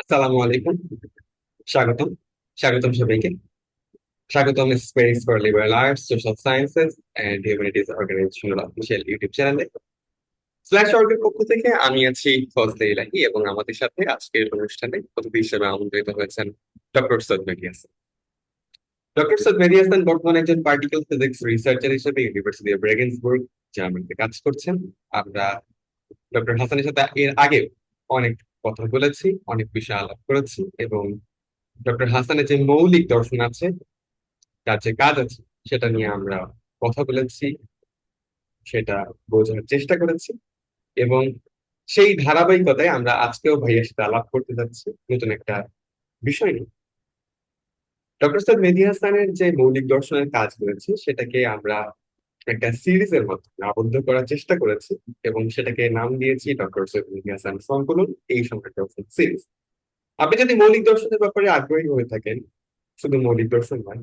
আসসালামু আলাইকুম। স্বাগতম। স্বাগতম সবাইকে। স্বাগতম space for liberal arts, social sciences and humanities অর্গানাইজেশনের অফিসিয়াল ইউটিউব চ্যানেলে স্ল্যাশ অর্গের পক্ষ থেকে আমি আছি ফজলে ইলাহি, এবং আমাদের সাথে আজকের অনুষ্ঠানে অতিথি হিসেবে আমন্ত্রিত হয়েছেন ডক্টর সৈয়দ মেহেদী হাসান। ডক্টর সৈয়দ মেহেদী হাসান বর্তমানে একজন পার্টিকেল ফিজিক্স রিসার্চার হিসেবে ইউনিভার্সিটি অফ রেগেন্সবুর্গ, জার্মানিতে কাজ করছেন। আমরা ডক্টর হাসানের সাথে এর আগে অনেক কথা বলেছি, অনেক বিষয় আলাপ করেছি, এবং ডক্টর হাসানের যে মৌলিক দর্শন আছে, তার যে কাজ আছে, সেটা নিয়ে আমরা কথা বলেছি, সেটা বোঝার চেষ্টা করেছি। এবং সেই ধারাবাহিকতায় আমরা আজকেও ভাইয়ের সাথে আলাপ করতে যাচ্ছি নতুন একটা বিষয় নিয়ে। ডক্টর সৈয়দ মেহেদী হাসানের যে মৌলিক দর্শনের কাজ করেছি, সেটাকে আমরা একটা সিরিজের মাধ্যমে আবদ্ধ করার চেষ্টা করেছি, এবং সেটাকে নাম দিয়েছি ডক্টর সৈয়দ মেহেদী হাসান সংকলন, এই সংখ্যা দর্শন সিরিজ। আপনি যদি মৌলিক দর্শনের ব্যাপারে আগ্রহী হয়ে থাকেন, শুধু মৌলিক দর্শন নয়,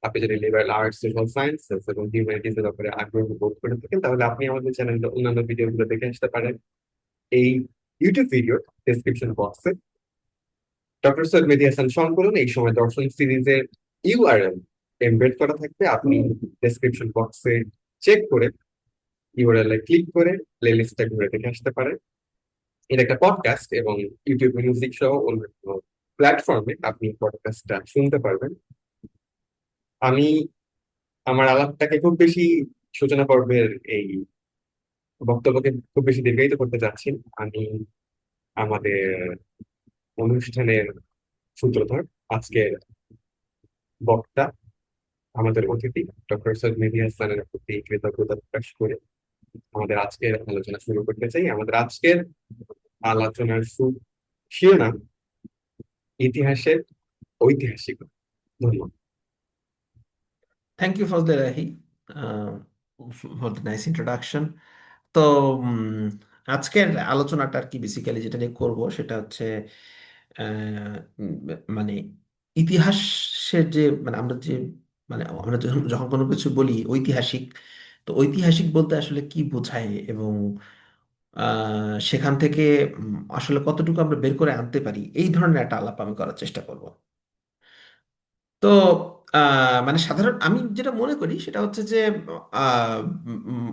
আপনি যদি লিবারাল আর্টস, সোশ্যাল সায়েন্সেস এবং হিউম্যানিটিজ এর ব্যাপারে আগ্রহ বোধ করে থাকেন, তাহলে আপনি আমাদের চ্যানেলের অন্যান্য ভিডিওগুলো দেখে আসতে পারেন। এই ইউটিউব ভিডিওর ডেসক্রিপশন বক্সে ডক্টর সৈয়দ মেহেদী হাসান সংকলন এই সময় দর্শন সিরিজের ইউআরএল এমবেড করা থাকবে। আপনি ডেসক্রিপশন বক্সে চেক করে ইউআরএল এ ক্লিক করে প্লে লিস্টটা ঘুরে দেখে আসতে পারেন। এটা একটা পডকাস্ট, এবং ইউটিউব মিউজিক সহ অন্যান্য প্ল্যাটফর্মে আপনি পডকাস্টটা শুনতে পারবেন। আমি আমার আলাপটাকে খুব বেশি সূচনা পর্বের এই বক্তব্যকে খুব বেশি দীর্ঘায়িত করতে চাচ্ছি না। আমি আমাদের অনুষ্ঠানের সূত্রধর, আজকের বক্তা, আমাদের অতিথি ডক্টর সৈয়দ মেহেদী হাসানের প্রতি কৃতজ্ঞতা প্রকাশ করে আমাদের আজকের আলোচনা শুরু করতে চাই। আমাদের আজকের আলোচনার শিরোনাম ইতিহাসের ঐতিহাসিকতা। ধন্যবাদ। Thank you for uh, for the nice introduction. তো উম, আজকের আলোচনাটা আর কি বেসিক্যালি যেটা নিয়ে করব সেটা হচ্ছে আহ, উম, মানে ইতিহাসের যে আমরা যে আমরা যখন যখন কোনো কিছু বলি ঐতিহাসিক, তো ঐতিহাসিক বলতে আসলে কি বোঝায় এবং সেখান থেকে আসলে কতটুকু আমরা বের করে আনতে পারি, এই ধরনের একটা আলাপ আমি করার চেষ্টা করব। তো সাধারণ আমি যেটা মনে করি সেটা হচ্ছে যে আহ, উম, উম,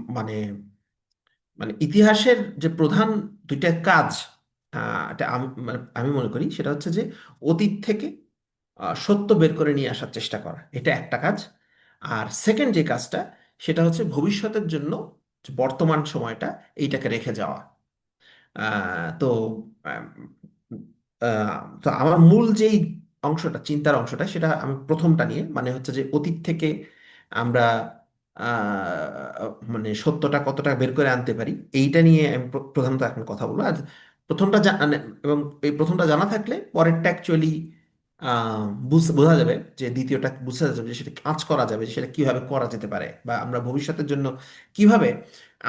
মানে ইতিহাসের যে প্রধান দুইটা কাজ, এটা আমি মনে করি সেটা হচ্ছে যে অতীত থেকে সত্য বের করে নিয়ে আসার চেষ্টা করা, এটা একটা কাজ। আর সেকেন্ড যে কাজটা, সেটা হচ্ছে ভবিষ্যতের জন্য যে বর্তমান সময়টা এইটাকে রেখে যাওয়া। তো আম, আহ, তো আমার মূল যেই অংশটা, চিন্তার অংশটা, সেটা আমি প্রথমটা নিয়ে, মানে হচ্ছে যে অতীত থেকে আমরা সত্যটা কতটা বের করে আনতে পারি, এইটা নিয়ে আমি প্রধানত এখন কথা বলবো। আর প্রথমটা এবং এই প্রথমটা জানা থাকলে পরেরটা অ্যাকচুয়ালি বোঝা যাবে, যে দ্বিতীয়টা বোঝা যাবে, যে সেটা কাজ করা যাবে, যে সেটা কিভাবে করা যেতে পারে, বা আমরা ভবিষ্যতের জন্য কিভাবে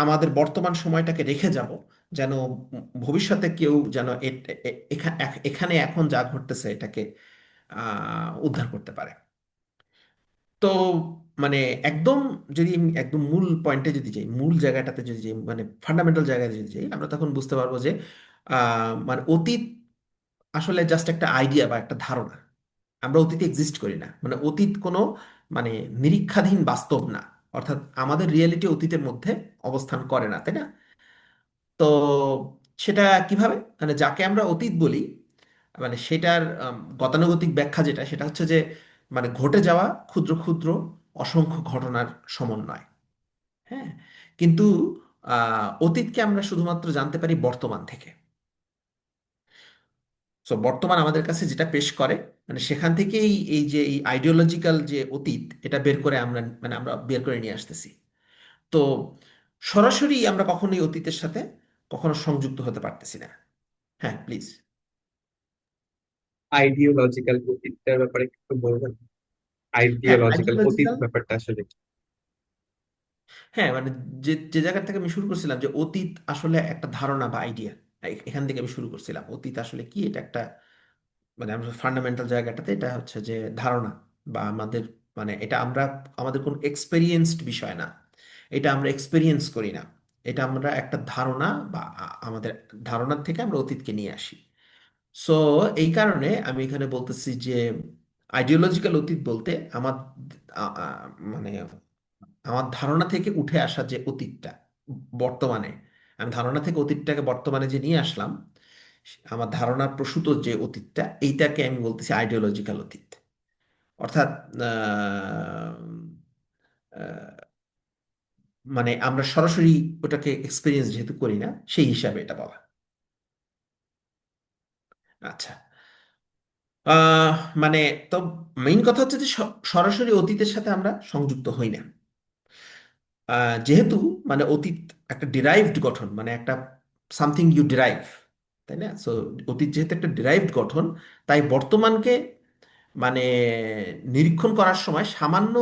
আমাদের বর্তমান সময়টাকে রেখে যাব, যেন ভবিষ্যতে কেউ যেন এখানে এখন যা ঘটতেছে এটাকে উদ্ধার করতে পারে। তো মানে একদম, যদি আমি একদম মূল পয়েন্টে যদি যাই, মূল জায়গাটাতে যদি যাই, ফান্ডামেন্টাল জায়গায় যদি যাই, আমরা তখন বুঝতে পারবো যে অতীত আসলে জাস্ট একটা আইডিয়া বা একটা ধারণা। আমরা অতীতে এক্সিস্ট করি না, অতীত কোনো মানে নিরীক্ষাধীন বাস্তব না। অর্থাৎ আমাদের রিয়েলিটি অতীতের মধ্যে অবস্থান করে না, তাই না? তো সেটা কিভাবে, যাকে আমরা অতীত বলি, সেটার গতানুগতিক ব্যাখ্যা যেটা, সেটা হচ্ছে যে ঘটে যাওয়া ক্ষুদ্র ক্ষুদ্র অসংখ্য ঘটনার সমন্বয়। হ্যাঁ, কিন্তু অতীতকে আমরা শুধুমাত্র জানতে পারি বর্তমান থেকে। সো বর্তমান আমাদের কাছে যেটা পেশ করে, সেখান থেকেই এই যে এই আইডিওলজিক্যাল যে অতীত, এটা বের করে আমরা বের করে নিয়ে আসতেছি। তো সরাসরি আমরা কখনোই অতীতের সাথে কখনো সংযুক্ত হতে পারতেছি না। হ্যাঁ, প্লিজ। আইডিওলজিক্যাল অতীতটার ব্যাপারে একটু বলবেন? হ্যাঁ, আইডিওলজিক্যাল অতীত আইডিওলজিক্যাল। ব্যাপারটা আসলে কি? হ্যাঁ, যে যে জায়গা থেকে আমি শুরু করছিলাম, যে অতীত আসলে একটা ধারণা বা আইডিয়া, এখান থেকে আমি শুরু করছিলাম। অতীত আসলে কি, এটা একটা আমরা ফান্ডামেন্টাল জায়গাটাতে এটা হচ্ছে যে ধারণা, বা আমাদের এটা আমরা আমাদের কোনো এক্সপেরিয়েন্সড বিষয় না, এটা আমরা এক্সপেরিয়েন্স করি না, এটা আমরা একটা ধারণা বা আমাদের ধারণার থেকে আমরা অতীতকে নিয়ে আসি। সো এই কারণে আমি এখানে বলতেছি যে আইডিওলজিক্যাল অতীত বলতে আমার মানে আমার ধারণা থেকে উঠে আসা যে অতীতটা বর্তমানে, আমি ধারণা থেকে অতীতটাকে বর্তমানে যে নিয়ে আসলাম, আমার ধারণার প্রসূত যে অতীতটা, এইটাকে আমি বলতেছি আইডিওলজিক্যাল অতীত। অর্থাৎ আহ, আহ, মানে আমরা সরাসরি ওটাকে এক্সপিরিয়েন্স যেহেতু করি না, সেই হিসাবে এটা বলা। আচ্ছা। আহ মানে তো মেইন কথা হচ্ছে যে সরাসরি অতীতের সাথে আমরা সংযুক্ত হই না। যেহেতু মানে অতীত একটা ডিরাইভড গঠন, মানে একটা সামথিং ইউ ডিরাইভ, তাই না? সো অতীত যেহেতু একটা ডিরাইভড গঠন, তাই বর্তমানকে মানে নিরীক্ষণ করার সময় সামান্য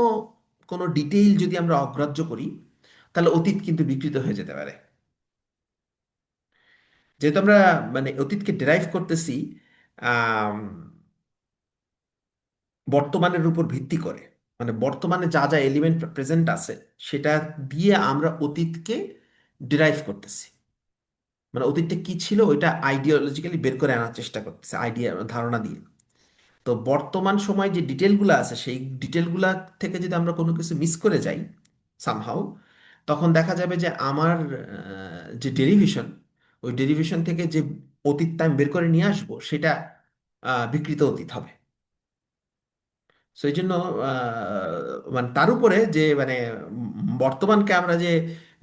কোনো ডিটেইল যদি আমরা অগ্রাহ্য করি, তাহলে অতীত কিন্তু বিকৃত হয়ে যেতে পারে। যেহেতু আমরা মানে অতীতকে ডিরাইভ করতেছি আম, বর্তমানের উপর ভিত্তি করে, মানে বর্তমানে যা যা এলিমেন্ট প্রেজেন্ট আছে সেটা দিয়ে আমরা অতীতকে ডিরাইভ করতেছি। মানে অতীতটা কি ছিল ওইটা আইডিওলজিক্যালি বের করে আনার চেষ্টা করতেছে আইডিয়া, ধারণা দিয়ে। তো বর্তমান সময় যে ডিটেলগুলো আছে সেই ডিটেলগুলা থেকে যদি আমরা কোনো কিছু মিস করে যাই সামহাউ, তখন দেখা যাবে যে আমার যে ডেরিভেশন, ওই ডেরিভেশন থেকে যে অতীতটা আমি বের করে নিয়ে আসবো সেটা বিকৃত অতীত হবে। সো এই জন্য মানে তার উপরে যে মানে বর্তমানকে আমরা যে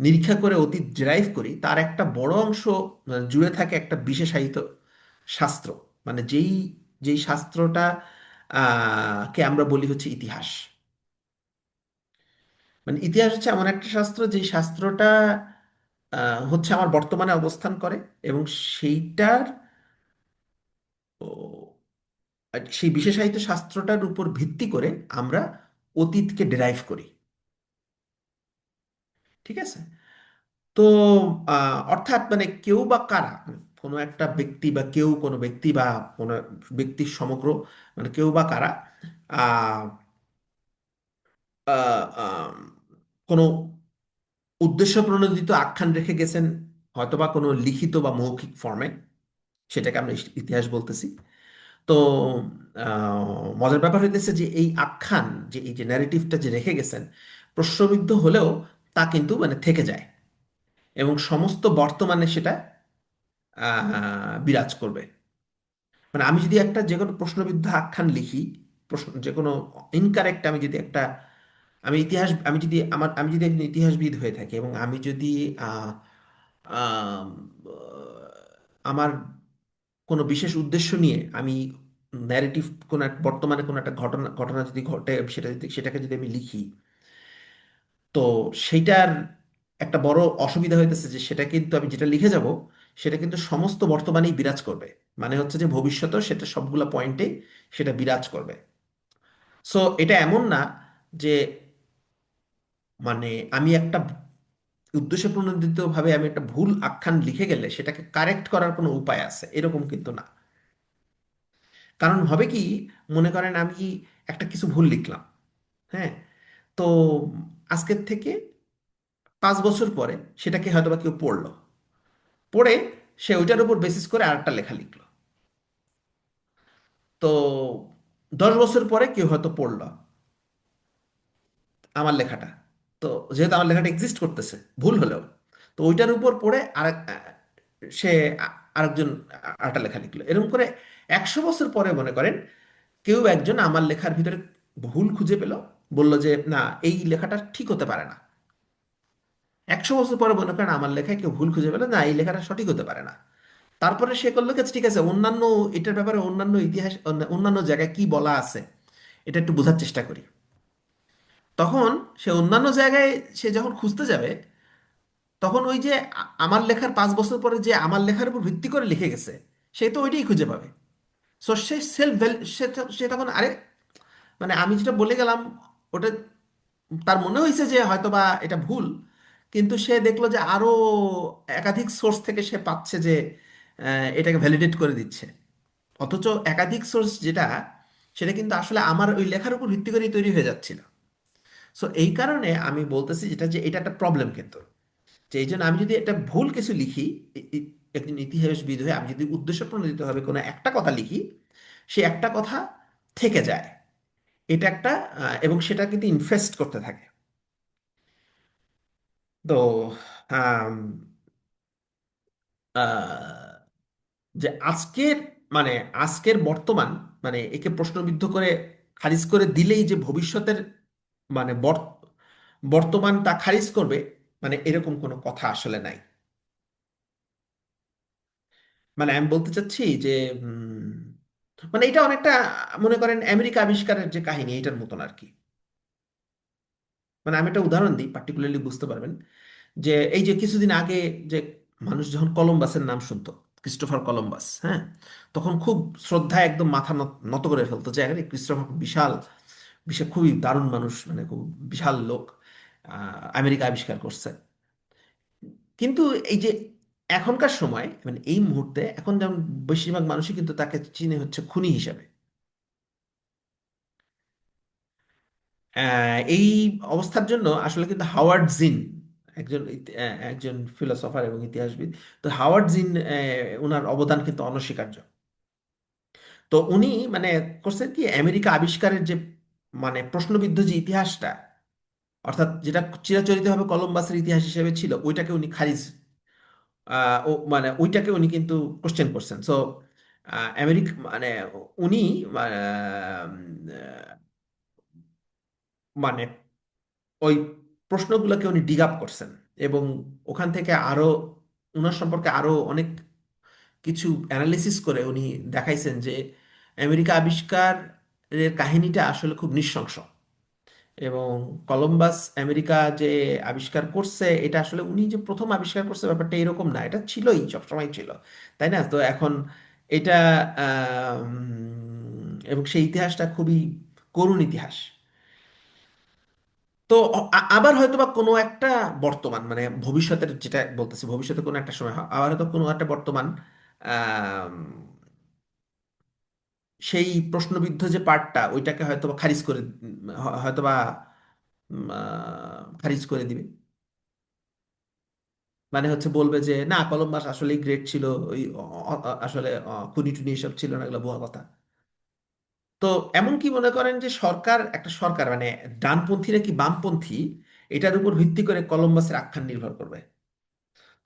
নিরীক্ষা করে অতীত ডেরাইভ করি, তার একটা বড় অংশ জুড়ে থাকে একটা বিশেষায়িত শাস্ত্র। মানে যেই যেই শাস্ত্রটা কে আমরা বলি হচ্ছে ইতিহাস। মানে ইতিহাস হচ্ছে এমন একটা শাস্ত্র যেই শাস্ত্রটা হচ্ছে আমার বর্তমানে অবস্থান করে, এবং সেইটার ও, সেই বিশেষায়িত শাস্ত্রটার উপর ভিত্তি করে আমরা অতীতকে ডেরাইভ করি। ঠিক আছে? তো অর্থাৎ মানে কেউ বা কারা, কোনো একটা ব্যক্তি বা কেউ, কোনো ব্যক্তি বা কোনো ব্যক্তির সমগ্র, মানে কেউ বা কারা আহ, আহ, আম, কোনো উদ্দেশ্য প্রণোদিত আখ্যান রেখে গেছেন, হয়তোবা কোনো লিখিত বা মৌখিক ফর্মে, সেটাকে আমরা ইতিহাস বলতেছি। তো মজার ব্যাপার হইতেছে যে এই আখ্যান, যে এই যে ন্যারেটিভটা যে রেখে গেছেন, প্রশ্নবিদ্ধ হলেও তা কিন্তু মানে থেকে যায়, এবং সমস্ত বর্তমানে সেটা বিরাজ করবে। মানে আমি যদি একটা যে কোনো প্রশ্নবিদ্ধ আখ্যান লিখি, প্রশ্ন যে কোনো ইনকারেক্ট, আমি যদি একটা, আমি ইতিহাস, আমি যদি আমার, আমি যদি একজন ইতিহাসবিদ হয়ে থাকি এবং আমি যদি আহ, আম, আমার কোনো বিশেষ উদ্দেশ্য নিয়ে আমি ন্যারেটিভ, কোনো বর্তমানে কোনো একটা ঘটনা ঘটনা যদি ঘটে, সেটা যদি, সেটাকে যদি আমি লিখি, তো সেইটার একটা বড় অসুবিধা হইতেছে যে সেটা কিন্তু আমি যেটা লিখে যাব সেটা কিন্তু সমস্ত বর্তমানেই বিরাজ করবে। মানে হচ্ছে যে ভবিষ্যতেও সেটা সবগুলা পয়েন্টে সেটা বিরাজ করবে। সো এটা এমন না যে মানে আমি একটা উদ্দেশ্য প্রণোদিত ভাবে আমি একটা ভুল আখ্যান লিখে গেলে সেটাকে কারেক্ট করার কোনো উপায় আছে, এরকম কিন্তু না। কারণ হবে কি, মনে করেন আমি একটা কিছু ভুল লিখলাম, হ্যাঁ, তো আজকের থেকে 5 বছর পরে সেটাকে হয়তোবা কেউ পড়লো, পড়ে সে ওইটার উপর বেসিস করে আরেকটা লেখা লিখলো। তো 10 বছর পরে কেউ হয়তো পড়লো আমার লেখাটা। তো যেহেতু আমার লেখাটা এক্সিস্ট করতেছে ভুল হলেও, তো ওইটার উপর পড়ে আরেক সে আরেকজন আরেকটা লেখা লিখলো, এরকম করে 100 বছর পরে মনে করেন কেউ একজন আমার লেখার ভিতরে ভুল খুঁজে পেল, বলল যে না, এই লেখাটা ঠিক হতে পারে না। 100 বছর পরে মনে করেন আমার লেখায় কেউ ভুল খুঁজে পেল, না এই লেখাটা সঠিক হতে পারে না। তারপরে সে করলো কি, ঠিক আছে, অন্যান্য এটার ব্যাপারে অন্যান্য ইতিহাস, অন্যান্য জায়গায় কি বলা আছে এটা একটু বোঝার চেষ্টা করি। তখন সে অন্যান্য জায়গায় সে যখন খুঁজতে যাবে, তখন ওই যে আমার লেখার 5 বছর পরে যে আমার লেখার উপর ভিত্তি করে লিখে গেছে, সে তো ওইটাই খুঁজে পাবে। সো সে সেলফ, সে তখন আরে, মানে আমি যেটা বলে গেলাম ওটা তার মনে হয়েছে যে হয়তোবা এটা ভুল, কিন্তু সে দেখলো যে আরো একাধিক সোর্স থেকে সে পাচ্ছে যে এটাকে ভ্যালিডেট করে দিচ্ছে। অথচ একাধিক সোর্স যেটা, সেটা কিন্তু আসলে আমার ওই লেখার উপর ভিত্তি করেই তৈরি হয়ে যাচ্ছিল। সো এই কারণে আমি বলতেছি যেটা, যে এটা একটা প্রবলেম কিন্তু, যে এই জন্য আমি যদি একটা ভুল কিছু লিখি, একজন ইতিহাসবিদ হয়ে আমি যদি উদ্দেশ্যপ্রণোদিতভাবে কোনো একটা কথা লিখি, সে একটা কথা থেকে যায়। এটা একটা এবং সেটা কিন্তু ইনফেস্ট করতে থাকে। তো আম, আহ, যে আজকের মানে আজকের বর্তমান মানে একে প্রশ্নবিদ্ধ করে খারিজ করে দিলেই যে ভবিষ্যতের মানে বর্তমান তা খারিজ করবে, মানে এরকম কোনো কথা আসলে নাই। মানে আমি বলতে চাচ্ছি যে উম, মানে এটা অনেকটা মনে করেন আমেরিকা আবিষ্কারের যে কাহিনী এটার মতন আর কি। মানে আমি একটা উদাহরণ দিই, পার্টিকুলারলি বুঝতে পারবেন। যে এই যে কিছুদিন আগে যে মানুষ যখন কলম্বাসের নাম শুনতো, ক্রিস্টোফার কলম্বাস, হ্যাঁ, তখন খুব শ্রদ্ধায় একদম মাথা নত করে ফেলতো যে আরে ক্রিস্টোফার বিশাল বিশাল খুবই দারুণ মানুষ, মানে খুব বিশাল লোক, আমেরিকা আবিষ্কার করছে। কিন্তু এই যে এখনকার সময় মানে এই মুহূর্তে এখন যেমন বেশিরভাগ মানুষই কিন্তু তাকে চিনে হচ্ছে খুনি হিসাবে। এই অবস্থার জন্য আসলে কিন্তু হাওয়ার্ড জিন একজন ফিলোসফার এবং ইতিহাসবিদ। তো হাওয়ার্ড জিন ওনার অবদান কিন্তু অনস্বীকার্য। তো উনি মানে করছেন কি আমেরিকা আবিষ্কারের যে মানে প্রশ্নবিদ্ধ যে ইতিহাসটা, অর্থাৎ যেটা চিরাচরিতভাবে কলম্বাসের ইতিহাস হিসেবে ছিল ওইটাকে উনি খারিজ ও মানে ওইটাকে উনি কিন্তু কোশ্চেন করছেন। সো আমেরিকা মানে উনি আহ, মানে ওই প্রশ্নগুলোকে উনি ডিগ আপ করছেন এবং ওখান থেকে আরো ওনার সম্পর্কে আরো অনেক কিছু অ্যানালিসিস করে উনি দেখাইছেন যে আমেরিকা আবিষ্কারের কাহিনীটা আসলে খুব নৃশংস। এবং কলম্বাস আমেরিকা যে আবিষ্কার করছে এটা আসলে উনি যে প্রথম আবিষ্কার করছে ব্যাপারটা এরকম না, এটা ছিলই, সবসময় ছিল, তাই না? তো এখন এটা এবং সেই ইতিহাসটা খুবই করুণ ইতিহাস। তো আবার হয়তোবা কোনো একটা বর্তমান মানে ভবিষ্যতের যেটা বলতেছি, ভবিষ্যতে কোনো একটা সময় আবার হয়তো কোনো একটা বর্তমান আম, সেই প্রশ্নবিদ্ধ যে পার্টটা ওইটাকে হয়তোবা খারিজ করে হয়তোবা খারিজ করে দিবে। মানে হচ্ছে বলবে যে না কলম্বাস আসলেই গ্রেট ছিল, ওই আসলে খুনি টুনি এসব ছিল না, এগুলো ভুয়া কথা। তো এমনকি মনে করেন যে সরকার একটা সরকার মানে ডানপন্থী নাকি বামপন্থী এটার উপর ভিত্তি করে কলম্বাসের আখ্যান নির্ভর করবে।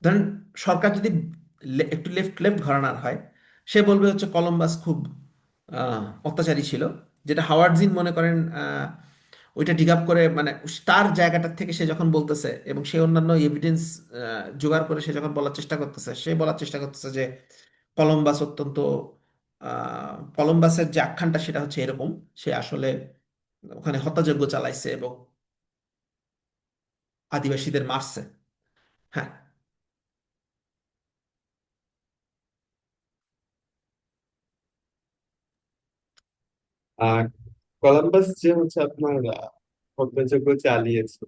ধরেন সরকার যদি একটু লেফট লেফট ঘরানার হয়, সে বলবে হচ্ছে কলম্বাস খুব অত্যাচারী ছিল, যেটা হাওয়ার্ড জিন মনে করেন ওইটা ডিগ আপ করে মানে তার জায়গাটার থেকে সে যখন বলতেছে এবং সে অন্যান্য এভিডেন্স জোগাড় করে সে যখন বলার চেষ্টা করতেছে, সে বলার চেষ্টা করতেছে যে কলম্বাস অত্যন্ত কলম্বাসের যে আখ্যানটা সেটা হচ্ছে এরকম, সে আসলে ওখানে হত্যাযজ্ঞ চালাইছে এবং আদিবাসীদের মারছে। হ্যাঁ। আর কলম্বাস যে হচ্ছে আপনার হত্যাযজ্ঞ চালিয়েছে,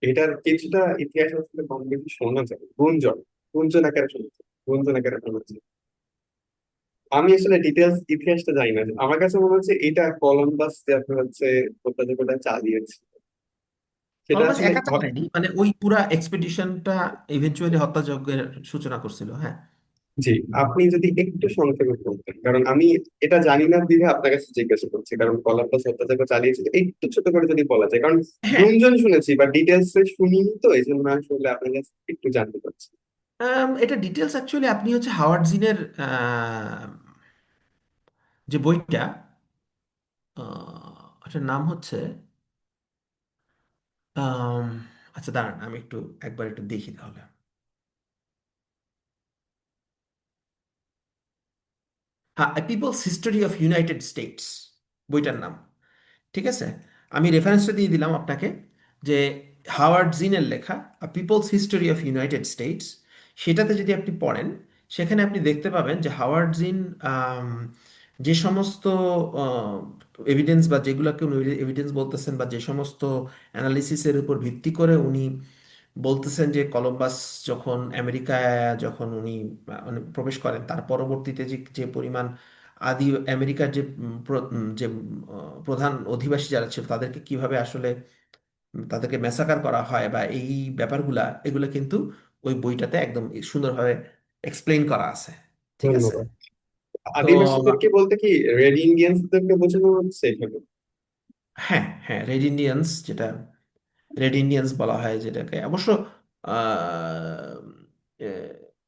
এটার কিছুটা ইতিহাস আসলে কম বেশি শোনা যায়, গুঞ্জন, গুঞ্জন আকারে শুনেছি, গুঞ্জন আকারে শুনেছি। আমি আসলে ডিটেলস ইতিহাসটা জানি না। আমার কাছে মনে হচ্ছে এটা কলম্বাস যে আপনার হচ্ছে হত্যাযজ্ঞটা চালিয়েছে, সেটা কলম্বাস আসলে একা চালায়নি, মানে ওই পুরা এক্সপেডিশনটা ইভেনচুয়ালি হত্যাযজ্ঞের সূচনা করছিল, হ্যাঁ। জি, আপনি যদি একটু সংক্ষেপে বলতেন, কারণ আমি এটা জানি না বিধে আপনার কাছে জিজ্ঞাসা করছি, কারণ কলম্বাস হত্যাযজ্ঞ চালিয়েছিল, একটু ছোট করে যদি বলা যায়, কারণ হ্যাঁ। গুঞ্জন শুনেছি বা ডিটেলস শুনিনি, তো এই জন্য আসলে আপনার কাছে একটু জানতে চাচ্ছি। এটা ডিটেলস অ্যাকচুয়ালি আপনি হচ্ছে হাওয়ার্ড জিনের যে বইটা, এটার নাম হচ্ছে আম, আচ্ছা দাঁড়ান আমি একটু একবার একটু দেখি তাহলে। হ্যাঁ, people's history of United States বইটার নাম। ঠিক আছে, আমি রেফারেন্সটা দিয়ে দিলাম আপনাকে, যে হাওয়ার্ড জিনের লেখা people's history of United States. সেটাতে যদি আপনি পড়েন, সেখানে আপনি দেখতে পাবেন যে হাওয়ার্ড জিন আম, যে সমস্ত এভিডেন্স বা যেগুলোকে উনি এভিডেন্স বলতেছেন বা যে সমস্ত অ্যানালিসিসের উপর ভিত্তি করে উনি বলতেছেন যে কলম্বাস যখন আমেরিকায় যখন উনি প্রবেশ করেন তার পরবর্তীতে যে যে পরিমাণ আদি আমেরিকার যে যে প্রধান অধিবাসী যারা ছিল তাদেরকে কিভাবে আসলে তাদেরকে মেসাকার করা হয় বা এই ব্যাপারগুলা এগুলো কিন্তু ওই বইটাতে একদম সুন্দরভাবে এক্সপ্লেইন করা আছে। ঠিক আছে। ধন্যবাদ। তো আদিবাসীদেরকে বলতে কি রেড ইন্ডিয়ানসদেরকে বোঝানো হচ্ছে এখানে? হ্যাঁ, হ্যাঁ, রেড ইন্ডিয়ান্স, যেটা রেড ইন্ডিয়ান্স বলা হয় যেটাকে, অবশ্য আহ, এ,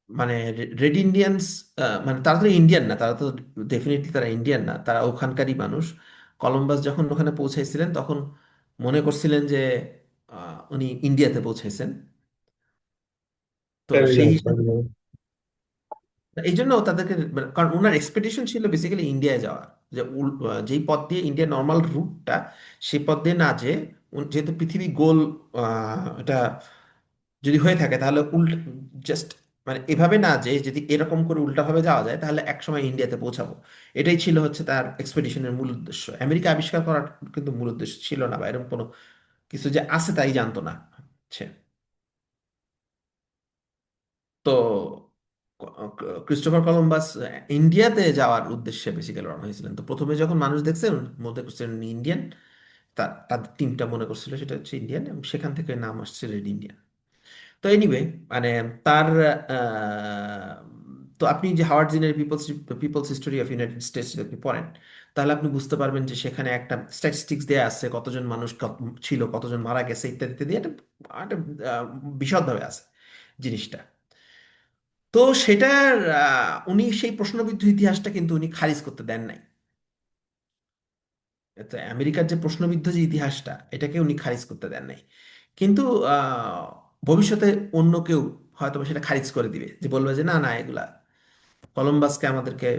মানে রেড ইন্ডিয়ান্স মানে তারা তো ইন্ডিয়ান না, তারা তো ডেফিনেটলি তারা ইন্ডিয়ান না, তারা ওখানকারই মানুষ। কলম্বাস যখন ওখানে পৌঁছাইছিলেন তখন মনে করছিলেন যে উনি ইন্ডিয়াতে পৌঁছাইছেন। তো তাই না? সেই হিসাবে এই জন্য তাদেরকে কারণ ওনার এক্সপেডিশন ছিল বেসিক্যালি ইন্ডিয়ায় যাওয়ার, যে যেই পথ দিয়ে ইন্ডিয়ার নর্মাল রুটটা, সেই পথ দিয়ে না যে যেহেতু পৃথিবী গোল, এটা যদি হয়ে থাকে তাহলে জাস্ট মানে এভাবে না, যে যদি এরকম করে উল্টাভাবে যাওয়া যায় তাহলে একসময় ইন্ডিয়াতে পৌঁছাবো। এটাই ছিল হচ্ছে তার এক্সপেডিশনের মূল উদ্দেশ্য। আমেরিকা আবিষ্কার করার কিন্তু মূল উদ্দেশ্য ছিল না, বা এরকম কোনো কিছু যে আছে তাই জানতো না। আচ্ছা। তো ক্রিস্টোফার কলম্বাস ইন্ডিয়াতে যাওয়ার উদ্দেশ্যে বেসিক্যালি রওনা হয়েছিলেন। তো প্রথমে যখন মানুষ দেখছেন মনে করছিলেন ইন্ডিয়ান, তাদের টিমটা মনে করছিল সেটা হচ্ছে ইন্ডিয়ান, এবং সেখান থেকে নাম আসছে রেড ইন্ডিয়ান। তো এনিওয়ে, মানে তার আহ, তো আপনি যে হাওয়ার্ড জিনের people's history of United States যদি আপনি পড়েন, তাহলে আপনি বুঝতে পারবেন যে সেখানে একটা স্ট্যাটিস্টিক্স দেয়া আছে, কতজন মানুষ ছিল, কতজন মারা গেছে ইত্যাদি ইত্যাদি, একটা একটা বিশদভাবে আছে জিনিসটা। তো সেটার উনি সেই প্রশ্নবিদ্ধ ইতিহাসটা কিন্তু উনি খারিজ করতে দেন নাই। তো আমেরিকার যে প্রশ্নবিদ্ধ যে ইতিহাসটা, এটাকে উনি খারিজ করতে দেন নাই। কিন্তু আহ, ভবিষ্যতে অন্য কেউ হয়তো বা সেটা খারিজ করে দিবে, যে বলবে যে না না, এগুলা কলম্বাসকে আমাদেরকে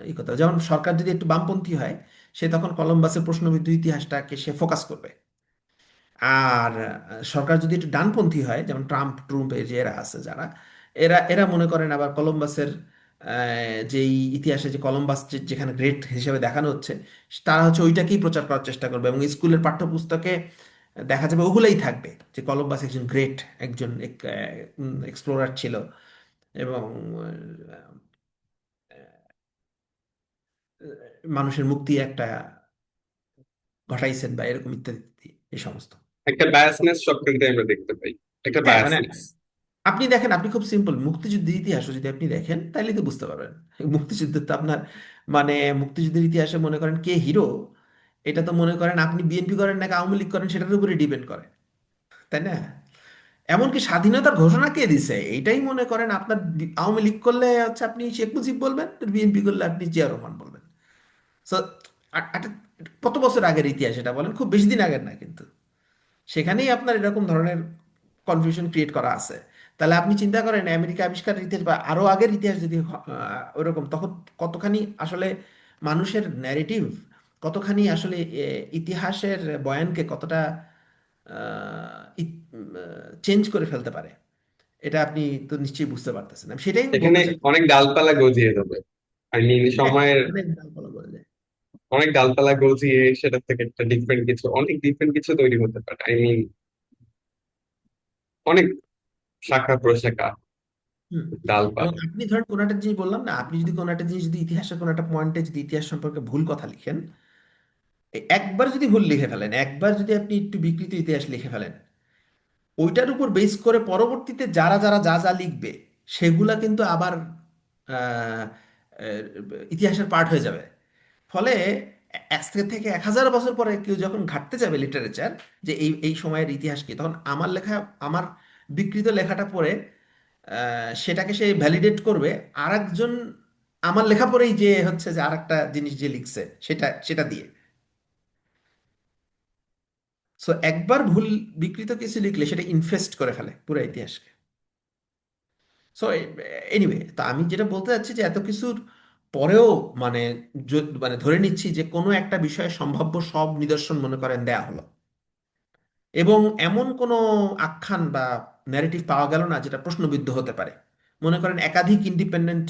ই করতে হবে। যেমন সরকার যদি একটু বামপন্থী হয়, সে তখন কলম্বাসের প্রশ্নবিদ্ধ ইতিহাসটাকে সে ফোকাস করবে। আর সরকার যদি একটু ডানপন্থী হয়, যেমন ট্রাম্প ট্রুম্প এই যে এরা আছে যারা, এরা এরা মনে করেন আবার কলম্বাসের যেই ইতিহাসে যে কলম্বাস যেখানে গ্রেট হিসেবে দেখানো হচ্ছে, তারা হচ্ছে ওইটাকেই প্রচার করার চেষ্টা করবে, এবং স্কুলের পাঠ্যপুস্তকে দেখা যাবে ওগুলাই থাকবে, যে কলম্বাস একজন গ্রেট, একজন এক্সপ্লোরার ছিল, এবং মানুষের মুক্তি একটা ঘটাইছেন, বা এরকম ইত্যাদি ইত্যাদি, এই সমস্ত। একটা বায়াসনেস সবখানটাই আমরা দেখতে পাই, একটা হ্যাঁ, মানে বায়াসনেস। আপনি দেখেন, আপনি খুব সিম্পল মুক্তিযুদ্ধের ইতিহাসও যদি আপনি দেখেন তাহলে তো বুঝতে পারবেন। মুক্তিযুদ্ধ তো আপনার মানে মুক্তিযুদ্ধের ইতিহাসে মনে করেন কে হিরো, এটা তো মনে করেন আপনি বিএনপি করেন নাকি আওয়ামী লীগ করেন সেটার উপরে ডিপেন্ড করে, তাই না? এমনকি স্বাধীনতার ঘোষণা কে দিছে এইটাই মনে করেন আপনার আওয়ামী লীগ করলে হচ্ছে আপনি শেখ মুজিব বলবেন, বিএনপি করলে আপনি জিয়া রহমান বলবেন। সো কত বছর আগের ইতিহাস এটা বলেন, খুব বেশি দিন আগের না কিন্তু। সেখানেই আপনার এরকম ধরনের কনফিউশন ক্রিয়েট করা আছে। তাহলে আপনি চিন্তা করেন আমেরিকা আবিষ্কারের ইতিহাস বা আরো আগের ইতিহাস যদি ওরকম, তখন কতখানি আসলে মানুষের ন্যারেটিভ, কতখানি আসলে ইতিহাসের বয়ানকে কতটা চেঞ্জ করে ফেলতে পারে, এটা আপনি তো নিশ্চয়ই বুঝতে পারতেছেন। আমি সেটাই আমি এখানে বলতে চাচ্ছি। অনেক ডালপালা গজিয়ে যাবে। আই মিন হ্যাঁ, সময়ের অনেক বলা বলা যায়। অনেক ডালপালা গজিয়ে সেটা থেকে একটা ডিফারেন্ট কিছু, অনেক ডিফারেন্ট কিছু তৈরি হতে পারে। আই মিন অনেক শাখা প্রশাখা, হুম। এবং ডালপালা। আপনি ধরেন কোনো একটা জিনিস বললাম না, আপনি যদি কোনো একটা জিনিস যদি ইতিহাসের কোনো একটা পয়েন্টে যদি ইতিহাস সম্পর্কে ভুল কথা লিখেন, একবার যদি ভুল লিখে ফেলেন, একবার যদি আপনি একটু বিকৃত ইতিহাস লিখে ফেলেন, ওইটার উপর বেস করে পরবর্তীতে যারা যারা যা যা লিখবে সেগুলা কিন্তু আবার আহ, ইতিহাসের পার্ট হয়ে যাবে। ফলে এক থেকে 1000 বছর পরে কেউ যখন ঘাঁটতে যাবে লিটারেচার, যে এই এই সময়ের ইতিহাস কি, তখন আমার লেখা, আমার বিকৃত লেখাটা পড়ে সেটাকে সে ভ্যালিডেট করবে আরেকজন আমার লেখা পড়েই, যে হচ্ছে যে আরেকটা জিনিস যে লিখছে সেটা সেটা দিয়ে। সো একবার ভুল বিকৃত কিছু লিখলে সেটা ইনফেস্ট করে ফেলে পুরো ইতিহাসকে। সো এনিওয়ে, তো আমি যেটা বলতে চাচ্ছি যে এত কিছুর পরেও মানে মানে ধরে নিচ্ছি যে কোনো একটা বিষয়ে সম্ভাব্য সব নিদর্শন মনে করেন দেয়া হলো, এবং এমন কোনো আখ্যান বা ন্যারেটিভ পাওয়া গেল না যেটা প্রশ্নবিদ্ধ হতে পারে। মনে করেন একাধিক ইন্ডিপেন্ডেন্ট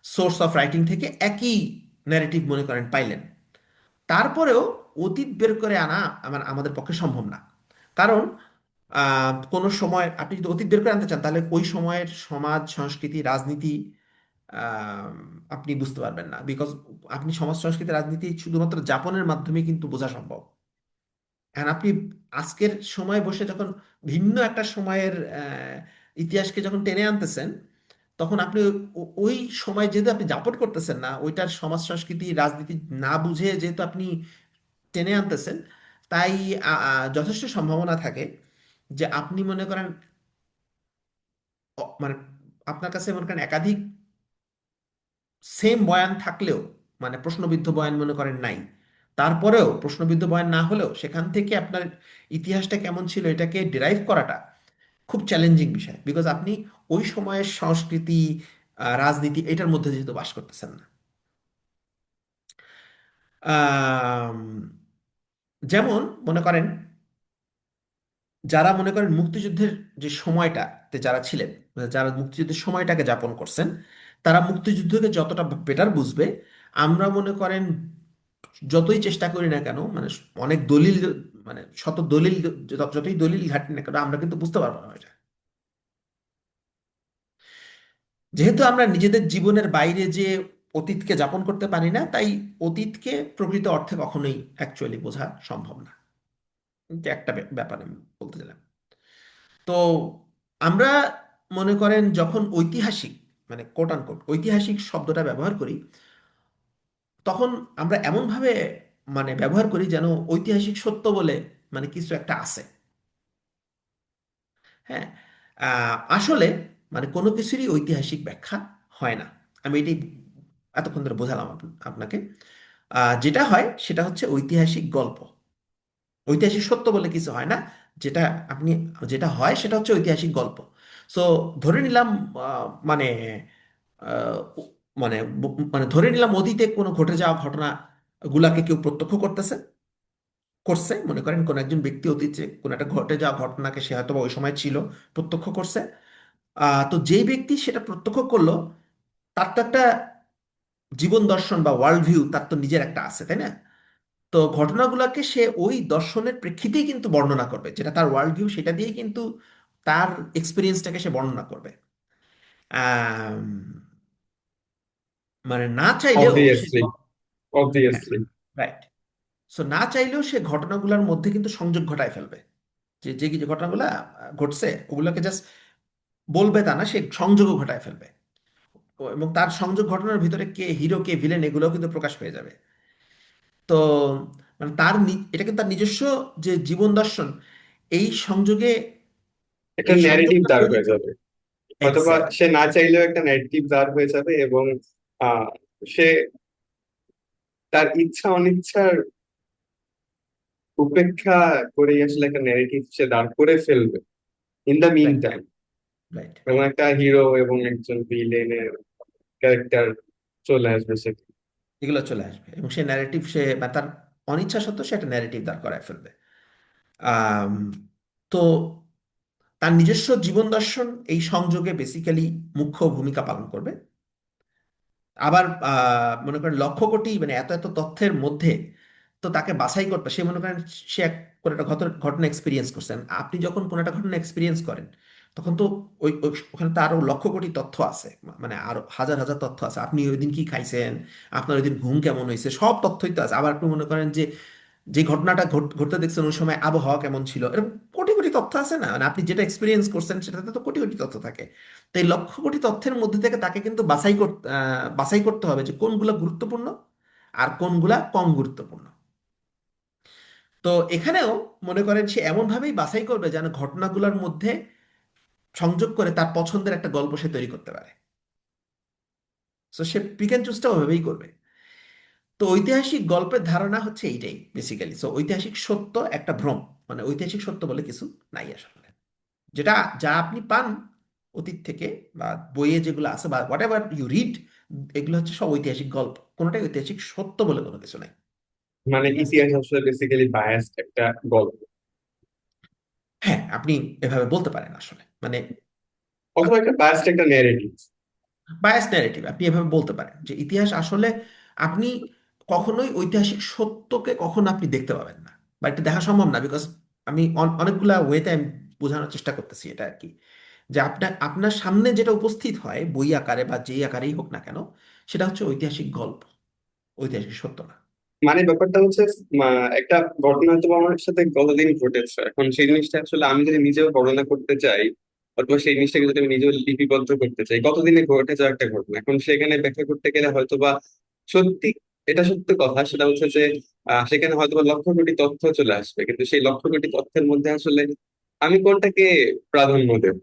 সোর্স অফ রাইটিং থেকে একই ন্যারেটিভ মনে করেন পাইলেন, তারপরেও অতীত বের করে আনা আমাদের পক্ষে সম্ভব না। কারণ কোনো সময় আপনি যদি অতীত বের করে আনতে চান, তাহলে ওই সময়ের সমাজ সংস্কৃতি রাজনীতি আহ, আপনি বুঝতে পারবেন না, বিকজ আপনি সমাজ সংস্কৃতি রাজনীতি শুধুমাত্র যাপনের মাধ্যমে কিন্তু বোঝা সম্ভব। এখন আপনি আজকের সময় বসে যখন ভিন্ন একটা সময়ের ইতিহাসকে যখন টেনে আনতেছেন, তখন আপনি ওই সময় যেহেতু আপনি যাপন করতেছেন না, ওইটার সমাজ সংস্কৃতি রাজনীতি না বুঝে যেহেতু আপনি টেনে আনতেছেন, তাই যথেষ্ট সম্ভাবনা থাকে যে আপনি মনে করেন মানে আপনার কাছে মনে করেন একাধিক সেম বয়ান থাকলেও, মানে প্রশ্নবিদ্ধ বয়ান মনে করেন নাই, তারপরেও প্রশ্নবিদ্ধ বয়ান না হলেও সেখান থেকে আপনার ইতিহাসটা কেমন ছিল এটাকে ডিরাইভ করাটা খুব চ্যালেঞ্জিং বিষয়, বিকজ আপনি ওই সময়ের সংস্কৃতি রাজনীতি এটার মধ্যে যেহেতু বাস করতেছেন না। আম, যেমন মনে করেন যারা মনে করেন মুক্তিযুদ্ধের যে সময়টাতে যারা ছিলেন, যারা মুক্তিযুদ্ধের সময়টাকে যাপন করছেন, তারা মুক্তিযুদ্ধকে যতটা বেটার বুঝবে, আমরা মনে করেন যতই চেষ্টা করি না কেন, মানে অনেক দলিল, মানে শত দলিল, যতই দলিল ঘাটি না কেন, আমরা কিন্তু বুঝতে পারবো না এটা। যেহেতু আমরা নিজেদের জীবনের বাইরে যে অতীতকে যাপন করতে পারি না, তাই অতীতকে প্রকৃত অর্থে কখনোই অ্যাকচুয়ালি বোঝা সম্ভব না। এটা একটা ব্যাপার আমি বলতে চাইলাম। তো আমরা মনে করেন যখন ঐতিহাসিক, মানে কোট আনকোট ঐতিহাসিক শব্দটা ব্যবহার করি, তখন আমরা এমনভাবে মানে ব্যবহার করি যেন ঐতিহাসিক সত্য বলে মানে কিছু একটা আছে। হ্যাঁ, আসলে মানে কোনো কিছুরই ঐতিহাসিক ব্যাখ্যা হয় না। আমি এটি এতক্ষণ ধরে বোঝালাম আপনাকে। যেটা হয় সেটা হচ্ছে ঐতিহাসিক গল্প। ঐতিহাসিক সত্য বলে কিছু হয় না। যেটা আপনি, যেটা হয় সেটা হচ্ছে ঐতিহাসিক গল্প। সো ধরে নিলাম মানে আহ, মানে মানে ধরে নিলাম অতীতে কোনো ঘটে যাওয়া ঘটনা গুলাকে কেউ প্রত্যক্ষ করতেছে, করছে, মনে করেন কোন একজন ব্যক্তি অতীতে কোনো একটা ঘটে যাওয়া ঘটনাকে সে হয়তো বা ওই সময় ছিল, প্রত্যক্ষ করছে। তো যেই ব্যক্তি সেটা প্রত্যক্ষ করলো, তার তো একটা জীবন দর্শন বা ওয়ার্ল্ড ভিউ তার তো নিজের একটা আছে, তাই না? তো ঘটনাগুলোকে সে ওই দর্শনের প্রেক্ষিতেই কিন্তু বর্ণনা করবে, যেটা তার ওয়ার্ল্ড ভিউ, সেটা দিয়েই কিন্তু তার এক্সপিরিয়েন্সটাকে সে বর্ণনা করবে। আম, মানে না চাইলেও সে, অবভিয়াসলি, হ্যাঁ, অবভিয়াসলি। রাইট। সো না চাইলেও সে ঘটনাগুলোর মধ্যে কিন্তু সংযোগ ঘটায় ফেলবে। যে যে যে ঘটনাগুলো ঘটছে ওগুলোকে জাস্ট বলবে তা না, সে সংযোগও ঘটায় ফেলবে। এবং তার সংযোগ ঘটনার ভিতরে কে হিরো কে ভিলেন এগুলোও কিন্তু প্রকাশ পেয়ে যাবে। তো মানে তার এটা কিন্তু তার নিজস্ব যে জীবন দর্শন, এই সংযোগে, একটা এই ন্যারেটিভ সংযোগটা দাঁড় তৈরি হয়ে করবে। যাবে, অথবা এক্স্যাক্ট, সে না চাইলেও একটা ন্যারেটিভ দাঁড় হয়ে যাবে, এবং আহ সে তার ইচ্ছা অনিচ্ছার উপেক্ষা করেই আসলে একটা ন্যারেটিভ সে দাঁড় করে ফেলবে in the mean right, time. Right. এবং একটা হিরো এবং একজন ভিলেনের ক্যারেক্টার চলে আসবে সেটা। এগুলো চলে আসবে এবং সে ন্যারেটিভ, সে বা তার অনিচ্ছা সত্ত্বেও সে একটা ন্যারেটিভ দাঁড় করায় ফেলবে। আম, তো তার নিজস্ব জীবন দর্শন এই সংযোগে বেসিক্যালি মুখ্য ভূমিকা পালন করবে। আবার মনে করেন লক্ষ কোটি মানে এত এত তথ্যের মধ্যে তো তাকে বাছাই করতে, সে মনে করেন সে কোনো একটা ঘটনা এক্সপিরিয়েন্স করছেন। আপনি যখন কোনো একটা ঘটনা এক্সপিরিয়েন্স করেন, তখন তো ওখানে তো আরো লক্ষ কোটি তথ্য আছে, মানে আরো হাজার হাজার তথ্য আছে। আপনি ওই দিন কি খাইছেন, আপনার ওই দিন ঘুম কেমন হয়েছে, সব তথ্যই তো আছে। আবার আপনি মনে করেন যে যে ঘটনাটা ঘটতে দেখছেন ওই সময় আবহাওয়া কেমন ছিল, এরকম কোটি কোটি তথ্য আছে না? মানে আপনি যেটা এক্সপিরিয়েন্স করছেন সেটাতে তো কোটি কোটি তথ্য থাকে। তো এই লক্ষ কোটি তথ্যের মধ্যে থেকে তাকে কিন্তু বাছাই করতে হবে যে কোনগুলা গুরুত্বপূর্ণ আর কোনগুলা কম গুরুত্বপূর্ণ। তো এখানেও মনে করেন সে এমনভাবেই বাছাই করবে যেন ঘটনাগুলোর মধ্যে সংযোগ করে তার পছন্দের একটা গল্প সে তৈরি করতে পারে। তো সে পিক অ্যান্ড চুজটা ওইভাবেই করবে। তো ঐতিহাসিক গল্পের ধারণা হচ্ছে এইটাই বেসিক্যালি। সো ঐতিহাসিক সত্য একটা ভ্রম, মানে ঐতিহাসিক সত্য বলে কিছু নাই আসলে। যেটা, যা আপনি পান অতীত থেকে বা বইয়ে যেগুলো আছে বা হোয়াট এভার ইউ রিড, এগুলো হচ্ছে সব ঐতিহাসিক গল্প, কোনোটাই ঐতিহাসিক সত্য বলে কোনো কিছু নাই। মানে ঠিক আছে, ইতিহাস আসলে বেসিক্যালি বায়াসড একটা গল্প, হ্যাঁ, আপনি এভাবে বলতে পারেন আসলে, মানে অথবা একটা বায়াসড একটা ন্যারেটিভ। বায়াস ন্যারেটিভ, আপনি এভাবে বলতে পারেন যে ইতিহাস আসলে আপনি কখনোই ঐতিহাসিক সত্যকে কখনো আপনি দেখতে পাবেন না, বা এটা দেখা সম্ভব না, বিকজ আমি অনেকগুলা ওয়েতে আমি বোঝানোর চেষ্টা করতেছি এটা আর কি। যে আপনার আপনার সামনে যেটা উপস্থিত হয় বই আকারে বা যেই আকারেই হোক না কেন, সেটা হচ্ছে ঐতিহাসিক গল্প, ঐতিহাসিক সত্য না। মানে ব্যাপারটা হচ্ছে, একটা ঘটনা হয়তো আমার সাথে গতদিন ঘটেছে, এখন সেই জিনিসটা আসলে আমি যদি নিজেও বর্ণনা করতে চাই, অথবা সেই জিনিসটাকে যদি আমি নিজেও লিপিবদ্ধ করতে চাই, কতদিনে ঘটে যাওয়া একটা ঘটনা, এখন সেখানে ব্যাখ্যা করতে গেলে হয়তো বা সত্যি, এটা সত্য কথা, সেটা হচ্ছে যে সেখানে হয়তো বা লক্ষ কোটি তথ্য চলে আসবে, কিন্তু সেই লক্ষ কোটি তথ্যের মধ্যে আসলে আমি কোনটাকে প্রাধান্য দেব?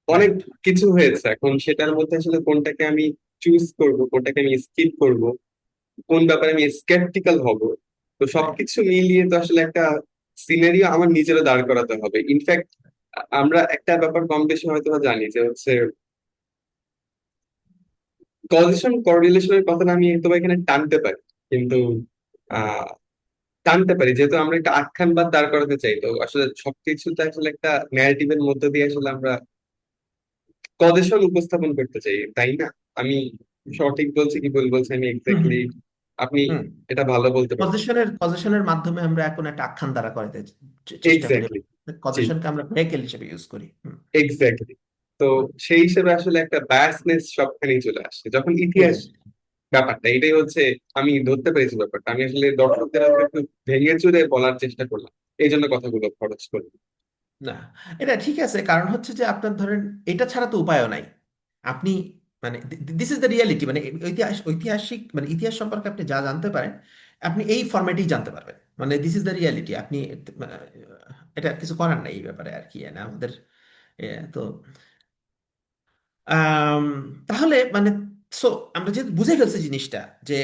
অনেক রাইট। কিছু হয়েছে, এখন সেটার মধ্যে আসলে কোনটাকে আমি চুজ করব, কোনটাকে আমি স্কিপ করব, কোন ব্যাপারে আমি স্কেপটিক্যাল হব, তো রাইট। সবকিছু মিলিয়ে তো আসলে একটা সিনারিও আমার নিজেরও দাঁড় করাতে হবে। ইনফ্যাক্ট আমরা একটা ব্যাপার কম বেশি হয়তো বা জানি যে হচ্ছে কজিশন কররিলেশনের কথাটা আমি হয়তো বা এখানে টানতে পারি, কিন্তু আহ টানতে পারি যেহেতু আমরা একটা আখ্যান বা দাঁড় করাতে চাই, তো আসলে সবকিছুতে আসলে একটা ন্যারেটিভের মধ্য দিয়ে আসলে আমরা কজেশন উপস্থাপন করতে চাই, তাই না? আমি সঠিক বলছি কি ভুল বলছি আমি হুম হুম এক্স্যাক্টলি, আপনি হুম। এটা ভালো বলতে পারবেন। পজিশনের মাধ্যমে আমরা এখন একটা আখ্যান দ্বারা করাতে চেষ্টা করি। এক্স্যাক্টলি। জি, পজিশনকে আমরা ভেহিকেল হিসেবে ইউজ করি। হুম। এক্স্যাক্টলি। তো সেই হিসেবে আসলে একটা বায়াসনেস সবখানেই চলে আসে যখন ইতিহাস এক্স্যাক্টলি। ব্যাপারটা, এটাই হচ্ছে আমি ধরতে পেরেছি ব্যাপারটা, আমি আসলে দর্শকদের আসলে একটু ভেঙে চুরে বলার চেষ্টা করলাম, এই জন্য কথাগুলো খরচ করলাম। না, এটা ঠিক আছে, কারণ হচ্ছে যে আপনার ধরেন এটা ছাড়া তো উপায়ও নাই। আপনি মানে দিস ইজ দ্য রিয়ালিটি, মানে ঐতিহাসিক মানে ইতিহাস সম্পর্কে আপনি যা জানতে পারেন আপনি এই ফরম্যাটেই জানতে পারবেন। মানে দিস ইজ দ্য রিয়ালিটি। আপনি এটা কিছু করার নাই এই ব্যাপারে আর কি, না আমাদের তো আম, তাহলে মানে সো আমরা যেহেতু বুঝে ফেলছি জিনিসটা, যে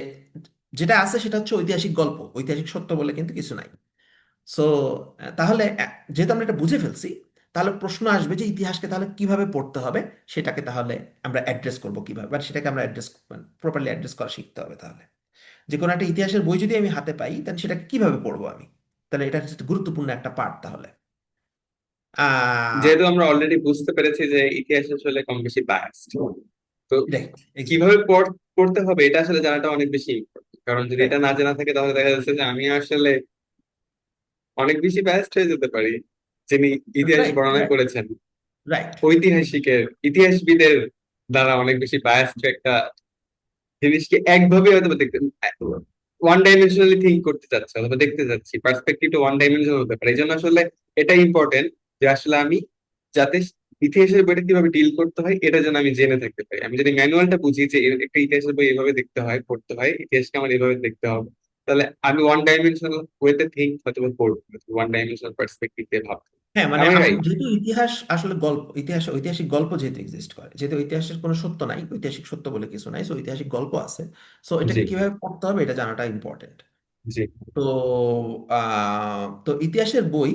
যেটা আছে সেটা হচ্ছে ঐতিহাসিক গল্প, ঐতিহাসিক সত্য বলে কিন্তু কিছু নাই। সো তাহলে যেহেতু আমরা এটা বুঝে ফেলছি, তাহলে প্রশ্ন আসবে যে ইতিহাসকে তাহলে কিভাবে পড়তে হবে, সেটাকে তাহলে আমরা অ্যাড্রেস করব কিভাবে, বা সেটাকে আমরা অ্যাড্রেস প্রপারলি অ্যাড্রেস করা শিখতে হবে। তাহলে যে কোনো একটা ইতিহাসের বই যদি আমি হাতে পাই, তাহলে সেটাকে কিভাবে পড়বো আমি, তাহলে এটা হচ্ছে গুরুত্বপূর্ণ একটা পার্ট তাহলে। আহ যেহেতু আমরা অলরেডি বুঝতে পেরেছি যে ইতিহাস আসলে কম বেশি বায়াসড, তো রাইট। এক্স্যাক্টলি। কিভাবে পড়তে হবে এটা আসলে জানাটা অনেক বেশি ইম্পর্টেন্ট, কারণ যদি এটা রাইট। না জানা থাকে তাহলে দেখা যাচ্ছে যে আমি আসলে অনেক বেশি বায়াসড হয়ে যেতে পারি। যিনি ইতিহাস রাইট। বর্ণনা রাইট। করেছেন, রাইট। ঐতিহাসিকের ইতিহাসবিদের দ্বারা অনেক বেশি বায়াসড একটা জিনিসকে একভাবে হয়তো বা দেখতে, ওয়ান ডাইমেনশনালি থিঙ্ক করতে চাচ্ছে অথবা দেখতে চাচ্ছি, পার্সপেক্টিভটা ওয়ান ডাইমেনশনাল হতে পারে। এই জন্য আসলে এটা ইম্পর্টেন্ট যে আসলে আমি যাতে ইতিহাসের বইটা কিভাবে ডিল করতে হয় এটা যেন আমি জেনে থাকতে পারি। আমি যদি ম্যানুয়ালটা বুঝি যে একটা ইতিহাসের বই এভাবে দেখতে হয়, পড়তে হয়, ইতিহাসকে আমার এভাবে দেখতে হবে, তাহলে আমি ওয়ান ডাইমেনশনাল ওয়েতে থিঙ্ক হয়তো বা করবো, ওয়ান ডাইমেনশনাল পার্সপেক্টিভ দিয়ে ভাববো। হ্যাঁ, মানে আমি আপনি রাইট? যেহেতু ইতিহাস আসলে গল্প, ইতিহাস ঐতিহাসিক গল্প যেহেতু এক্সিস্ট করে, যেহেতু ঐতিহাসের কোনো সত্য নাই, ঐতিহাসিক সত্য বলে কিছু নাই, সো ঐতিহাসিক গল্প আছে। সো জি, এটাকে কিভাবে পড়তে হবে এটা জানাটা ইম্পর্টেন্ট। জি। তো তো ইতিহাসের বই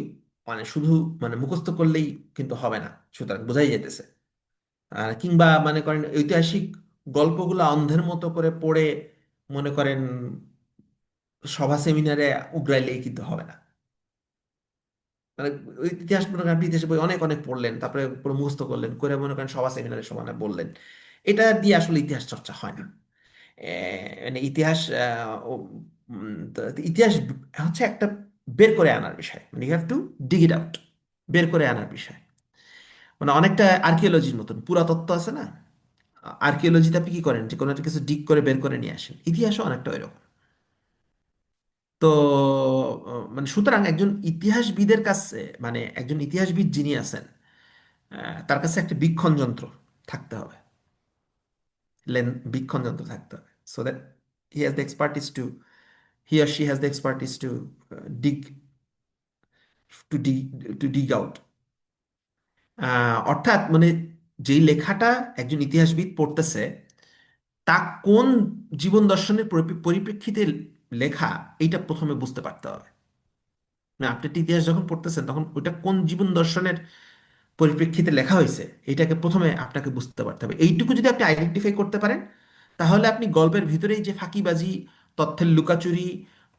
মানে শুধু মানে মুখস্থ করলেই কিন্তু হবে না, সুতরাং বোঝাই যেতেছে। আর কিংবা মনে করেন ঐতিহাসিক গল্পগুলো অন্ধের মতো করে পড়ে মনে করেন সভা সেমিনারে উগরাইলেই কিন্তু হবে না। মানে ওই ইতিহাস মনে করেন আপনি ইতিহাসের বই অনেক অনেক পড়লেন, তারপরে পুরো মুখস্থ করলেন, করে মনে করেন সভা সেমিনারের সমানে বললেন, এটা দিয়ে আসলে ইতিহাস চর্চা হয় না। মানে ইতিহাস তো ইতিহাস হচ্ছে একটা বের করে আনার বিষয়, মানে you have to dig it out, বের করে আনার বিষয়। মানে অনেকটা আর্কিওলজির মতন, পুরাতত্ত্ব আছে না, আর্কিওলজিতে আপনি কি করেন, যে কোনো একটা কিছু ডিগ করে বের করে নিয়ে আসেন, ইতিহাসও অনেকটা ওইরকম। তো মানে সুতরাং একজন ইতিহাসবিদের কাছে, মানে একজন ইতিহাসবিদ যিনি আছেন, তার কাছে একটা বীক্ষণ যন্ত্র থাকতে হবে, বীক্ষণ যন্ত্র থাকতে হবে, so that he has the expertise to, he or she has the expertise to dig, to dig out. অর্থাৎ মানে যেই লেখাটা একজন ইতিহাসবিদ পড়তেছে, তা কোন জীবন দর্শনের পরিপ্রেক্ষিতে লেখা, এইটা প্রথমে বুঝতে পারতে হবে। মানে আপনি একটা ইতিহাস যখন পড়তেছেন তখন ওইটা কোন জীবন দর্শনের পরিপ্রেক্ষিতে লেখা হয়েছে, এইটাকে প্রথমে আপনাকে বুঝতে পারতে হবে। এইটুকু যদি আপনি আইডেন্টিফাই করতে পারেন, তাহলে আপনি গল্পের ভিতরেই যে ফাঁকিবাজি, তথ্যের লুকাচুরি,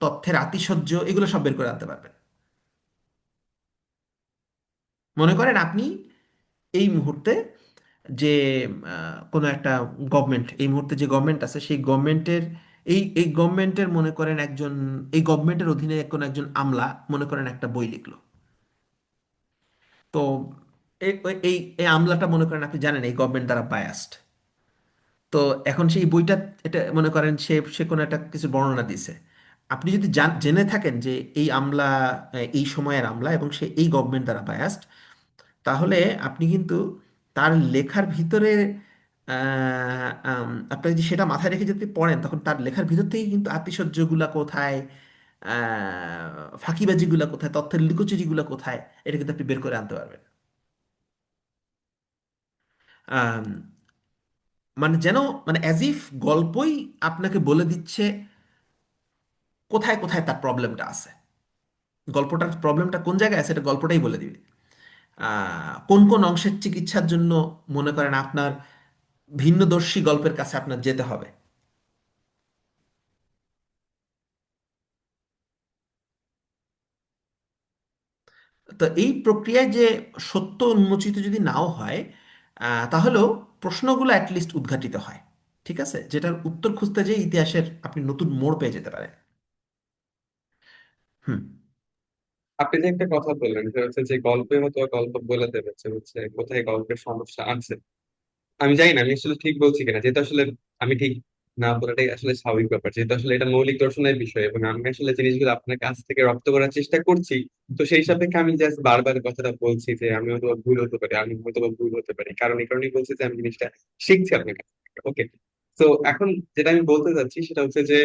তথ্যের আতিশয্য, এগুলো সব বের করে আনতে পারবেন। মনে করেন আপনি এই মুহূর্তে যে কোনো একটা গভর্নমেন্ট, এই মুহূর্তে যে গভর্নমেন্ট আছে সেই গভর্নমেন্টের, এই গভর্নমেন্টের মনে করেন একজন, এই গভর্নমেন্টের অধীনে কোনো একজন আমলা মনে করেন একটা বই লিখলো। তো এই এই আমলাটা মনে করেন আপনি জানেন এই গভর্নমেন্ট দ্বারা বায়াসড। তো এখন সেই বইটা, এটা মনে করেন সে সে কোনো একটা কিছু বর্ণনা দিছে, আপনি যদি জেনে থাকেন যে এই আমলা এই সময়ের আমলা এবং সে এই গভর্নমেন্ট দ্বারা বায়াসড, তাহলে আপনি কিন্তু তার লেখার ভিতরে আপনি যদি সেটা মাথায় রেখে যদি পড়েন, তখন তার লেখার ভিতর থেকে কিন্তু আতিশয্যগুলা কোথায়, ফাঁকিবাজিগুলা কোথায়, তথ্যের লুকোচুরিগুলা কোথায়, এটা কিন্তু আপনি বের করে আনতে পারবেন। আম, মানে যেন, মানে অ্যাজ ইফ গল্পই আপনাকে বলে দিচ্ছে কোথায় কোথায় তার প্রবলেমটা আছে। গল্পটার প্রবলেমটা কোন জায়গায় আছে, এটা গল্পটাই বলে দিবে। কোন কোন অংশের চিকিৎসার জন্য মনে করেন আপনার ভিন্নদর্শী গল্পের কাছে আপনার যেতে হবে। তো এই প্রক্রিয়ায় যে সত্য উন্মোচিত যদি নাও হয়, তাহলেও প্রশ্নগুলো অ্যাটলিস্ট উদ্ঘাটিত হয়। ঠিক আছে, যেটার উত্তর খুঁজতে যেয়ে ইতিহাসের আপনি নতুন মোড় পেয়ে যেতে পারেন। হুম। আপনি যে একটা কথা বললেন সেটা হচ্ছে যে গল্পের মতো গল্প বলে দেবে যে হচ্ছে কোথায় গল্পের সমস্যা আছে। আমি জানি না আমি আসলে ঠিক বলছি কিনা, যেহেতু আসলে আমি ঠিক না বলাটাই আসলে স্বাভাবিক ব্যাপার, যেহেতু আসলে এটা মৌলিক দর্শনের বিষয় এবং আমি আসলে জিনিসগুলো আপনার কাছ থেকে রপ্ত করার চেষ্টা করছি। তো সেই হুম। সাপেক্ষে আমি জাস্ট বারবার কথাটা বলছি যে আমি হয়তো বা ভুল হতে পারি, আমি হয়তো বা ভুল হতে পারি, কারণ এই কারণেই বলছি যে আমি জিনিসটা শিখছি আপনার কাছ থেকে। ওকে, তো এখন যেটা আমি বলতে চাচ্ছি সেটা হচ্ছে যে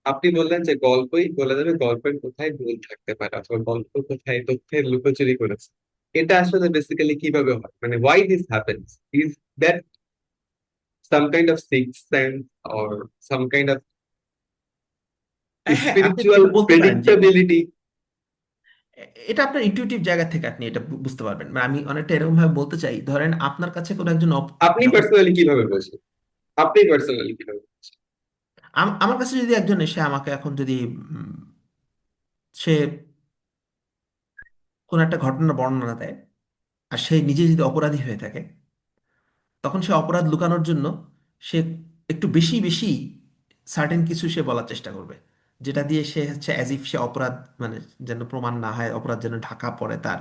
আপনি বললেন যে গল্পই বলে দেবে গল্পের কোথায় ভুল থাকতে পারে অথবা গল্প কোথায় তথ্যের লুকোচুরি করেছে। এটা আসলে বেসিক্যালি কিভাবে হয়, মানে why this happens, is that some kind of sixth sense or some kind of হ্যাঁ, আপনি spiritual এটা বলতে পারেন যে predictability? এটা আপনার ইনটিউটিভ জায়গা থেকে আপনি এটা বুঝতে পারবেন। মানে আমি অনেকটা এরকম ভাবে বলতে চাই, ধরেন আপনার কাছে কোনো একজন আপনি যখন পার্সোনালি কিভাবে বোঝেন? আপনি পার্সোনালি কিভাবে বোঝেন? আমার কাছে যদি একজন এসে আমাকে এখন যদি উম, সে কোনো একটা ঘটনার বর্ণনা দেয়, আর সে নিজে যদি অপরাধী হয়ে থাকে, তখন সে অপরাধ লুকানোর জন্য সে একটু বেশি বেশি সার্টেন কিছু সে বলার চেষ্টা করবে, যেটা দিয়ে সে হচ্ছে অ্যাজ ইফ সে অপরাধ, মানে যেন প্রমাণ না হয়, অপরাধ যেন ঢাকা পড়ে তার।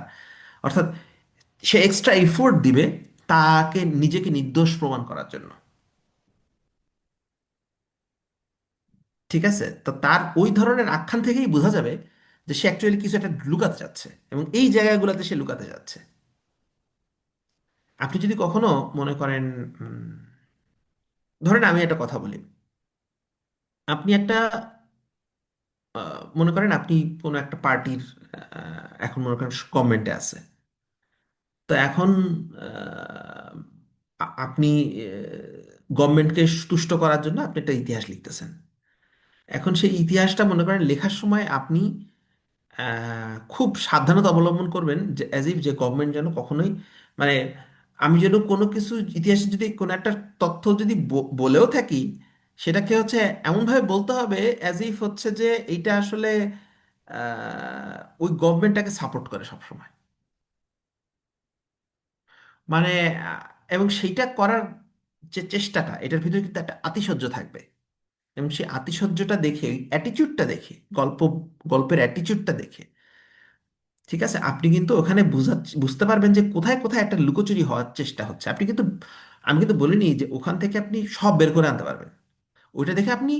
অর্থাৎ সে এক্সট্রা এফোর্ট দিবে তাকে নিজেকে নির্দোষ প্রমাণ করার জন্য। ঠিক আছে, তো তার ওই ধরনের আখ্যান থেকেই বোঝা যাবে যে সে অ্যাকচুয়ালি কিছু একটা লুকাতে চাচ্ছে, এবং এই জায়গাগুলোতে সে লুকাতে যাচ্ছে। আপনি যদি কখনো মনে করেন, ধরেন আমি একটা কথা বলি, আপনি একটা মনে করেন আপনি কোনো একটা পার্টির, এখন মনে করেন গভর্নমেন্টে আছে। তো এখন আপনি গভর্নমেন্টকে তুষ্ট করার জন্য আপনি একটা ইতিহাস লিখতেছেন। এখন সেই ইতিহাসটা মনে করেন লেখার সময় আপনি খুব সাবধানতা অবলম্বন করবেন, যে অ্যাজ ইফ যে গভর্নমেন্ট যেন কখনোই, মানে আমি যেন কোনো কিছু ইতিহাসে যদি কোনো একটা তথ্য যদি বলেও থাকি, সেটাকে হচ্ছে এমনভাবে বলতে হবে অ্যাজ ইফ হচ্ছে যে এইটা আসলে ওই গভর্নমেন্টটাকে সাপোর্ট করে সবসময়। মানে আহ, এবং সেইটা করার যে চেষ্টাটা, এটার ভিতরে কিন্তু একটা আতিশয্য থাকবে। এবং সেই আতিশয্যটা দেখে, অ্যাটিচিউডটা দেখে, গল্পের অ্যাটিচিউডটা দেখে, ঠিক আছে, আপনি কিন্তু ওখানে বুঝতে পারবেন যে কোথায় কোথায় একটা লুকোচুরি হওয়ার চেষ্টা হচ্ছে। আপনি কিন্তু, আমি কিন্তু বলিনি যে ওখান থেকে আপনি সব বের করে আনতে পারবেন। ওইটা দেখে আপনি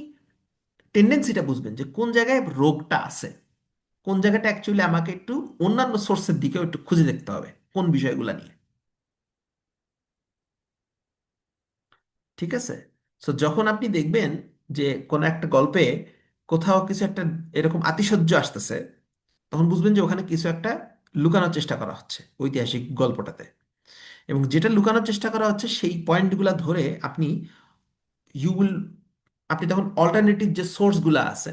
টেন্ডেন্সিটা বুঝবেন যে কোন জায়গায় রোগটা আছে, কোন জায়গাটা অ্যাকচুয়ালি আমাকে একটু অন্যান্য সোর্সের দিকেও একটু খুঁজে দেখতে হবে কোন বিষয়গুলো নিয়ে। ঠিক আছে, সো যখন আপনি দেখবেন যে কোনো একটা গল্পে কোথাও কিছু একটা এরকম আতিশয্য আসতেছে, তখন বুঝবেন যে ওখানে কিছু একটা লুকানোর চেষ্টা করা হচ্ছে ঐতিহাসিক গল্পটাতে। এবং যেটা লুকানোর চেষ্টা করা হচ্ছে সেই পয়েন্টগুলো ধরে আপনি ইউ উইল, আপনি তখন অল্টারনেটিভ যে সোর্সগুলো আছে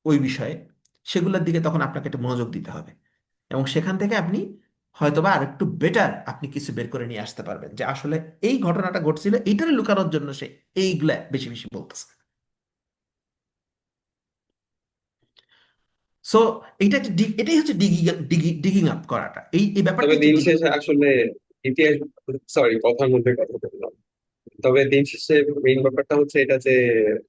ওই বিষয়ে, সেগুলোর দিকে তখন আপনাকে একটা মনোযোগ দিতে হবে। এবং সেখান থেকে আপনি হয়তোবা আরেকটু বেটার আপনি কিছু বের করে নিয়ে আসতে পারবেন, যে আসলে এই ঘটনাটা ঘটছিল এইটারে লুকানোর জন্য সে এইগুলা বেশি বেশি বলতেছে। সো এইটা একটা এটাই হচ্ছে ডিগিং, ডিগিং আপ করাটা, এই এই ব্যাপারটা তবে হচ্ছে দিন ডিগিং। শেষে আসলে ইতিহাস, সরি কথার মধ্যে কথা বললাম, তবে দিন শেষে মেইন ব্যাপারটা হচ্ছে এটা যে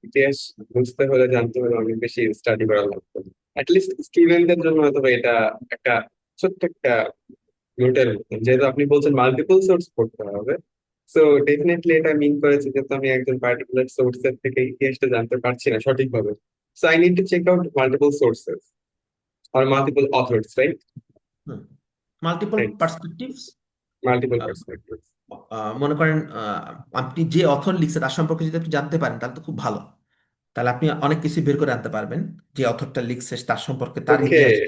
ইতিহাস বুঝতে হলে জানতে হলে অনেক বেশি স্টাডি করা লাগবে। অ্যাটলিস্ট স্টুডেন্টদের জন্য হয়তো বা এটা একটা ছোট্ট একটা নোটের মতন, যেহেতু আপনি বলছেন মাল্টিপল সোর্স পড়তে হবে। সো ডেফিনেটলি এটা মিন করেছে যেহেতু আমি একজন পার্টিকুলার সোর্সের থেকে ইতিহাসটা জানতে পারছি না সঠিকভাবে, so I need to check out multiple sources or multiple authors, right? Multiple Right. Perspectives, multiple perspective. মনে করেন আপনি যে অথর লিখছে তার সম্পর্কে যদি আপনি জানতে পারেন তাহলে তো খুব ভালো। তাহলে আপনি অনেক কিছু বের করে আনতে পারবেন, যে অথরটা লিখছে তার সম্পর্কে, তার ওকে। ইতিহাস।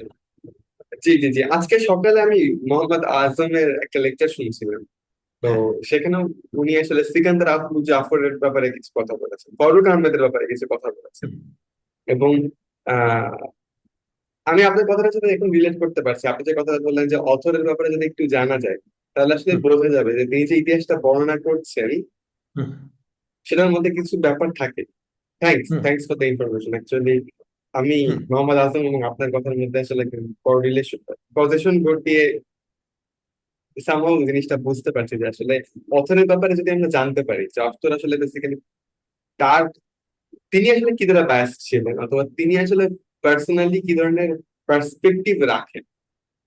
জি জি জি, আজকে সকালে আমি মোহাম্মদ আজমের একটা লেকচার শুনছিলাম। তো হ্যাঁ। সেখানেও উনি আসলে সিকান্দার আবু জাফরের ব্যাপারে কিছু কথা বলেছেন, ফারুক আহমেদের ব্যাপারে কিছু কথা বলেছেন। হুম। এবং আহ আমি আপনার কথাটার সাথে এখন রিলেট করতে পারছি। আপনি যে কথা বললেন যে অথরের ব্যাপারে যদি একটু জানা যায়, তাহলে আসলে হুম। বোঝা যাবে যে তিনি যে ইতিহাসটা বর্ণনা করছেন হুম। সেটার মধ্যে কিছু ব্যাপার থাকে। Thanks hmm. Thanks for the information. Actually আমি হুম। মোহাম্মদ আজম এবং আপনার কথার মধ্যে আসলে করিলেশন কজেশন ঘটিয়ে সামহাও জিনিসটা বুঝতে পারছি যে আসলে অথরের ব্যাপারে যদি আমরা জানতে পারি যে অথর আসলে বেসিক্যালি তার, তিনি আসলে কি ধরনের বায়াস ছিলেন, অথবা তিনি আসলে পার্সোনালি কি ধরনের পার্সপেক্টিভ রাখেন,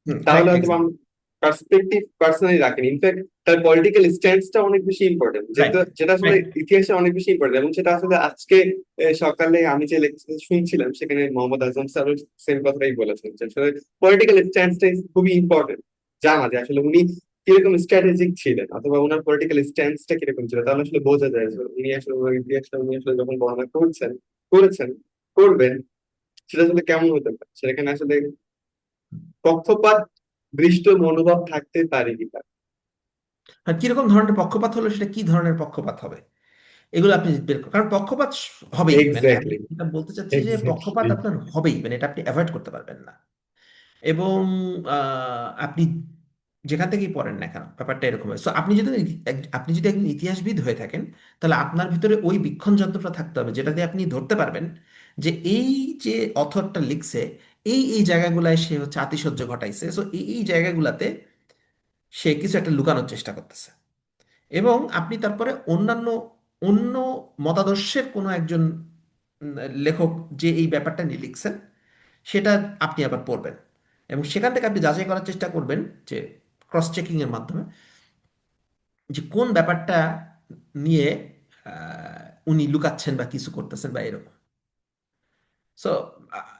হুম। তাহলে রাইট, হয়তো এক্সাক্ট। পার্সপেক্টিভ পার্সোনালি রাখেন। ইনফ্যাক্ট তার পলিটিক্যাল স্ট্যান্সটা অনেক বেশি ইম্পর্টেন্ট, রাইট। যেটা যেটা আসলে রাইট। ইতিহাসে অনেক বেশি ইম্পর্টেন্ট। এবং সেটা আসলে আজকে সকালে আমি যে লেকচার শুনছিলাম সেখানে মোহাম্মদ আজম স্যার সেম কথাই বলেছেন যে আসলে পলিটিক্যাল স্ট্যান্সটা খুবই ইম্পর্টেন্ট। জানা যে আসলে উনি কিরকম স্ট্র্যাটেজিক ছিলেন, অথবা ওনার পলিটিক্যাল স্ট্যান্সটা কিরকম ছিল, তাহলে আসলে বোঝা যায় যে উনি আসলে ওনার ইতিহাসটা উনি আসলে যখন বর্ণনা করেছেন করবেন, সেটা আসলে কেমন হতে পারে, সেখানে আসলে পক্ষপাত দৃষ্ট মনোভাব থাকতে পারে কিনা। আর কিরকম ধরনের পক্ষপাত হলো, সেটা কি ধরনের পক্ষপাত হবে, এগুলো আপনি বের করুন। কারণ পক্ষপাত হবেই, মানে আমি এক্স্যাক্টলি এটা বলতে চাচ্ছি যে পক্ষপাত এক্স্যাক্টলি। আপনার হবেই, মানে এটা আপনি অ্যাভয়েড করতে পারবেন না। এবং আপনি যেখান থেকেই পড়েন না কেন, ব্যাপারটা এরকম হয়। সো আপনি যদি একজন ইতিহাসবিদ হয়ে থাকেন, তাহলে আপনার ভিতরে ওই বীক্ষণ যন্ত্রটা থাকতে হবে, যেটা দিয়ে আপনি ধরতে পারবেন যে এই যে অথরটা লিখছে, এই এই জায়গাগুলায় সে হচ্ছে আতিশয্য ঘটাইছে। সো এই এই জায়গাগুলাতে সে কিছু একটা লুকানোর চেষ্টা করতেছে। এবং আপনি তারপরে অন্য মতাদর্শের কোনো একজন উম, লেখক যে এই ব্যাপারটা নিয়ে লিখছেন, সেটা আপনি আবার পড়বেন। এবং সেখান থেকে আপনি যাচাই করার চেষ্টা করবেন, যে ক্রস চেকিং এর মাধ্যমে, যে কোন ব্যাপারটা নিয়ে উনি লুকাচ্ছেন বা কিছু করতেছেন বা এরকম। সো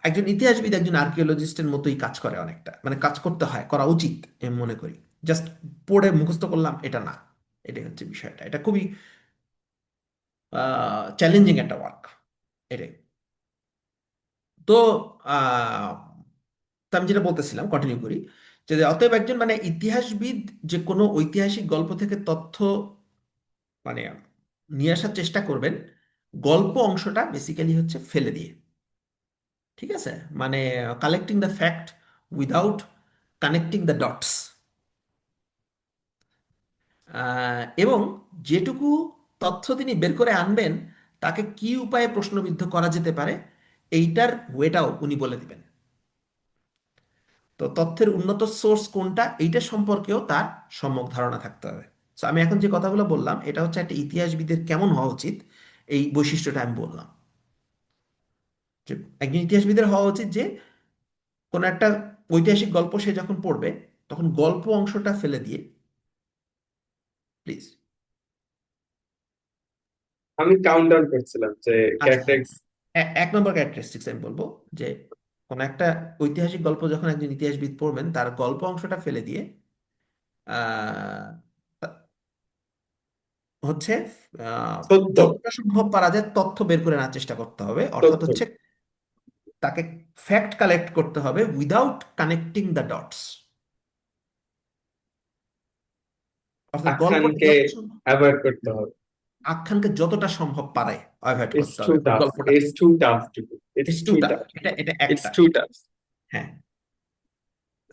একজন ইতিহাসবিদ একজন আর্কিওলজিস্টের মতোই কাজ করে অনেকটা, মানে কাজ করতে হয়, করা উচিত আমি মনে করি। জাস্ট পড়ে মুখস্থ করলাম এটা না, এটাই হচ্ছে বিষয়টা। এটা খুবই চ্যালেঞ্জিং একটা ওয়ার্ক, এটাই। তো আহ, তো আমি যেটা বলতেছিলাম, কন্টিনিউ করি, যে অতএব একজন মানে ইতিহাসবিদ যে কোনো ঐতিহাসিক গল্প থেকে তথ্য মানে নিয়ে আসার চেষ্টা করবেন, গল্প অংশটা বেসিক্যালি হচ্ছে ফেলে দিয়ে। ঠিক আছে, মানে collecting the fact without connecting the dots. এবং যেটুকু তথ্য তিনি বের করে আনবেন, তাকে কি উপায়ে প্রশ্নবিদ্ধ করা যেতে পারে, এইটার ওয়েটাও উনি বলে দিবেন। তো তথ্যের উন্নত সোর্স কোনটা, এইটা সম্পর্কেও তার সম্যক ধারণা থাকতে হবে। তো আমি এখন যে কথাগুলো বললাম, এটা হচ্ছে একটা ইতিহাসবিদের কেমন হওয়া উচিত, এই বৈশিষ্ট্যটা আমি বললাম। যে একজন ইতিহাসবিদের হওয়া উচিত যে কোনো একটা ঐতিহাসিক গল্প সে যখন পড়বে, তখন গল্প অংশটা ফেলে দিয়ে, প্লিজ। আমি কাউন্ট ডাউন করছিলাম যে আচ্ছা, হ্যাঁ। ক্যারেক্টারিস্টিক্স। এক নম্বর ক্যারেক্টারিস্টিক্স আমি বলবো, যে কোনো একটা ঐতিহাসিক গল্প যখন একজন ইতিহাসবিদ পড়বেন, তার গল্প অংশটা ফেলে দিয়ে আহ, হচ্ছে সত্য যতটা সম্ভব পারা যায় তথ্য বের করে আনার চেষ্টা করতে হবে। অর্থাৎ তথ্য হচ্ছে তাকে ফ্যাক্ট কালেক্ট করতে হবে উইদাউট কানেক্টিং দ্য ডটস। অর্থাৎ গল্পটা আখ্যানকে যত সম্ভব, অ্যাভয়েড করতে হবে। আখ্যানকে যতটা সম্ভব পারে অ্যাভয়েড ইটস করতে টু হবে টাফ, গল্পটা। It's too tough to do, it's it's too too tough, tough, এটা এটা ইটস একটা। Two tough. হ্যাঁ।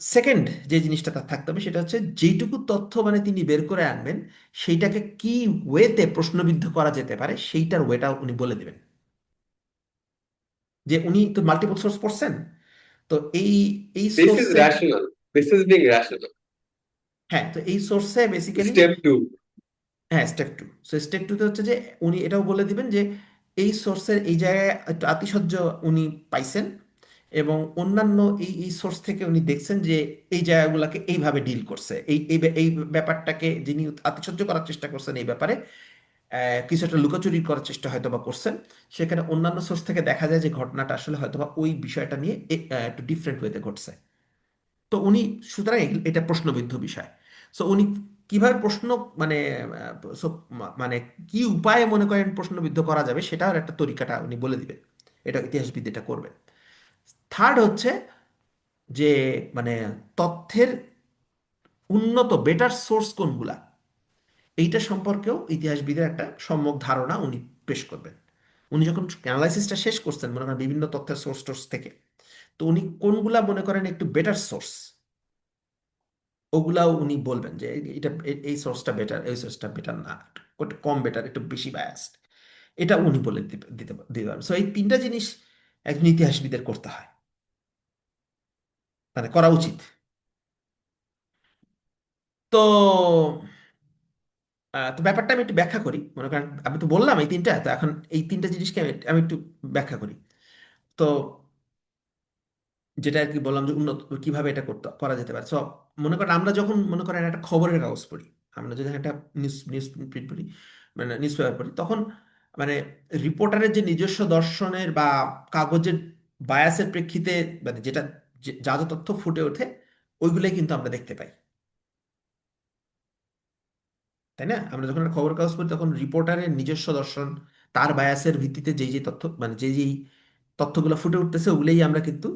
সেকেন্ড যে জিনিসটা তার থাকতে হবে, সেটা হচ্ছে যেইটুকু তথ্য মানে তিনি বের করে আনবেন, সেইটাকে কি ওয়েতে প্রশ্নবিদ্ধ করা যেতে পারে, সেইটার ওয়েটা উনি বলে দেবেন। যে উনি তো মাল্টিপল সোর্স পড়ছেন, তো এই এই দিস ইজ সোর্সে, rational, this is being rational. হ্যাঁ, তো এই সোর্সে বেসিক্যালি, স্টেপ টু। হ্যাঁ, স্টেপ টু। সো স্টেপ টুতে হচ্ছে যে উনি এটাও বলে দিবেন যে এই সোর্সের এই জায়গায় একটু আতিশয্য উনি পাইছেন, এবং অন্যান্য এই এই সোর্স থেকে উনি দেখছেন যে এই জায়গাগুলোকে এইভাবে ডিল করছে, এই ব্যাপারটাকে যিনি আতিশয্য করার চেষ্টা করছেন এই ব্যাপারে কিছু একটা লুকোচুরি করার চেষ্টা হয়তো বা করছেন। সেখানে অন্যান্য সোর্স থেকে দেখা যায় যে ঘটনাটা আসলে হয়তো বা ওই বিষয়টা নিয়ে একটু ডিফারেন্ট ওয়েতে ঘটছে। তো উনি সুতরাং এটা প্রশ্নবিদ্ধ বিষয়। সো উনি কিভাবে প্রশ্ন মানে মানে কি উপায়ে মনে করেন প্রশ্নবিদ্ধ করা যাবে সেটার একটা তরিকাটা উনি বলে দিবেন। এটা ইতিহাসবিদ এটা করবেন। থার্ড হচ্ছে যে মানে তথ্যের উন্নত বেটার সোর্স কোনগুলা, এইটা সম্পর্কেও ইতিহাসবিদের একটা সম্যক ধারণা উনি পেশ করবেন। উনি যখন অ্যানালাইসিসটা শেষ করছেন মনে করেন বিভিন্ন তথ্যের সোর্স টোর্স থেকে, তো উনি কোনগুলা মনে করেন একটু বেটার সোর্স ওগুলাও উনি বলবেন যে এটা এই সোর্সটা বেটার, এই সোর্সটা বেটার না, একটু কম বেটার, একটু বেশি বায়াসড, এটা উনি বলে দিতে দিতে পারবেন। সো এই তিনটা জিনিস একজন ইতিহাসবিদের করতে হয়, মানে করা উচিত। তো তো ব্যাপারটা আমি একটু ব্যাখ্যা করি। মনে করেন আমি তো বললাম এই তিনটা, তো এখন এই তিনটা জিনিসকে আমি একটু ব্যাখ্যা করি। তো যেটা আর কি বললাম যে উন্নত কিভাবে এটা করতে করা যেতে পারে। সো মনে করেন আমরা যখন মনে করেন একটা খবরের কাগজ পড়ি, আমরা যদি একটা নিউজ নিউজ প্রিন্ট পড়ি, মানে নিউজ পেপার পড়ি, তখন মানে রিপোর্টারের যে নিজস্ব দর্শনের বা কাগজের বায়াসের প্রেক্ষিতে মানে যেটা যা যা তথ্য ফুটে ওঠে ওইগুলোই কিন্তু আমরা দেখতে পাই, তাই না? আমরা যখন একটা খবর কাগজ পড়ি তখন রিপোর্টারের নিজস্ব দর্শন, তার বায়াসের ভিত্তিতে যেই যে তথ্য মানে যেই যেই তথ্যগুলো ফুটে উঠতেছে ওগুলোই আমরা কিন্তু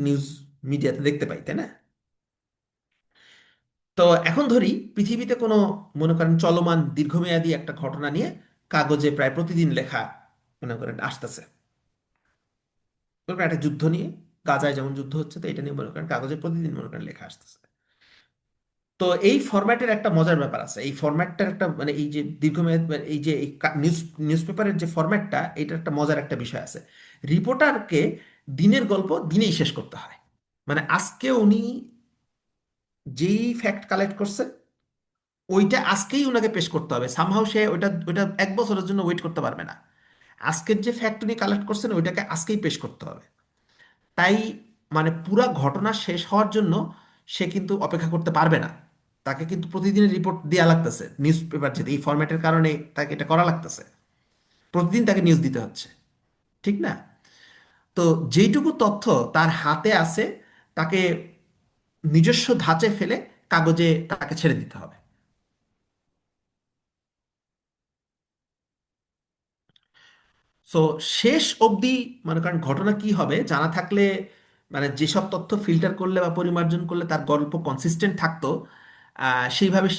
নিউজ মিডিয়াতে দেখতে পাই, তাই না? তো এখন ধরি পৃথিবীতে কোনো মনে করেন চলমান দীর্ঘমেয়াদী একটা ঘটনা নিয়ে কাগজে প্রায় প্রতিদিন লেখা মনে করেন আসতেছে। মনে করেন একটা যুদ্ধ নিয়ে, গাজায় যেমন যুদ্ধ হচ্ছে, তো এটা নিয়ে মনে করেন কাগজে প্রতিদিন মনে করেন লেখা আসতেছে। তো এই ফরম্যাটের একটা মজার ব্যাপার আছে, এই ফরম্যাটটার একটা মানে এই যে দীর্ঘমেয়াদ মানে এই যে নিউজ নিউজ পেপারের যে ফরম্যাটটা, এটার একটা মজার একটা বিষয় আছে। রিপোর্টারকে দিনের গল্প দিনেই শেষ করতে হয়। মানে আজকে উনি যেই ফ্যাক্ট কালেক্ট করছে ওইটা আজকেই ওনাকে পেশ করতে হবে, সামহাও সে ওইটা ওইটা 1 বছরের জন্য ওয়েট করতে পারবে না। আজকের যে ফ্যাক্ট উনি কালেক্ট করছেন ওইটাকে আজকেই পেশ করতে হবে। তাই মানে পুরা ঘটনা শেষ হওয়ার জন্য সে কিন্তু অপেক্ষা করতে পারবে না। তাকে কিন্তু প্রতিদিনের রিপোর্ট দেওয়া লাগতেছে, নিউজ পেপার যেতে এই ফরম্যাটের কারণে তাকে এটা করা লাগতেছে, প্রতিদিন তাকে নিউজ দিতে হচ্ছে, ঠিক না? তো যেইটুকু তথ্য তার হাতে আছে তাকে নিজস্ব ধাঁচে ফেলে কাগজে তাকে ছেড়ে দিতে হবে। সো শেষ অবধি মনে করেন ঘটনা কি হবে জানা থাকলে, মানে যেসব তথ্য ফিল্টার করলে বা পরিমার্জন করলে তার গল্প কনসিস্টেন্ট থাকতো, সেইভাবে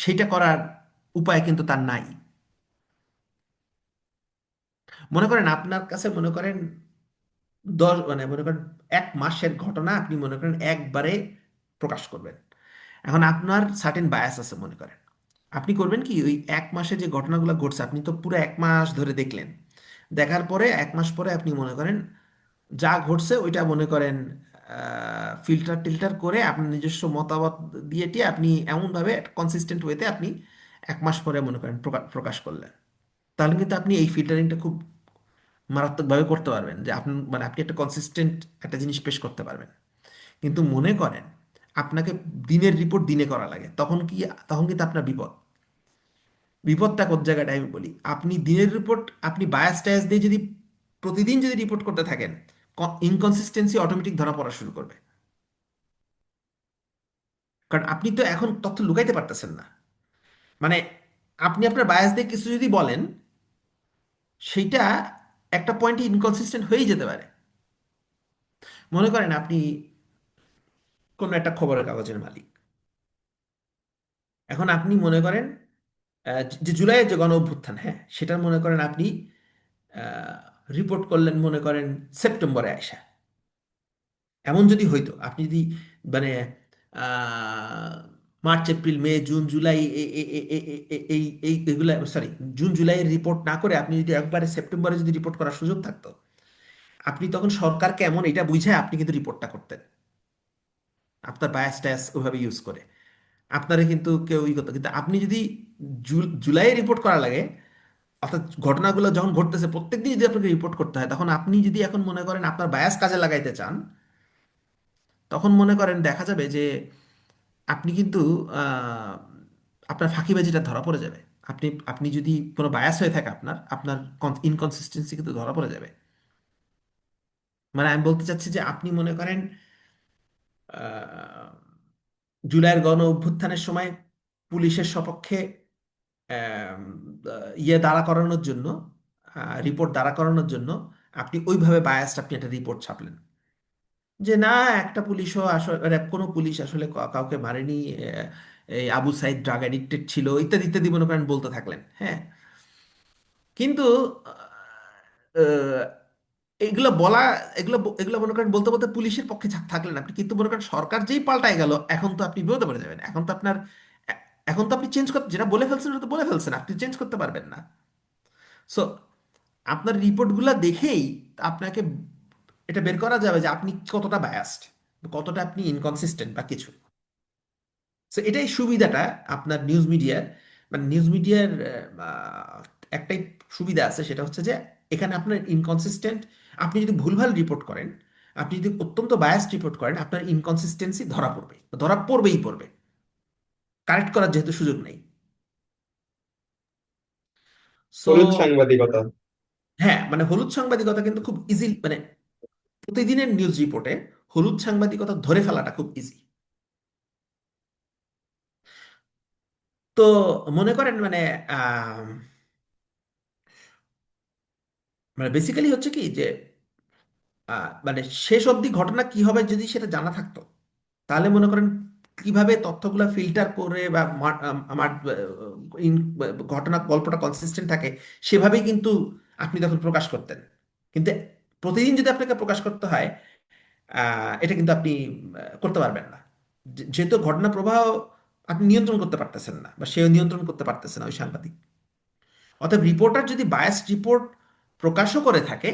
সেইটা করার উপায় কিন্তু তার নাই। মনে করেন আপনার কাছে মনে করেন মানে মনে করেন 1 মাসের ঘটনা আপনি মনে করেন একবারে প্রকাশ করবেন। এখন আপনার সার্টেন বায়াস আছে মনে করেন, আপনি করবেন কি ওই 1 মাসে যে ঘটনাগুলো ঘটছে আপনি তো পুরো 1 মাস ধরে দেখলেন, দেখার পরে 1 মাস পরে আপনি মনে করেন যা ঘটছে ওইটা মনে করেন ফিল্টার টিল্টার করে আপনার নিজস্ব মতামত দিয়ে টিয়ে আপনি এমনভাবে কনসিস্টেন্ট ওয়েতে আপনি 1 মাস পরে মনে করেন প্রকাশ করলেন। তাহলে কিন্তু আপনি এই ফিল্টারিংটা খুব মারাত্মকভাবে করতে পারবেন, যে আপনি মানে আপনি একটা কনসিস্টেন্ট একটা জিনিস পেশ করতে পারবেন। কিন্তু মনে করেন আপনাকে দিনের রিপোর্ট দিনে করা লাগে, তখন কি, তখন কিন্তু আপনার বিপদ। বিপদটা কোন জায়গাটায় আমি বলি, আপনি দিনের রিপোর্ট আপনি বায়াস টায়াস দিয়ে যদি প্রতিদিন যদি রিপোর্ট করতে থাকেন, ইনকনসিস্টেন্সি অটোমেটিক ধরা পড়া শুরু করবে। কারণ আপনি তো এখন তথ্য লুকাইতে পারতেছেন না। মানে আপনি আপনার বায়াস দিয়ে কিছু যদি বলেন সেইটা একটা পয়েন্টে ইনকনসিস্টেন্ট হয়েই যেতে পারে। মনে করেন আপনি কোনো একটা খবরের কাগজের মালিক, এখন আপনি মনে করেন যে জুলাইয়ের যে গণ অভ্যুত্থান, হ্যাঁ সেটার মনে করেন আপনি রিপোর্ট করলেন মনে করেন সেপ্টেম্বরে আসা। এমন যদি হইতো আপনি যদি মানে আহ, March April May June July এই এগুলা সরি জুন জুলাইয়ের রিপোর্ট না করে আপনি যদি একবারে সেপ্টেম্বরে যদি রিপোর্ট করার সুযোগ থাকতো, আপনি তখন সরকারকে এমন এটা বুঝায় আপনি কিন্তু রিপোর্টটা করতেন আপনার বায়াস টায়াস ওইভাবে ইউজ করে। আপনারা কিন্তু কেউ ই করতো, কিন্তু আপনি যদি জুলাইয়ে রিপোর্ট করা লাগে, অর্থাৎ ঘটনাগুলো যখন ঘটতেছে প্রত্যেকদিন যদি আপনাকে রিপোর্ট করতে হয়, তখন আপনি যদি এখন মনে করেন আপনার বায়াস কাজে লাগাইতে চান, তখন মনে করেন দেখা যাবে যে আপনি কিন্তু আহ, আপনার ফাঁকিবাজিটা ধরা পড়ে যাবে। আপনি আপনি যদি কোনো বায়াস হয়ে থাকে আপনার আপনার ইনকনসিস্টেন্সি কিন্তু ধরা পড়ে যাবে। মানে আমি বলতে চাচ্ছি যে আপনি মনে করেন জুলাইয়ের গণ অভ্যুত্থানের সময় পুলিশের সপক্ষে আম, ইয়ে দাঁড়া করানোর জন্য, রিপোর্ট দাঁড়া করানোর জন্য আপনি ওইভাবে বায়াসড আপনি একটা রিপোর্ট ছাপলেন যে না, একটা পুলিশও আসলে কোনো পুলিশ আসলে কাউকে মারেনি, এই আবু সাইদ ড্রাগ অ্যাডিক্টেড ছিল ইত্যাদি ইত্যাদি মনে করেন বলতে থাকলেন। হ্যাঁ, কিন্তু আহ, এগুলো বলা, এগুলো মনে করেন বলতে বলতে পুলিশের পক্ষে থাকলেন আপনি, কিন্তু মনে করেন সরকার যেই পাল্টায় গেল, এখন তো আপনি বিপদে পড়ে যাবেন। এখন তো আপনার এখন তো আপনি চেঞ্জ করতে, যেটা বলে ফেলছেন ওটা তো বলে ফেলছেন, আপনি চেঞ্জ করতে পারবেন না। সো আপনার রিপোর্টগুলো দেখেই আপনাকে এটা বের করা যাবে যে আপনি কতটা বায়াসড, কতটা আপনি ইনকনসিস্টেন্ট বা কিছু। সো এটাই সুবিধাটা আপনার নিউজ মিডিয়ার, মানে নিউজ মিডিয়ার একটাই সুবিধা আছে, সেটা হচ্ছে যে এখানে আপনার ইনকনসিস্টেন্ট, আপনি যদি ভুলভাল রিপোর্ট করেন, আপনি যদি অত্যন্ত বায়াসড রিপোর্ট করেন, আপনার ইনকনসিস্টেন্সি ধরা পড়বে, ধরা পড়বেই পড়বে, কারেক্ট করার যেহেতু সুযোগ নেই। সো হলুদ সাংবাদিকতা। হ্যাঁ, মানে হলুদ সাংবাদিকতা কিন্তু খুব ইজি, মানে প্রতিদিনের নিউজ রিপোর্টে হলুদ সাংবাদিকতা ধরে ফেলাটা খুব ইজি। তো মনে করেন মানে আহ, মানে বেসিক্যালি হচ্ছে কি যে মানে শেষ অবধি ঘটনা কি হবে যদি সেটা জানা থাকতো, তাহলে মনে করেন কিভাবে তথ্যগুলো ফিল্টার করে বা আমার ঘটনা গল্পটা কনসিস্টেন্ট থাকে সেভাবেই কিন্তু আপনি তখন প্রকাশ করতেন। কিন্তু প্রতিদিন যদি আপনাকে প্রকাশ করতে হয়, এটা কিন্তু আপনি করতে পারবেন না। যেহেতু ঘটনা প্রবাহ আপনি নিয়ন্ত্রণ করতে পারতেছেন না, বা সেও নিয়ন্ত্রণ করতে পারতেছে না ওই সাংবাদিক। অতএব রিপোর্টার যদি বায়াসড রিপোর্ট প্রকাশও করে থাকে,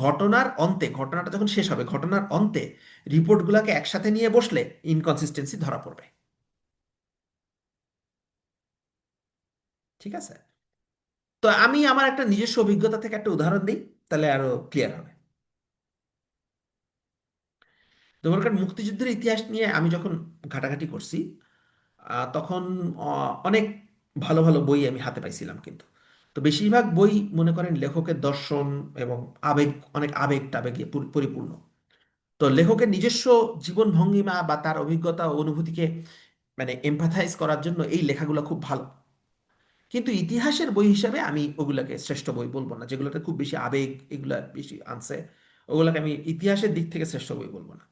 ঘটনার অন্তে, ঘটনাটা যখন শেষ হবে ঘটনার অন্তে রিপোর্টগুলোকে একসাথে নিয়ে বসলে ইনকনসিস্টেন্সি ধরা পড়বে। ঠিক আছে? তো আমি আমার একটা নিজস্ব অভিজ্ঞতা থেকে একটা উদাহরণ দিই, তাহলে আরো ক্লিয়ার হবে। তো মনে করেন মুক্তিযুদ্ধের ইতিহাস নিয়ে আমি যখন ঘাটাঘাটি করছি, তখন অনেক ভালো ভালো বই আমি হাতে পাইছিলাম, কিন্তু তো বেশিরভাগ বই মনে করেন লেখকের দর্শন এবং আবেগ, অনেক আবেগ টাবেগে পরিপূর্ণ। তো লেখকের নিজস্ব জীবন ভঙ্গিমা বা তার অভিজ্ঞতা ও অনুভূতিকে মানে এমপ্যাথাইজ করার জন্য এই লেখাগুলো খুব ভালো। কিন্তু ইতিহাসের বই হিসাবে আমি ওগুলাকে শ্রেষ্ঠ বই বলবো না, যেগুলোতে খুব বেশি আবেগ এগুলা বেশি আনছে, ওগুলাকে আমি ইতিহাসের দিক থেকে শ্রেষ্ঠ বই বলবো না।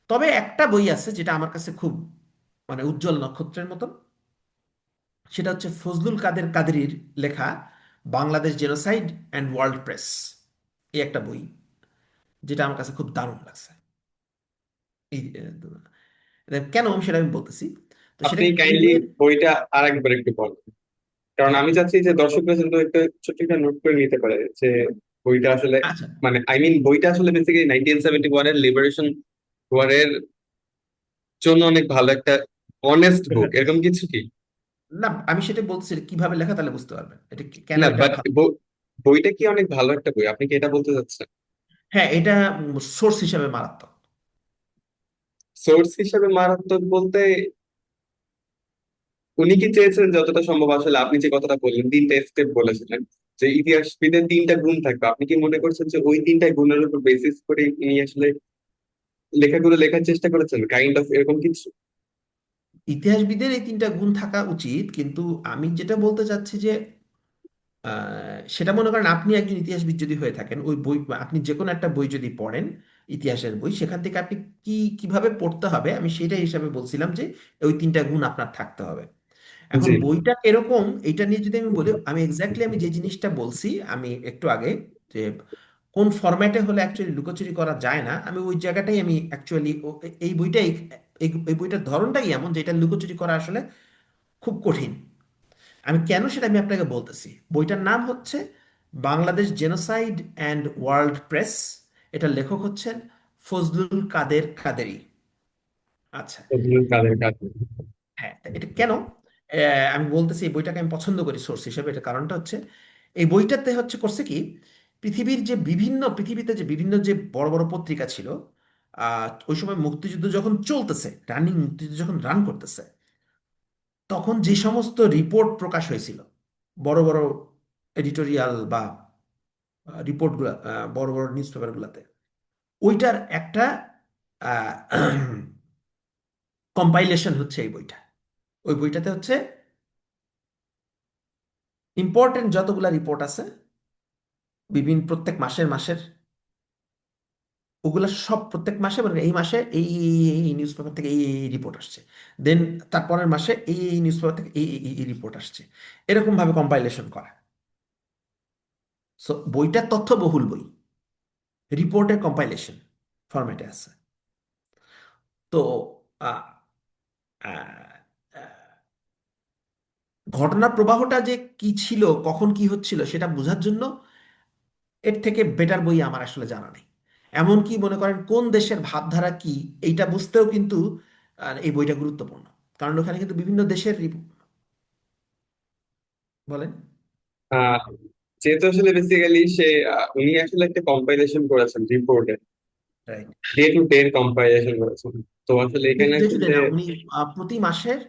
তবে একটা বই আছে যেটা আমার কাছে খুব মানে উজ্জ্বল নক্ষত্রের মতন, সেটা হচ্ছে ফজলুল কাদের কাদেরীর লেখা Bangladesh genocide and world press. এই একটা বই যেটা আমার কাছে খুব দারুণ লাগছে। এই কেন আমি সেটা আমি বলতেছি। তো সেটা আপনি এই কাইন্ডলি বইয়ের, বইটা আরেকবার একটু বলেন, কারণ হ্যাঁ আমি চাচ্ছি যে দর্শকরা যেন একটা ছোট্ট একটা নোট করে নিতে পারে যে বইটা আসলে, আচ্ছা, মানে আই মিন বইটা আসলে বেসিক্যালি 1971-এর লিবারেশন ওয়ারের জন্য অনেক ভালো একটা অনেস্ট বুক, রেফারেন্স। এরকম কিছু কি? না, আমি সেটা বলতেছি যে কিভাবে লেখা, তাহলে বুঝতে পারবেন এটা কেন না এটা বাট ভালো। বইটা কি অনেক ভালো একটা বই, আপনি কি এটা বলতে চাচ্ছেন? হ্যাঁ, এটা সোর্স হিসাবে মারাত্মক। সোর্স হিসেবে মারাত্মক বলতে উনি কি চেয়েছেন যতটা সম্ভব, আসলে আপনি যে কথাটা বললেন 3টা স্টেপ বলেছিলেন যে ইতিহাসবিদের 3টা গুণ থাকবে, আপনি কি মনে করছেন যে ওই 3টা গুণের উপর বেসিস করে ইনি আসলে লেখাগুলো লেখার চেষ্টা করেছেন, কাইন্ড অফ এরকম কিছু? ইতিহাসবিদের এই তিনটা গুণ থাকা উচিত, কিন্তু আমি যেটা বলতে চাচ্ছি যে সেটা মনে করেন আপনি একজন ইতিহাসবিদ যদি হয়ে থাকেন, ওই বই বা আপনি যে কোনো একটা বই যদি পড়েন, ইতিহাসের বই, সেখান থেকে আপনি কিভাবে পড়তে হবে আমি সেটা হিসাবে বলছিলাম যে ওই তিনটা গুণ আপনার থাকতে হবে। এখন জি। বইটা এরকম, এইটা নিয়ে যদি আমি বলি, আমি এক্স্যাক্টলি আমি যে জিনিসটা বলছি আমি একটু আগে, যে কোন ফরম্যাটে হলে অ্যাকচুয়ালি লুকোচুরি করা যায় না, আমি ওই জায়গাটাই আমি অ্যাকচুয়ালি এই বইটাই, এই বইটার ধরনটাই এমন যে এটা লুকোচুরি করা আসলে খুব কঠিন। আমি কেন সেটা আমি আপনাকে বলতেছি। বইটার নাম হচ্ছে Bangladesh genocide and world press. এটার লেখক হচ্ছেন ফজলুল কাদের কাদেরী। আচ্ছা, কাদের কাজ। হ্যাঁ, তা এটা কেন আমি বলতেছি এই বইটাকে আমি পছন্দ করি সোর্স হিসেবে, এটা কারণটা হচ্ছে এই বইটাতে হচ্ছে করছে কি, পৃথিবীতে যে বিভিন্ন যে বড় বড় পত্রিকা ছিল, ওই সময় মুক্তিযুদ্ধ যখন চলতেছে, মুক্তিযুদ্ধ যখন রান করতেছে, তখন যে সমস্ত রিপোর্ট প্রকাশ হয়েছিল বড় বড় এডিটোরিয়াল বা রিপোর্টগুলো, বড় বড় নিউজ পেপারগুলোতে, ওইটার একটা কম্পাইলেশন হচ্ছে এই বইটা। ওই বইটাতে হচ্ছে ইম্পর্টেন্ট যতগুলা রিপোর্ট আছে বিভিন্ন প্রত্যেক মাসের ওগুলা সব প্রত্যেক মাসে মানে এই মাসে এই নিউজ পেপার থেকে এই রিপোর্ট আসছে, দেন তারপরের মাসে এই নিউজ পেপার থেকে এই রিপোর্ট আসছে, এরকম ভাবে কম্পাইলেশন করা। সো বইটা তথ্যবহুল বই, রিপোর্টের কম্পাইলেশন ফরম্যাটে আছে। তো আহ, আহ, আহ, ঘটনার প্রবাহটা যে কি ছিল, কখন কি হচ্ছিল সেটা বোঝার জন্য এর থেকে বেটার বই আমার আসলে জানা নেই। এমনকি মনে করেন কোন দেশের ভাবধারা কি, এইটা বুঝতেও কিন্তু এই বইটা গুরুত্বপূর্ণ। কারণ ওখানে কিন্তু বিভিন্ন দেশের বলেন। আহ যেহেতু আসলে বেসিক্যালি সে উনি আসলে একটা কম্পাইলেশন করেছেন রিপোর্টের, right. Day to day compilation করেছেন। তো আসলে এখানে ডে টু ডে আসলে না, উনি প্রতি মাসের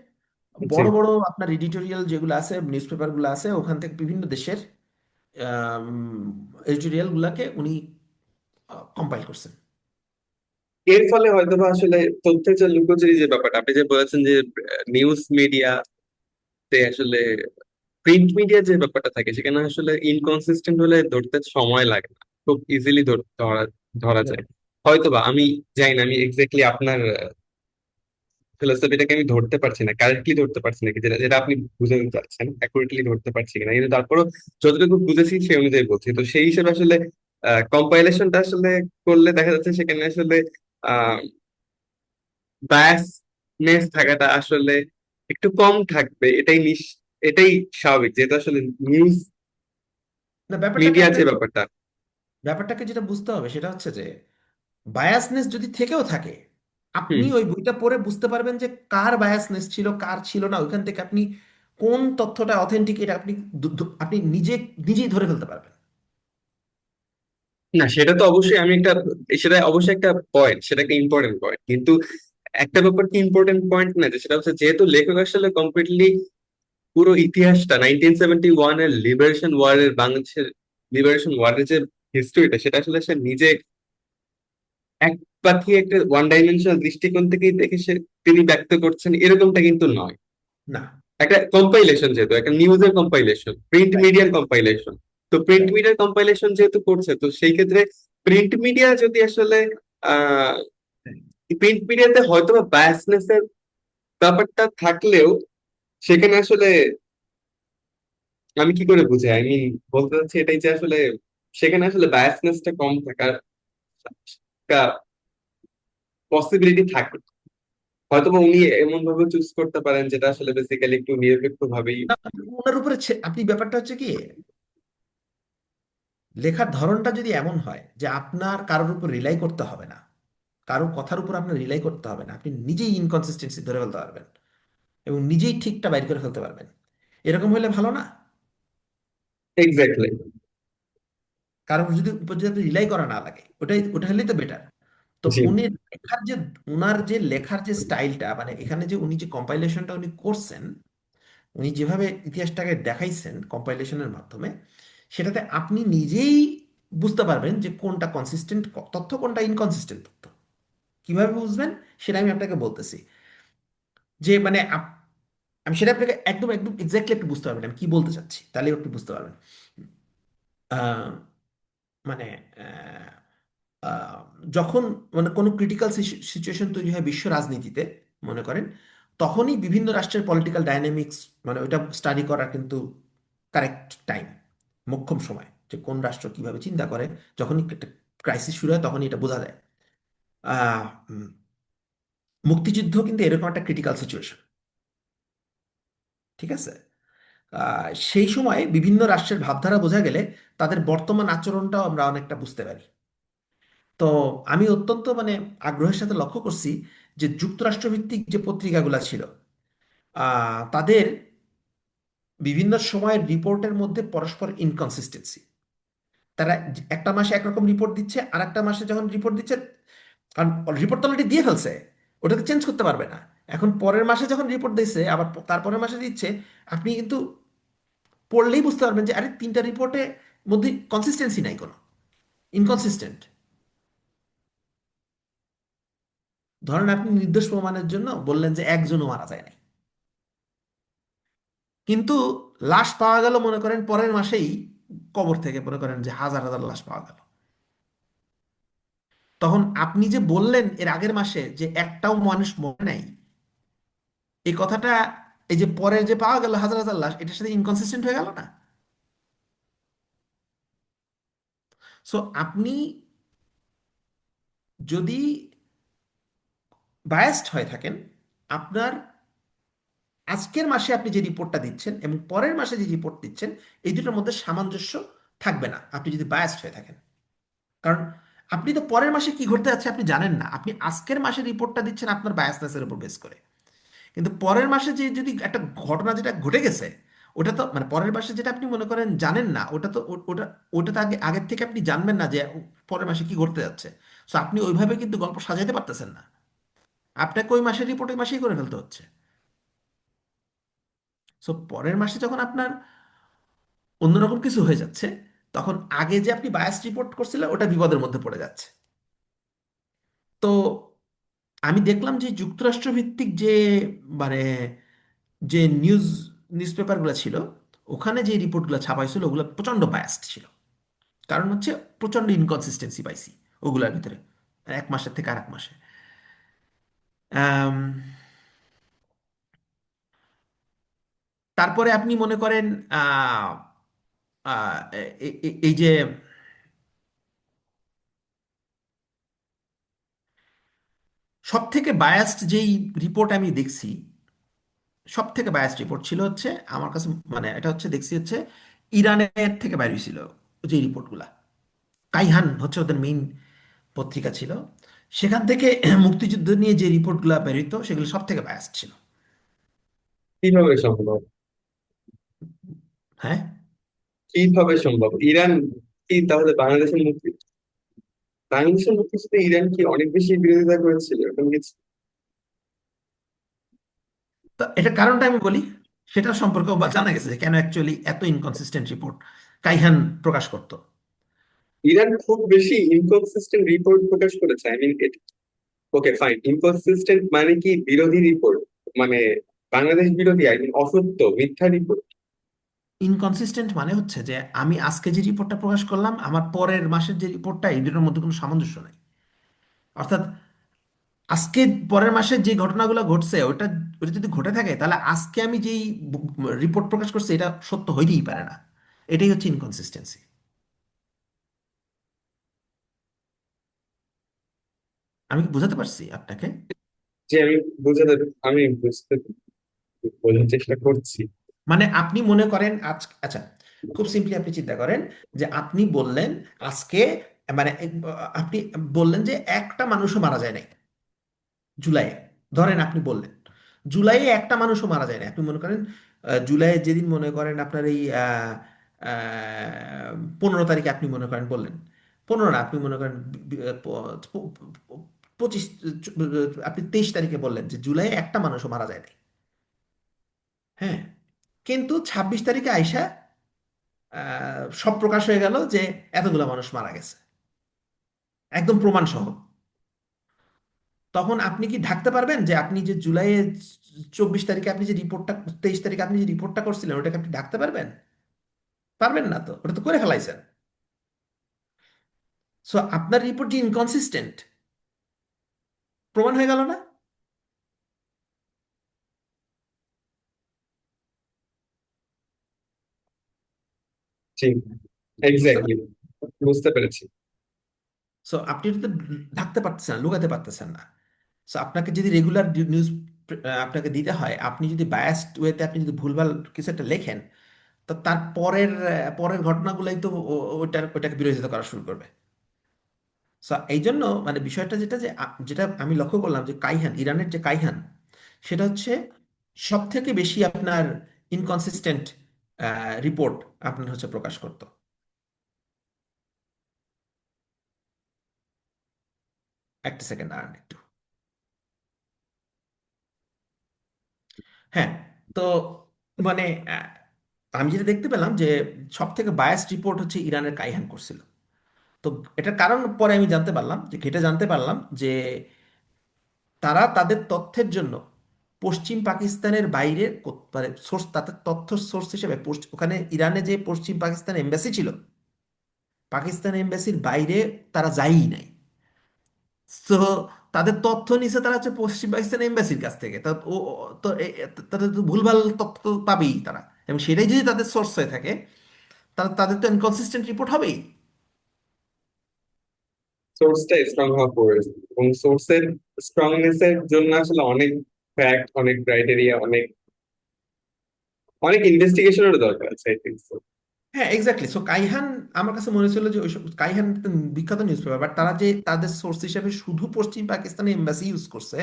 জি, বড় বড় আপনার এডিটোরিয়াল যেগুলো আছে, নিউজ পেপারগুলো আছে, ওখান থেকে বিভিন্ন দেশের এডিটোরিয়াল গুলাকে উনি কম্পাইল করছেন। এর ফলে হয়তো বা আসলে তথ্যের যে লুকোচুরি যে ব্যাপারটা আপনি যে বলেছেন যে নিউজ মিডিয়াতে আসলে প্রিন্ট মিডিয়া যে ব্যাপারটা থাকে সেখানে আসলে ইনকনসিস্টেন্ট হলে ধরতে সময় লাগে না, খুব ইজিলি ধরা ধরা যায়। হয়তোবা আমি জানি না, আমি এক্স্যাক্টলি আপনার ফিলোসফিটাকে আমি ধরতে পারছি না, কারেক্টলি ধরতে পারছি না, যেটা যেটা আপনি বুঝে নিতে চাচ্ছেন অ্যাকুরেটলি ধরতে পারছি কিনা, কিন্তু তারপরও যতটুকু বুঝেছি সেই অনুযায়ী বলছি। তো সেই হিসেবে আসলে কম্পাইলেশনটা আসলে করলে দেখা যাচ্ছে সেখানে আসলে আহ বায়াসনেস থাকাটা আসলে একটু কম থাকবে, এটাই স্বাভাবিক, যেহেতু আসলে নিউজ না, ব্যাপারটাকে মিডিয়া যে আপনাকে ব্যাপারটা। ব্যাপারটাকে যেটা বুঝতে হবে সেটা হচ্ছে যে বায়াসনেস যদি থেকেও থাকে, আপনি হুম। ওই বইটা পড়ে বুঝতে পারবেন যে কার বায়াসনেস ছিল কার ছিল না। ওইখান থেকে আপনি কোন তথ্যটা অথেন্টিক এটা আপনি আপনি নিজেই ধরে ফেলতে পারবেন। না সেটা তো অবশ্যই, আমি একটা, সেটা অবশ্যই একটা পয়েন্ট, সেটা একটা ইম্পর্টেন্ট পয়েন্ট, কিন্তু একটা ব্যাপার কি ইম্পর্টেন্ট পয়েন্ট না, যে সেটা হচ্ছে যেহেতু লেখক আসলে কমপ্লিটলি পুরো ইতিহাসটা 1971 এর লিবারেশন ওয়ার এর, বাংলাদেশের লিবারেশন ওয়ারের যে হিস্ট্রিটা, সেটা আসলে সে নিজে এক পাখি একটা ওয়ান ডাইমেনশনাল দৃষ্টিকোণ থেকেই দেখে তিনি ব্যক্ত করছেন এরকমটা কিন্তু নয়। না। একটা কম্পাইলেশন, যেহেতু একটা নিউজের কম্পাইলেশন, প্রিন্ট রাইট। মিডিয়ার কম্পাইলেশন, তো প্রিন্ট রাইট। মিডিয়ার কম্পাইলেশন যেহেতু করছে, তো সেই ক্ষেত্রে প্রিন্ট মিডিয়া যদি আসলে আহ প্রিন্ট মিডিয়াতে হয়তো বা বায়াসনেস এর ব্যাপারটা থাকলেও সেখানে আসলে আমি কি করে বুঝাই, আই মিন বলতে চাচ্ছি এটাই যে আসলে সেখানে আসলে বায়াসনেসটা কম থাকার একটা পসিবিলিটি থাকে। হয়তো বা উনি এমন ভাবে চুজ করতে পারেন যেটা আসলে বেসিক্যালি একটু নিরপেক্ষ ভাবেই। ওনার উপরে আপনি ব্যাপারটা হচ্ছে কি, লেখার ধরনটা যদি এমন হয় যে আপনার কারোর উপর রিলাই করতে হবে না, কারোর কথার উপর আপনার রিলাই করতে হবে না, আপনি নিজেই ইনকনসিস্টেন্সি ধরে ফেলতে পারবেন এবং নিজেই ঠিকটা বাইর করে ফেলতে পারবেন, এরকম হলে ভালো না? এক্স্যাক্টলি। কারোর যদি আপনি রিলাই করা না লাগে, ওটা হলেই তো বেটার। তো জি। উনি লেখার যে উনার যে লেখার যে স্টাইলটা, মানে এখানে যে উনি যে কম্পাইলেশনটা উনি করছেন, উনি যেভাবে ইতিহাসটাকে দেখাইছেন কম্পাইলেশনের মাধ্যমে, সেটাতে আপনি নিজেই বুঝতে পারবেন যে কোনটা কনসিস্টেন্ট তথ্য, কোনটা ইনকনসিস্টেন্ট তথ্য। কিভাবে বুঝবেন সেটা আমি আপনাকে বলতেছি। যে মানে আমি সেটা আপনাকে একদম একদম এক্স্যাক্টলি আপনি বুঝতে পারবেন আমি কি বলতে চাচ্ছি, তাহলে আপনি বুঝতে পারবেন। আহ, মানে আহ, আহ, যখন মানে কোনো ক্রিটিক্যাল সিচুয়েশন তৈরি হয় বিশ্ব রাজনীতিতে, মনে করেন, তখনই বিভিন্ন রাষ্ট্রের পলিটিক্যাল ডাইনামিক্স মানে ওইটা স্টাডি করার কিন্তু কারেক্ট টাইম, মোক্ষম সময়, যে কোন রাষ্ট্র কিভাবে চিন্তা করে। যখনই একটা ক্রাইসিস শুরু হয় তখনই এটা বোঝা যায়। আহ, উম, মুক্তিযুদ্ধ কিন্তু এরকম একটা ক্রিটিক্যাল সিচুয়েশন, ঠিক আছে? সেই সময় বিভিন্ন রাষ্ট্রের ভাবধারা বোঝা গেলে তাদের বর্তমান আচরণটাও আমরা অনেকটা বুঝতে পারি। তো আমি অত্যন্ত মানে আগ্রহের সাথে লক্ষ্য করছি যে যুক্তরাষ্ট্রভিত্তিক যে পত্রিকাগুলো ছিল, তাদের বিভিন্ন সময়ের রিপোর্টের মধ্যে পরস্পর ইনকনসিস্টেন্সি। তারা একটা মাসে একরকম রিপোর্ট দিচ্ছে, আর একটা মাসে যখন রিপোর্ট দিচ্ছে, কারণ রিপোর্ট তো অলরেডি দিয়ে ফেলছে, ওটাকে চেঞ্জ করতে পারবে না। এখন পরের মাসে যখন রিপোর্ট দিচ্ছে আবার তারপরের মাসে দিচ্ছে, আপনি কিন্তু পড়লেই বুঝতে পারবেন যে আরে তিনটা রিপোর্টে মধ্যে কনসিস্টেন্সি নাই, কোনো ইনকনসিস্টেন্ট। ধরেন আপনি নির্দোষ প্রমাণের জন্য বললেন যে একজনও মারা যায় নাই, কিন্তু লাশ পাওয়া গেল মনে করেন পরের মাসেই, কবর থেকে মনে করেন যে হাজার হাজার লাশ পাওয়া গেল। তখন আপনি যে বললেন এর আগের মাসে যে একটাও মানুষ মরে নাই, এই কথাটা, এই যে পরে যে পাওয়া গেল হাজার হাজার লাশ, এটার সাথে ইনকনসিস্টেন্ট হয়ে গেল না? সো আপনি যদি বায়াসড হয়ে থাকেন, আপনার আজকের মাসে আপনি যে রিপোর্টটা দিচ্ছেন এবং পরের মাসে যে রিপোর্ট দিচ্ছেন, এই দুটোর মধ্যে সামঞ্জস্য থাকবে না আপনি যদি বায়াসড হয়ে থাকেন। কারণ আপনি তো পরের মাসে কি ঘটতে যাচ্ছে আপনি জানেন না, আপনি আজকের মাসে রিপোর্টটা দিচ্ছেন আপনার বায়াসনেসের উপর বেস করে। কিন্তু পরের মাসে যে যদি একটা ঘটনা যেটা ঘটে গেছে, ওটা তো মানে পরের মাসে যেটা আপনি মনে করেন জানেন না, ওটা তো ওটা ওটা তো আগে আগের থেকে আপনি জানবেন না যে পরের মাসে কি ঘটতে যাচ্ছে। সো আপনি ওইভাবে কিন্তু গল্প সাজাইতে পারতেছেন না, আপনাকে ওই মাসের রিপোর্ট ওই মাসেই করে ফেলতে হচ্ছে। সো পরের মাসে যখন আপনার অন্যরকম কিছু হয়ে যাচ্ছে, তখন আগে যে আপনি বায়াস রিপোর্ট করছিলেন ওটা বিপদের মধ্যে পড়ে যাচ্ছে। তো আমি দেখলাম যে যুক্তরাষ্ট্র ভিত্তিক যে মানে যে নিউজ পেপারগুলো ছিল, ওখানে যে রিপোর্টগুলো ছাপাইছিল ওগুলো প্রচণ্ড বায়াসড ছিল। কারণ হচ্ছে প্রচণ্ড ইনকনসিস্টেন্সি পাইছি ওগুলোর ভিতরে, এক মাসের থেকে আর এক মাসে। আম, তারপরে আপনি মনে করেন আহ, এই যে সব থেকে বায়াসড যেই রিপোর্ট আমি দেখছি, সব থেকে বায়াসড রিপোর্ট ছিল হচ্ছে আমার কাছে, মানে এটা হচ্ছে দেখছি হচ্ছে ইরানের থেকে বাইর হয়েছিল যে রিপোর্টগুলা। কাইহান হচ্ছে ওদের মেইন পত্রিকা ছিল, সেখান থেকে মুক্তিযুদ্ধ নিয়ে যে রিপোর্টগুলো বেরিত সেগুলো সব থেকে বায়াসড ছিল। কিভাবে সম্ভব? হ্যাঁ। কিভাবে সম্ভব? ইরান কি তাহলে বাংলাদেশের মুক্তিযুদ্ধে ইরান কি অনেক বেশি বিরোধিতা করেছিল এরকম কিছু? তো এটার কারণটা আমি বলি, সেটা সম্পর্কেও বা জানা গেছে যে কেন অ্যাকচুয়ালি এত ইনকনসিস্টেন্ট রিপোর্ট কাইহান প্রকাশ করত। ইরান খুব বেশি ইনকনসিস্টেন্ট রিপোর্ট প্রকাশ করেছে, I mean, okay fine, inconsistent মানে কি বিরোধী রিপোর্ট, মানে বাংলাদেশ বিরোধী, আই মিন অসত্য মিথ্যা রিপোর্ট? ইনকনসিস্টেন্ট মানে হচ্ছে যে আমি আজকে যে রিপোর্টটা প্রকাশ করলাম আমার পরের মাসের যে রিপোর্টটা, এই দুটোর মধ্যে কোনো সামঞ্জস্য নেই। অর্থাৎ আজকে পরের মাসের যে ঘটনাগুলো ঘটছে ওটা ওটা যদি ঘটে থাকে তাহলে আজকে আমি যেই রিপোর্ট প্রকাশ করছি এটা সত্য হইতেই পারে না। এটাই হচ্ছে ইনকনসিস্টেন্সি। আমি কি বোঝাতে পারছি আপনাকে? যে আমি বুঝাতে আমি বুঝতে বোঝার চেষ্টা করছি। মানে আপনি মনে করেন আজ, আচ্ছা, খুব সিম্পলি আপনি চিন্তা করেন যে আপনি বললেন আজকে, মানে আপনি বললেন যে একটা মানুষও মারা যায় নাই জুলাইয়ে। ধরেন আপনি বললেন জুলাইয়ে একটা মানুষও মারা যায় না, আপনি মনে করেন জুলাইয়ে যেদিন মনে করেন আপনার এই 15 তারিখে আপনি মনে করেন বললেন, 15 না আপনি মনে করেন 25, আপনি 23 তারিখে বললেন যে জুলাইয়ে একটা মানুষও মারা যায় নাই। হ্যাঁ, কিন্তু 26 তারিখে আইসা সব প্রকাশ হয়ে গেল যে এতগুলো মানুষ মারা গেছে, একদম প্রমাণ সহ। তখন আপনি কি ঢাকতে পারবেন যে আপনি যে জুলাইয়ে 24 তারিখে আপনি যে রিপোর্টটা, 23 তারিখে আপনি যে রিপোর্টটা করছিলেন ওটাকে আপনি ঢাকতে পারবেন? পারবেন না, তো ওটা তো করে ফেলাইছেন। সো আপনার রিপোর্ট যে ইনকনসিস্টেন্ট প্রমাণ হয়ে গেল না? ঠিক, বুঝতে এক্স্যাক্টলি, পারছেন? বুঝতে পেরেছি। সো আপনি এটা তো ঢাকতে পারতেছেন না, লুকাতে পারতেছেন না। সো আপনাকে যদি রেগুলার নিউজ আপনাকে দিতে হয়, আপনি যদি বায়াসড ওয়েতে আপনি যদি ভুলভাল কিছু একটা লেখেন, তো তার পরের পরের ঘটনাগুলাই তো ওটাকে বিরোধিতা করা শুরু করবে। সো এই জন্য মানে বিষয়টা যেটা যে যেটা আমি লক্ষ্য করলাম যে কাইহান, ইরানের যে কাইহান, সেটা হচ্ছে সব থেকে বেশি আপনার ইনকনসিস্টেন্ট রিপোর্ট আপনার হচ্ছে প্রকাশ করতো। একটা সেকেন্ড আর একটু। হ্যাঁ। তো মানে আহ, আমি যেটা দেখতে পেলাম যে সব থেকে বায়াসড রিপোর্ট হচ্ছে ইরানের কাইহান করছিল। তো এটার কারণ পরে আমি জানতে পারলাম, যে ঘেটে জানতে পারলাম যে তারা তাদের তথ্যের জন্য পশ্চিম পাকিস্তানের বাইরে মানে সোর্স, তাদের তথ্য সোর্স হিসেবে ওখানে ইরানে যে পশ্চিম পাকিস্তান এমবাসি ছিল, পাকিস্তান এমবাসির বাইরে তারা যায়ই নাই। তো তাদের তথ্য নিছে তারা হচ্ছে পশ্চিম পাকিস্তান এমবাসির কাছ থেকে। তা তো তাদের তো ভুলভাল তথ্য তো পাবেই তারা, এবং সেটাই যদি তাদের সোর্স হয়ে থাকে তাহলে তাদের তো ইনকনসিস্টেন্ট রিপোর্ট হবেই। সোর্সটা স্ট্রং হওয়া প্রয়োজন, এবং সোর্সের স্ট্রংনেস এর জন্য আসলে অনেক ফ্যাক্ট, অনেক ক্রাইটেরিয়া, অনেক অনেক ইনভেস্টিগেশনের দরকার আছে, আই থিঙ্ক। হ্যাঁ, এক্স্যাক্টলি। সো কাইহান, আমার কাছে মনে ছিল যে ওইসব কাইহান একটা বিখ্যাত নিউজ পেপার, বাট তারা যে তাদের সোর্স হিসেবে শুধু পশ্চিম পাকিস্তানি এম্বাসি ইউজ করছে,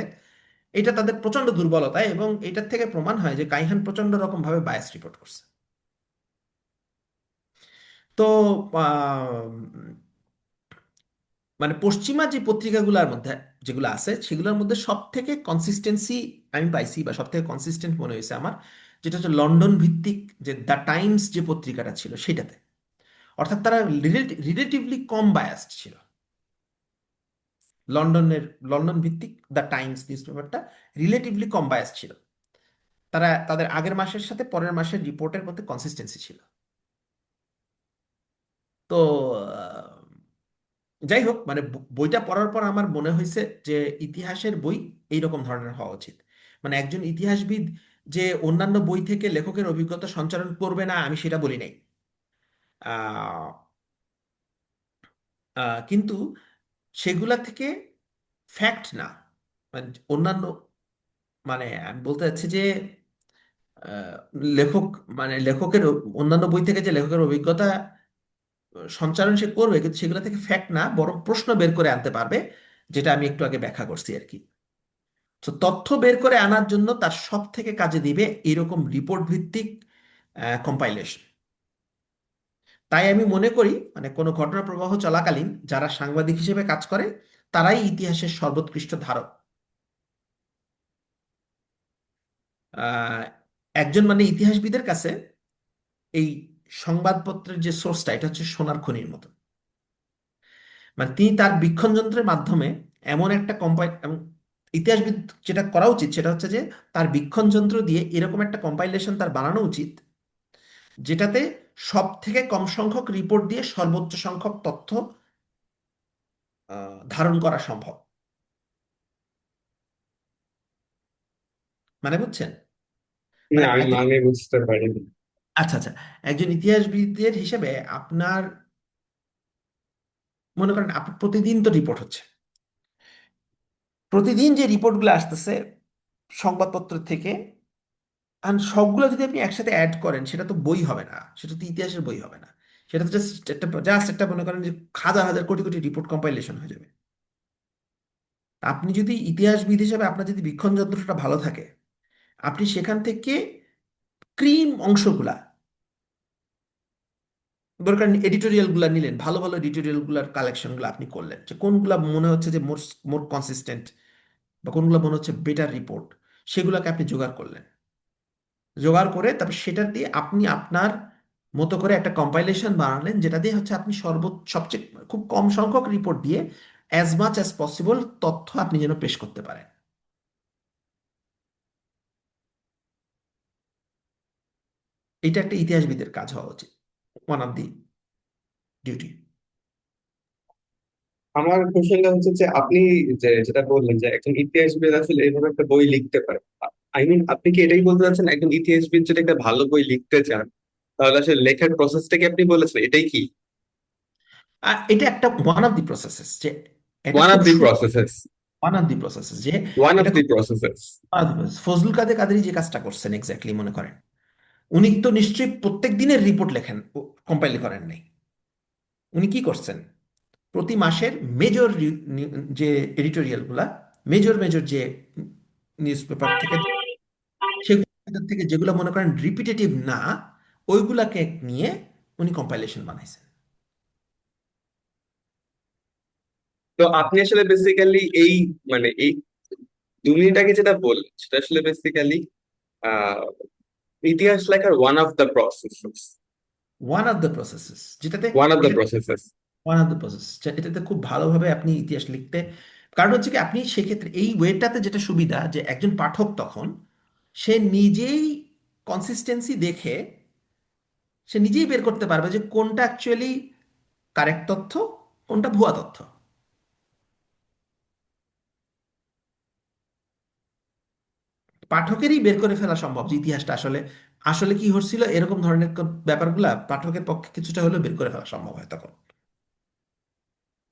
এটা তাদের প্রচন্ড দুর্বলতা, এবং এটার থেকে প্রমাণ হয় যে কাইহান প্রচন্ড রকম ভাবে বায়াস রিপোর্ট করছে। তো আহ, মানে পশ্চিমা যে পত্রিকাগুলোর মধ্যে যেগুলো আছে সেগুলোর মধ্যে সব থেকে কনসিস্টেন্সি আমি পাইছি, বা সব থেকে কনসিস্টেন্ট মনে হয়েছে আমার, যেটা হচ্ছে লন্ডন ভিত্তিক যে দ্য টাইমস যে পত্রিকাটা ছিল সেটাতে। অর্থাৎ তারা রিলেটিভলি কম বায়াসড ছিল। লন্ডনের লন্ডন ভিত্তিক দ্য টাইমস নিউজ পেপারটা রিলেটিভলি কম বায়াস ছিল। তারা তাদের আগের মাসের সাথে পরের মাসের রিপোর্টের মধ্যে কনসিস্টেন্সি ছিল। তো যাই হোক, মানে বইটা পড়ার পর আমার মনে হয়েছে যে ইতিহাসের বই এইরকম ধরনের হওয়া উচিত। মানে একজন ইতিহাসবিদ যে অন্যান্য বই থেকে লেখকের অভিজ্ঞতা সঞ্চারণ করবে না, আমি সেটা বলি নাই। আহ, কিন্তু সেগুলা থেকে ফ্যাক্ট না, মানে অন্যান্য, মানে আমি বলতে চাচ্ছি যে আহ, লেখক, মানে লেখকের অন্যান্য বই থেকে যে লেখকের অভিজ্ঞতা সঞ্চারণ সে করবে, কিন্তু সেগুলো থেকে ফ্যাক্ট না বরং প্রশ্ন বের করে আনতে পারবে, যেটা আমি একটু আগে ব্যাখ্যা করছি আর কি। তো তথ্য বের করে আনার জন্য তার সব থেকে কাজে দিবে এরকম রিপোর্ট ভিত্তিক কম্পাইলেশন। তাই আমি মনে করি মানে কোনো ঘটনা প্রবাহ চলাকালীন যারা সাংবাদিক হিসেবে কাজ করে তারাই ইতিহাসের সর্বোৎকৃষ্ট ধারক। আহ, একজন মানে ইতিহাসবিদের কাছে এই সংবাদপত্রের যে সোর্সটা, এটা হচ্ছে সোনার খনির মতো। মানে তিনি তার বীক্ষণ যন্ত্রের মাধ্যমে এমন একটা এবং ইতিহাসবিদ যেটা করা উচিত সেটা হচ্ছে যে তার বীক্ষণ যন্ত্র দিয়ে এরকম একটা কম্পাইলেশন তার বানানো উচিত, যেটাতে সব থেকে কম সংখ্যক রিপোর্ট দিয়ে সর্বোচ্চ সংখ্যক তথ্য ধারণ করা সম্ভব। মানে বুঝছেন? না, মানে আমি একজন, মানে বুঝতে পারিনি। আচ্ছা আচ্ছা, একজন ইতিহাসবিদের হিসেবে আপনার মনে করেন আপনার প্রতিদিন তো রিপোর্ট হচ্ছে, প্রতিদিন যে রিপোর্টগুলো আসতেছে সংবাদপত্র থেকে, আর সবগুলো যদি আপনি একসাথে অ্যাড করেন সেটা তো বই হবে না, সেটা তো ইতিহাসের বই হবে না। সেটা তো জাস্ট একটা মনে করেন যে হাজার হাজার কোটি কোটি রিপোর্ট কম্পাইলেশন হয়ে যাবে। তা আপনি যদি ইতিহাসবিদ হিসেবে আপনার যদি বীক্ষণ যন্ত্রটা ভালো থাকে, আপনি সেখান থেকে ক্রিম অংশগুলা, দরকার এডিটোরিয়াল গুলা নিলেন, ভালো ভালো এডিটোরিয়াল গুলার কালেকশন গুলো আপনি করলেন, যে কোনগুলা মনে হচ্ছে যে মোর মোর কনসিস্টেন্ট, বা কোনগুলো মনে হচ্ছে বেটার রিপোর্ট, সেগুলোকে আপনি জোগাড় করলেন। জোগাড় করে তারপর সেটা দিয়ে আপনি আপনার মতো করে একটা কম্পাইলেশন বানালেন, যেটা দিয়ে হচ্ছে আপনি সবচেয়ে খুব কম সংখ্যক রিপোর্ট দিয়ে অ্যাজ মাচ অ্যাজ পসিবল তথ্য আপনি যেন পেশ করতে পারেন। এটা একটা ইতিহাসবিদের কাজ হওয়া উচিত, ওয়ান অফ দি ডিউটি। আমার কোশ্চেনটা হচ্ছে যে আপনি যেটা বললেন যে একজন ইতিহাসবিদ আসলে এইভাবে একটা বই লিখতে পারে, আই মিন আপনি কি এটাই বলতে চাচ্ছেন একজন ইতিহাসবিদ যদি একটা ভালো বই লিখতে চান তাহলে আসলে লেখার প্রসেসটাকে আপনি বলেছেন, এটাই কি? আর এটা একটা ওয়ান অফ দি প্রসেসেস, যে এটা ওয়ান অফ খুব the processes. One of the processes, যে ওয়ান অফ এটা দি খুব প্রসেসেস। ফজলুল কাদের কাদেরী যে কাজটা করছেন এক্স্যাক্টলি মনে করেন, উনি তো নিশ্চয়ই প্রত্যেক দিনের রিপোর্ট লেখেন, কম্পাইল করেন নাই। উনি কি করছেন, প্রতি মাসের মেজর যে এডিটোরিয়ালগুলা, মেজর মেজর যে নিউজ পেপার থেকে, সেগুলো থেকে যেগুলো মনে করেন রিপিটেটিভ না, ওইগুলাকে নিয়ে উনি কম্পাইলেশন বানাইছেন। তো আপনি আসলে বেসিক্যালি এই মানে এই 2 মিনিট আগে যেটা বললেন সেটা আসলে বেসিক্যালি আহ ইতিহাস লেখার one of the processes. One of the processes, যেটাতে ওয়ান অফ দ্য এটা processes. One of the process, এটাতে খুব ভালোভাবে আপনি ইতিহাস লিখতে কারণ হচ্ছে কি, আপনি সেক্ষেত্রে এই ওয়েটাতে যেটা সুবিধা, যে একজন পাঠক তখন সে নিজেই কনসিস্টেন্সি দেখে সে নিজেই বের করতে পারবে যে কোনটা অ্যাকচুয়ালি কারেক্ট তথ্য, কোনটা ভুয়া তথ্য। পাঠকেরই বের করে ফেলা সম্ভব যে ইতিহাসটা আসলে আসলে কি হচ্ছিল, এরকম ধরনের ব্যাপারগুলা পাঠকের পক্ষে কিছুটা হলেও বের করে ফেলা সম্ভব হয় তখন।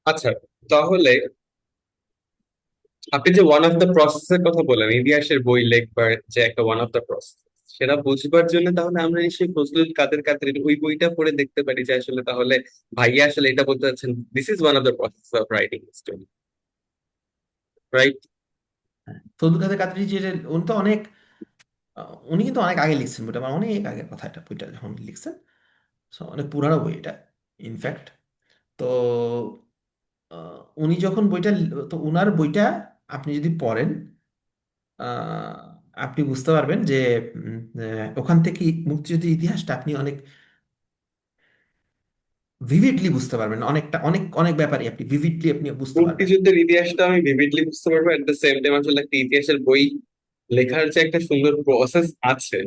আচ্ছা, তাহলে আপনি যে ওয়ান অফ দ্য প্রসেসের কথা বলেন, ইতিহাসের বই লেখবার যে একটা ওয়ান অফ দ্য প্রসেস, সেটা বুঝবার জন্য তাহলে আমরা নিশ্চয়ই ফজলুল কাদের কাদের ওই বইটা পড়ে দেখতে পারি যে আসলে তাহলে ভাইয়া আসলে এটা বলতে চাচ্ছেন, this is one of the process of writing story, right? Fazlul Kader Kadri যে, উনি তো অনেক উনি কিন্তু অনেক আগে লিখছেন বইটা, আমার অনেক আগের কথা এটা, বইটা যখন লিখছেন। So, অনেক পুরানো বই এটা ইনফ্যাক্ট। তো উনি যখন বইটা তো উনার বইটা আপনি যদি পড়েন, আহ, আপনি বুঝতে পারবেন যে ওখান থেকে মুক্তিযুদ্ধের ইতিহাসটা আপনি অনেক ভিভিডলি বুঝতে পারবেন, অনেকটা অনেক অনেক ব্যাপারই আপনি ভিভিডলি আপনি বুঝতে পারবেন। মুক্তিযুদ্ধের ইতিহাসটা আমি ভিভিডলি বুঝতে পারবো, এট দ্য সেম টাইম আসলে একটা ইতিহাসের বই লেখার যে একটা সুন্দর প্রসেস আছে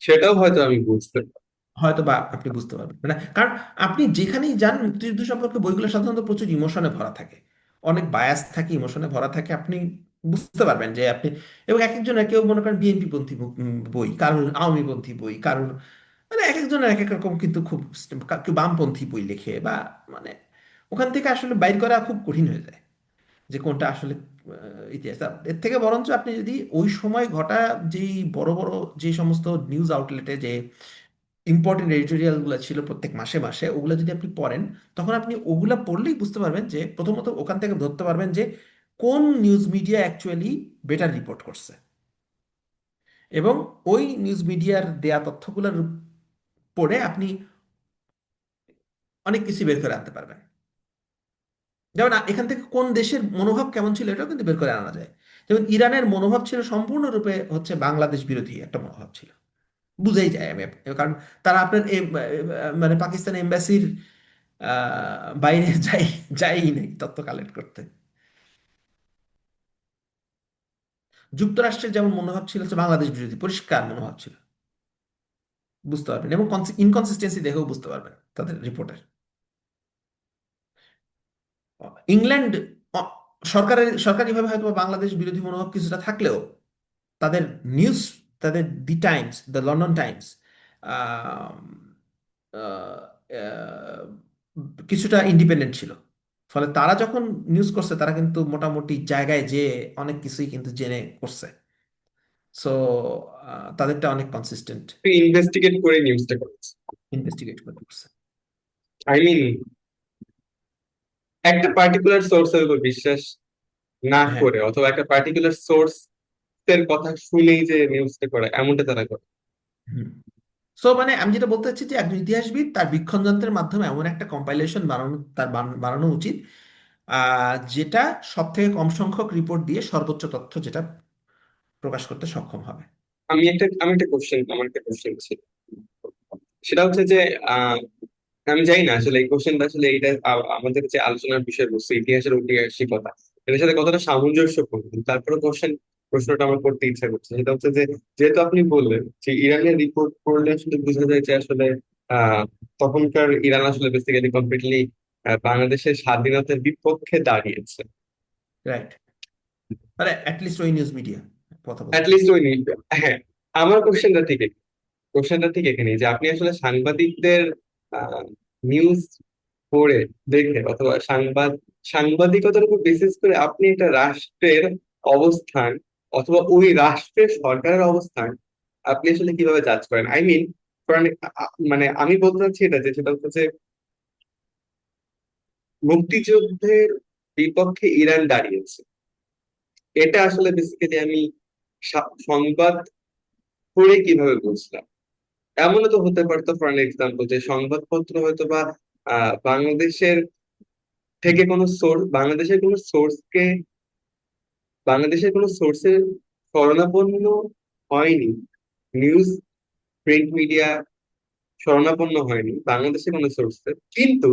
সেটাও হয়তো আমি বুঝতে পারবো। হয়তো বা আপনি বুঝতে পারবেন না, কারণ আপনি যেখানেই যান মুক্তিযুদ্ধ সম্পর্কে বইগুলো সাধারণত প্রচুর ইমোশনে ভরা থাকে, অনেক বায়াস থাকে, ইমোশনে ভরা থাকে। আপনি বুঝতে পারবেন যে আপনি, এবং এক একজনের, কেউ মনে করেন বিএনপি পন্থী বই, কারোর আওয়ামী পন্থী বই, কারোর মানে এক একজনের এক এক রকম, কিন্তু খুব কেউ বামপন্থী বই লেখে বা মানে ওখান থেকে আসলে বাইর করা খুব কঠিন হয়ে যায় যে কোনটা আসলে ইতিহাস। এর থেকে বরঞ্চ আপনি যদি ওই সময় ঘটা যেই বড় বড় যে সমস্ত নিউজ আউটলেটে যে ইম্পর্টেন্ট এডিটোরিয়ালগুলো ছিল প্রত্যেক মাসে মাসে, ওগুলো যদি আপনি পড়েন, তখন আপনি ওগুলা পড়লেই বুঝতে পারবেন যে প্রথমত ওখান থেকে ধরতে পারবেন যে কোন news media actually better report করছে, এবং ওই নিউজ মিডিয়ার দেয়া তথ্যগুলোর পড়ে আপনি অনেক কিছু বের করে আনতে পারবেন। যেমন এখান থেকে কোন দেশের মনোভাব কেমন ছিল এটাও কিন্তু বের করে আনা যায়। যেমন ইরানের মনোভাব ছিল সম্পূর্ণরূপে হচ্ছে বাংলাদেশ বিরোধী একটা মনোভাব ছিল, বুঝেই যায়। আমি কারণ তারা আপনার মানে পাকিস্তান এম্বাসির বাইরে যাই নাই তথ্য কালেক্ট করতে। যুক্তরাষ্ট্রের যেমন মনোভাব ছিল হচ্ছে বাংলাদেশ বিরোধী, পরিষ্কার মনোভাব ছিল, বুঝতে পারবেন, এবং ইনকনসিস্টেন্সি দেখেও বুঝতে পারবেন তাদের রিপোর্টের। ইংল্যান্ড অ- সরকারিভাবে হয়তো বা বাংলাদেশ বিরোধী মনোভাব কিছুটা থাকলেও তাদের নিউজ, তাদের দি টাইমস, দ্য লন্ডন টাইমস কিছুটা ইন্ডিপেন্ডেন্ট ছিল। ফলে তারা যখন নিউজ করছে তারা কিন্তু মোটামুটি জায়গায় যে অনেক কিছুই কিন্তু জেনে করছে। সো তাদেরটা অনেক কনসিস্টেন্ট ইনভেস্টিগেট করে নিউজটা করেছে। ইনভেস্টিগেট করে করছে। আই মিন, একটা পার্টিকুলার সোর্সের উপর বিশ্বাস না হ্যাঁ। করে অথবা একটা পার্টিকুলার সোর্স এর কথা শুনেই যে নিউজটা করে, এমনটা তারা করে। সো মানে আমি যেটা বলতে চাচ্ছি যে একজন ইতিহাসবিদ তার বীক্ষণ যন্ত্রের মাধ্যমে এমন একটা কম্পাইলেশন বানানো, তার বানানো উচিত যেটা সব থেকে কম সংখ্যক রিপোর্ট দিয়ে সর্বোচ্চ তথ্য যেটা প্রকাশ করতে সক্ষম হবে। আমি একটা কোশ্চেন, আমার একটা কোশ্চেন ছিল। সেটা হচ্ছে যে আহ, আমি জানি না আসলে এই কোশ্চেনটা আসলে এইটা আমাদের যে আলোচনার বিষয়বস্তু ইতিহাসের ঐতিহাসিকতা, এটার সাথে কতটা সামঞ্জস্যপূর্ণ, কিন্তু তারপরে প্রশ্নটা আমার করতে ইচ্ছা করছে। সেটা হচ্ছে যে, যেহেতু আপনি বললেন যে ইরানের রিপোর্ট পড়লে আসলে বোঝা যায় যে আসলে আহ তখনকার ইরান আসলে বেসিক্যালি কমপ্লিটলি বাংলাদেশের স্বাধীনতার বিপক্ষে দাঁড়িয়েছে। রাইট, মানে অ্যাটলিস্ট ওই নিউজ মিডিয়া কথা বলতে চাচ্ছি। অ্যাটলিস্ট ওই হ্যাঁ, আমার কোশ্চেনটা ঠিক এখানে যে আপনি আসলে সাংবাদিকদের নিউজ পড়ে দেখে অথবা সাংবাদিকতার উপর বেসিস করে আপনি একটা রাষ্ট্রের অবস্থান অথবা ওই রাষ্ট্রের সরকারের অবস্থান আপনি আসলে কিভাবে জাজ করেন? আই মিন, মানে আমি বলতে চাচ্ছি এটা যে সেটা হচ্ছে যে মুক্তিযুদ্ধের বিপক্ষে ইরান দাঁড়িয়েছে, এটা আসলে বেসিক্যালি আমি সংবাদ পড়ে কিভাবে বুঝলাম? এমনও তো হতে পারতো ফর এক্সাম্পল যে সংবাদপত্র হয়তো বা বাংলাদেশের থেকে কোনো সোর্স, বাংলাদেশের কোনো সোর্সের শরণাপন্ন হয়নি, নিউজ প্রিন্ট মিডিয়া শরণাপন্ন হয়নি বাংলাদেশের কোনো সোর্সে, কিন্তু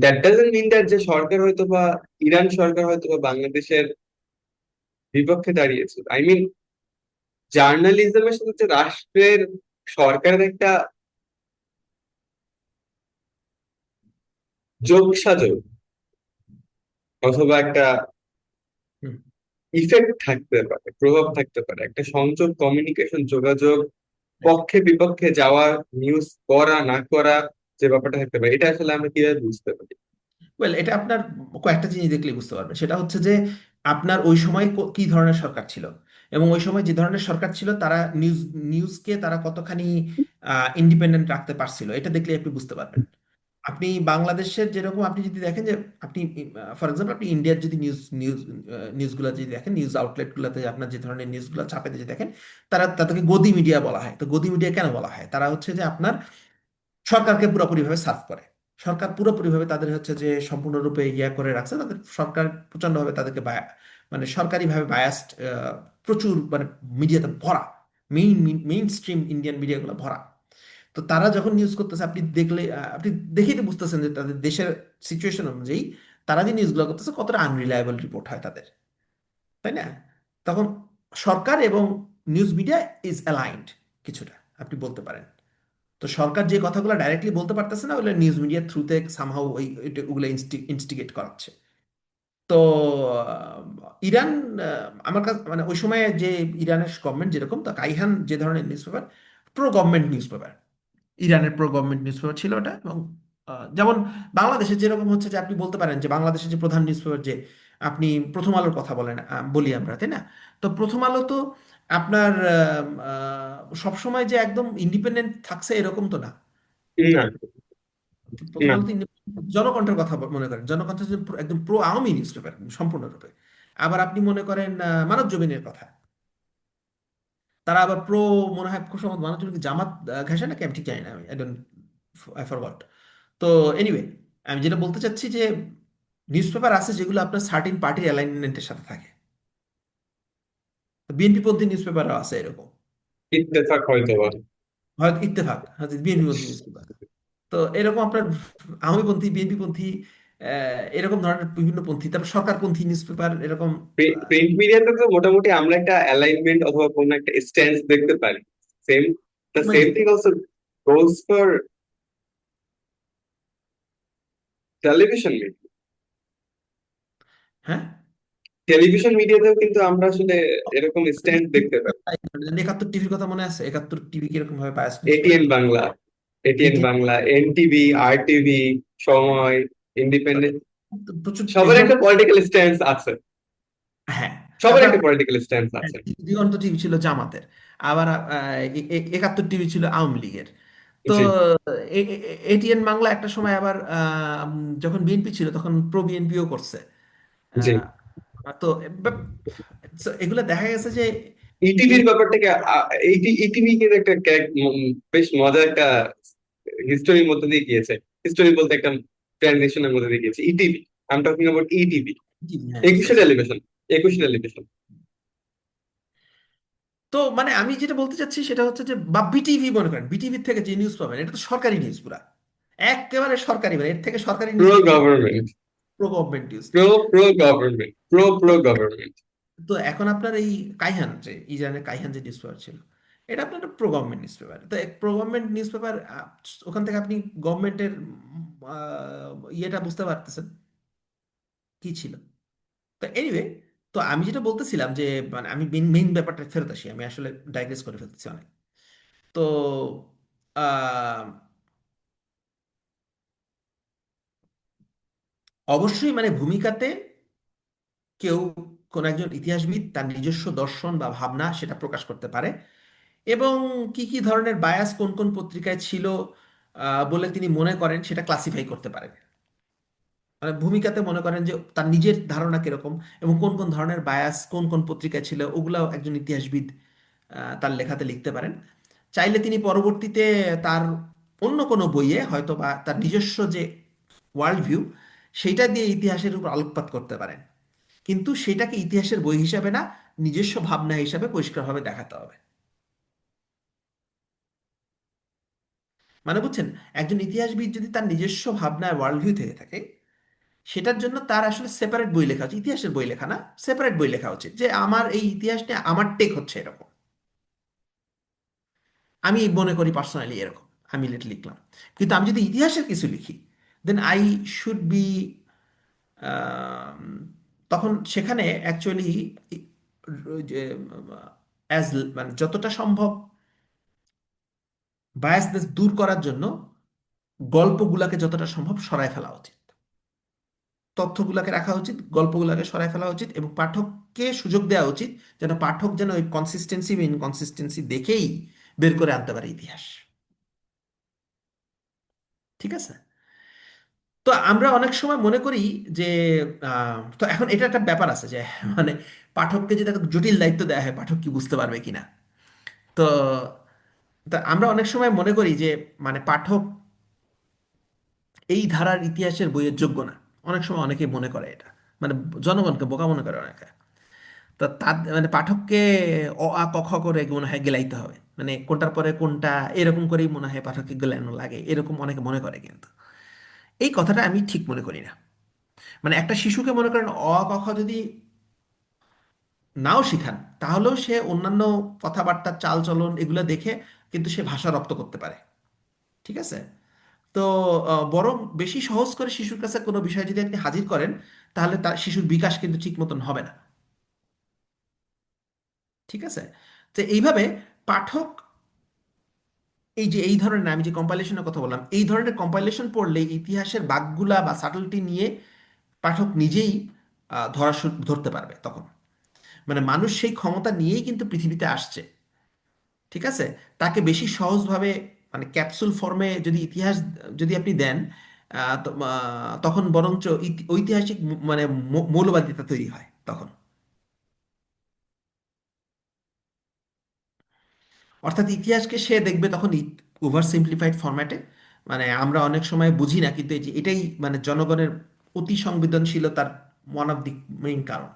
দ্যাট ডাজন্ট মিন দ্যাট যে সরকার হয়তো বা ইরান সরকার হয়তো বা বাংলাদেশের বিপক্ষে দাঁড়িয়েছে। আই মিন জার্নালিজমের সাথে হচ্ছে রাষ্ট্রের, সরকারের একটা যোগসাজগ অথবা একটা হুম। ইফেক্ট থাকতে পারে, প্রভাব থাকতে পারে, একটা সংযোগ, কমিউনিকেশন, যোগাযোগ, পক্ষে বিপক্ষে যাওয়া, নিউজ করা না করা, যে ব্যাপারটা থাকতে পারে, এটা আসলে আমরা কিভাবে বুঝতে পারি? ওয়েল, এটা আপনার কয়েকটা জিনিস দেখলে বুঝতে পারবেন। সেটা হচ্ছে যে আপনার ওই সময় কি ধরনের সরকার ছিল, এবং ওই সময় যে ধরনের সরকার ছিল তারা নিউজকে তারা কতখানি ইন্ডিপেন্ডেন্ট রাখতে পারছিল, এটা দেখলে আপনি বুঝতে পারবেন। আপনি বাংলাদেশের যেরকম আপনি যদি দেখেন যে আপনি ফর এক্সাম্পল আপনি ইন্ডিয়ার যদি নিউজগুলো যদি দেখেন, নিউজ আউটলেটগুলোতে আপনার যে ধরনের নিউজগুলো ছাপে যদি দেখেন, তাদেরকে গদি মিডিয়া বলা হয়। তো গদি মিডিয়া কেন বলা হয়? তারা হচ্ছে যে আপনার সরকারকে পুরোপুরিভাবে সার্ভ করে। সরকার পুরোপুরিভাবে তাদের হচ্ছে যে সম্পূর্ণরূপে ইয়া করে রাখছে তাদের সরকার, প্রচন্ডভাবে তাদেরকে মানে সরকারিভাবে বায়াসড, প্রচুর মানে মিডিয়াতে ভরা, মেইন মেইন স্ট্রিম ইন্ডিয়ান মিডিয়াগুলো ভরা। তো তারা যখন নিউজ করতেছে আপনি দেখলে আপনি দেখেই তো বুঝতেছেন যে তাদের দেশের সিচুয়েশন অনুযায়ী তারা যে নিউজগুলো করতেছে কতটা আনরিলায়েবল রিপোর্ট হয় তাদের, তাই না? তখন সরকার এবং নিউজ মিডিয়া ইজ অ্যালাইন্ড কিছুটা, আপনি বলতে পারেন। তো সরকার যে কথাগুলো ডাইরেক্টলি বলতে পারতেছে না, ওগুলো নিউজ মিডিয়ার থ্রুতে সামহাউ ওগুলো ইনস্টিগেট করাচ্ছে। তো ইরান, আমার কাছে মানে ওই সময়ে যে ইরানের গভর্নমেন্ট যেরকম, তা কাইহান যে ধরনের news paper, pro government news paper, ইরানের প্রো গভর্নমেন্ট নিউজ পেপার ছিল ওটা। এবং যেমন বাংলাদেশে যেরকম হচ্ছে যে আপনি বলতে পারেন যে বাংলাদেশের যে প্রধান নিউজ পেপার, যে আপনি প্রথম আলোর কথা বলেন, বলি আমরা, তাই না? তো প্রথম আলো তো আপনার সবসময় যে একদম ইন্ডিপেন্ডেন্ট থাকছে এরকম তো না। না, প্রথম না। আলো তো জনকণ্ঠের কথা মনে করেন, জনকণ্ঠ যে একদম প্রো আওয়ামী নিউজ পেপার সম্পূর্ণরূপে। আবার আপনি মনে করেন মানব জমিনের কথা, তারা আবার প্রো, মনে হয় খুব সম্ভবত মানব জমিন জামাত ঘেঁষে নাকি, আমি ঠিক জানি না, আমি আই ফরগট। তো এনিওয়ে, আমি যেটা বলতে চাচ্ছি যে নিউজ পেপার আছে যেগুলো আপনার সার্টিন পার্টির অ্যালাইনমেন্টের সাথে থাকে। বিএনপি পন্থী নিউজ পেপারও আছে এরকম, ইত্তেফাক হয়তো বা। হয়তো ইত্তেফাক, হয়তো বিএনপি পন্থী নিউজ পেপার। তো এরকম আপনার আওয়ামীপন্থী, বিএনপিপন্থী, এরকম ধরনের বিভিন্ন পন্থী, তারপর সরকারপন্থী নিউজ পেপার এরকম। প্রিন্ট মিডিয়াতে তো মোটামুটি আমরা একটা অ্যালাইনমেন্ট অথবা কোনো একটা স্ট্যান্স দেখতে পারি। Same, the same thing also goes for television media. হ্যাঁ, টেলিভিশন মিডিয়াতেও কিন্তু আমরা আসলে এরকম স্ট্যান্ড দেখতে পাই। 71 টিভির কথা মনে আছে? 71 টিভি কিরকম ভাবে বায়াস নিউজ করে। এটিএন বাংলা, এটিএন এটি বাংলা, এনটিভি, আর টিভি, সময়, ইন্ডিপেন্ডেন্ট, প্রচুর সবার একটা এক্সাম্পল। পলিটিক্যাল স্ট্যান্স আছে। হ্যাঁ, সবার তারপর একটা পলিটিক্যাল স্ট্যান্স হ্যাঁ, আছে। দিগন্ত টিভি ছিল জামাতের। আবার 71 টিভি ছিল আওয়ামী লীগের। তো জি, এটিএন বাংলা একটা সময় আবার যখন বিএনপি ছিল তখন প্রো বিএনপিও করছে। জি। আহ, তো so এগুলো দেখা গেছে যে এই ইটিভির ব্যাপারটাকে ইটিভি কিন্তু একটা বেশ মজার একটা হিস্টোরির মধ্যে দিয়ে গিয়েছে। হিস্টোরি বলতে একটা ট্রানজিশনের মধ্যে দিয়ে গিয়েছে ETV. I am talking about ETV, হ্যাঁ, একুশে টেলিভিশন, একুশে টেলিভিশন। তো মানে আমি যেটা বলতে চাচ্ছি সেটা হচ্ছে যে বা বিটিভি মনে করেন, বিটিভির থেকে যে নিউজ পাবেন এটা তো সরকারি নিউজ পুরা, একেবারে সরকারি, মানে এর থেকে সরকারি নিউজ প্রো আর কি, government, pro government news. Pro government, pro government. তো এখন আপনার এই কাইহান, যে ইরানের কাইহান যে নিউজ পেপার ছিল, এটা আপনার একটা প্রো গভর্নমেন্ট নিউজ পেপার। তো প্রো গভর্নমেন্ট নিউজ পেপার, ওখান থেকে আপনি গভর্নমেন্টের ইয়েটা বুঝতে পারতেছেন কি ছিল। তো এনিওয়ে, তো আমি যেটা বলতেছিলাম যে মানে আমি মেইন মেইন ব্যাপারটা ফেরত আসি, আমি আসলে ডাইগ্রেস করে ফেলতেছি অনেক। তো আহ, অবশ্যই মানে ভূমিকাতে কেউ, কোন একজন ইতিহাসবিদ তার নিজস্ব দর্শন বা ভাবনা সেটা প্রকাশ করতে পারে, এবং কি কি ধরনের বায়াস কোন কোন পত্রিকায় ছিল বলে তিনি মনে করেন সেটা ক্লাসিফাই করতে পারেন। মানে ভূমিকাতে মনে করেন যে তার নিজের ধারণা কিরকম, এবং কোন কোন ধরনের বায়াস কোন কোন পত্রিকায় ছিল, ওগুলাও একজন ইতিহাসবিদ তার লেখাতে লিখতে পারেন। চাইলে তিনি পরবর্তীতে তার অন্য কোনো বইয়ে হয়তো বা তার নিজস্ব যে ওয়ার্ল্ড ভিউ সেইটা দিয়ে ইতিহাসের উপর আলোকপাত করতে পারেন, কিন্তু সেটাকে ইতিহাসের বই হিসাবে না, নিজস্ব ভাবনা হিসাবে পরিষ্কারভাবে দেখাতে হবে। মানে বুঝছেন, একজন ইতিহাসবিদ যদি তার নিজস্ব ভাবনায় ওয়ার্ল্ড ভিউ থেকে থাকে, সেটার জন্য তার আসলে সেপারেট বই লেখা উচিত, ইতিহাসের বই লেখা না, সেপারেট বই লেখা উচিত যে আমার এই ইতিহাস নিয়ে আমার টেক হচ্ছে এরকম, আমি মনে করি পার্সোনালি এরকম, আমি এটা লিখলাম। কিন্তু আমি যদি ইতিহাসের কিছু লিখি, দেন আই শুড বি, তখন সেখানে অ্যাকচুয়ালি অ্যাজ মানে যতটা সম্ভব বায়াসনেস দূর করার জন্য গল্পগুলাকে যতটা সম্ভব সরায় ফেলা উচিত, তথ্যগুলাকে রাখা উচিত, গল্পগুলাকে সরায় ফেলা উচিত, এবং পাঠককে সুযোগ দেওয়া উচিত যেন পাঠক যেন ওই কনসিস্টেন্সি বা ইনকনসিস্টেন্সি দেখেই বের করে আনতে পারে ইতিহাস। ঠিক আছে? তো আমরা অনেক সময় মনে করি যে তো এখন এটা একটা ব্যাপার আছে যে মানে পাঠককে যদি একটা জটিল দায়িত্ব দেওয়া হয়, পাঠক কি বুঝতে পারবে কিনা। তো তা আমরা অনেক সময় মনে করি যে মানে পাঠক এই ধারার ইতিহাসের বইয়ের যোগ্য না। অনেক সময় অনেকে মনে করে এটা, মানে জনগণকে বোকা মনে করে অনেকে। তো তার মানে পাঠককে অ আ ক খ করে মনে হয় গেলাইতে হবে, মানে কোনটার পরে কোনটা এরকম করেই মনে হয় পাঠককে গেলানো লাগে, এরকম অনেকে মনে করে। কিন্তু এই কথাটা আমি ঠিক মনে করি না। মানে একটা শিশুকে মনে করেন অ আ ক খ যদি নাও শিখান, তাহলেও সে অন্যান্য কথাবার্তা চাল চলন এগুলো দেখে কিন্তু সে ভাষা রপ্ত করতে পারে। ঠিক আছে? তো বরং বেশি সহজ করে শিশুর কাছে কোনো বিষয় যদি আপনি হাজির করেন, তাহলে তার শিশুর বিকাশ কিন্তু ঠিক মতন হবে না। ঠিক আছে? তো এইভাবে পাঠক এই যে এই ধরনের, আমি যে কম্পাইলেশনের কথা বললাম, এই ধরনের কম্পাইলেশন পড়লে ইতিহাসের বাঁকগুলা বা সাটলটি নিয়ে পাঠক নিজেই ধরতে পারবে তখন। মানে মানুষ সেই ক্ষমতা নিয়েই কিন্তু পৃথিবীতে আসছে। ঠিক আছে? তাকে বেশি সহজভাবে মানে ক্যাপসুল ফর্মে যদি ইতিহাস যদি আপনি দেন, তখন বরঞ্চ ঐতিহাসিক মানে মৌলবাদিতা তৈরি হয় তখন। অর্থাৎ ইতিহাসকে সে দেখবে তখন ওভার সিম্পলিফাইড ফরম্যাটে। মানে আমরা অনেক সময় বুঝি না, কিন্তু এই যে এটাই মানে জনগণের অতি সংবেদনশীলতার ওয়ান অফ দি মেইন কারণ।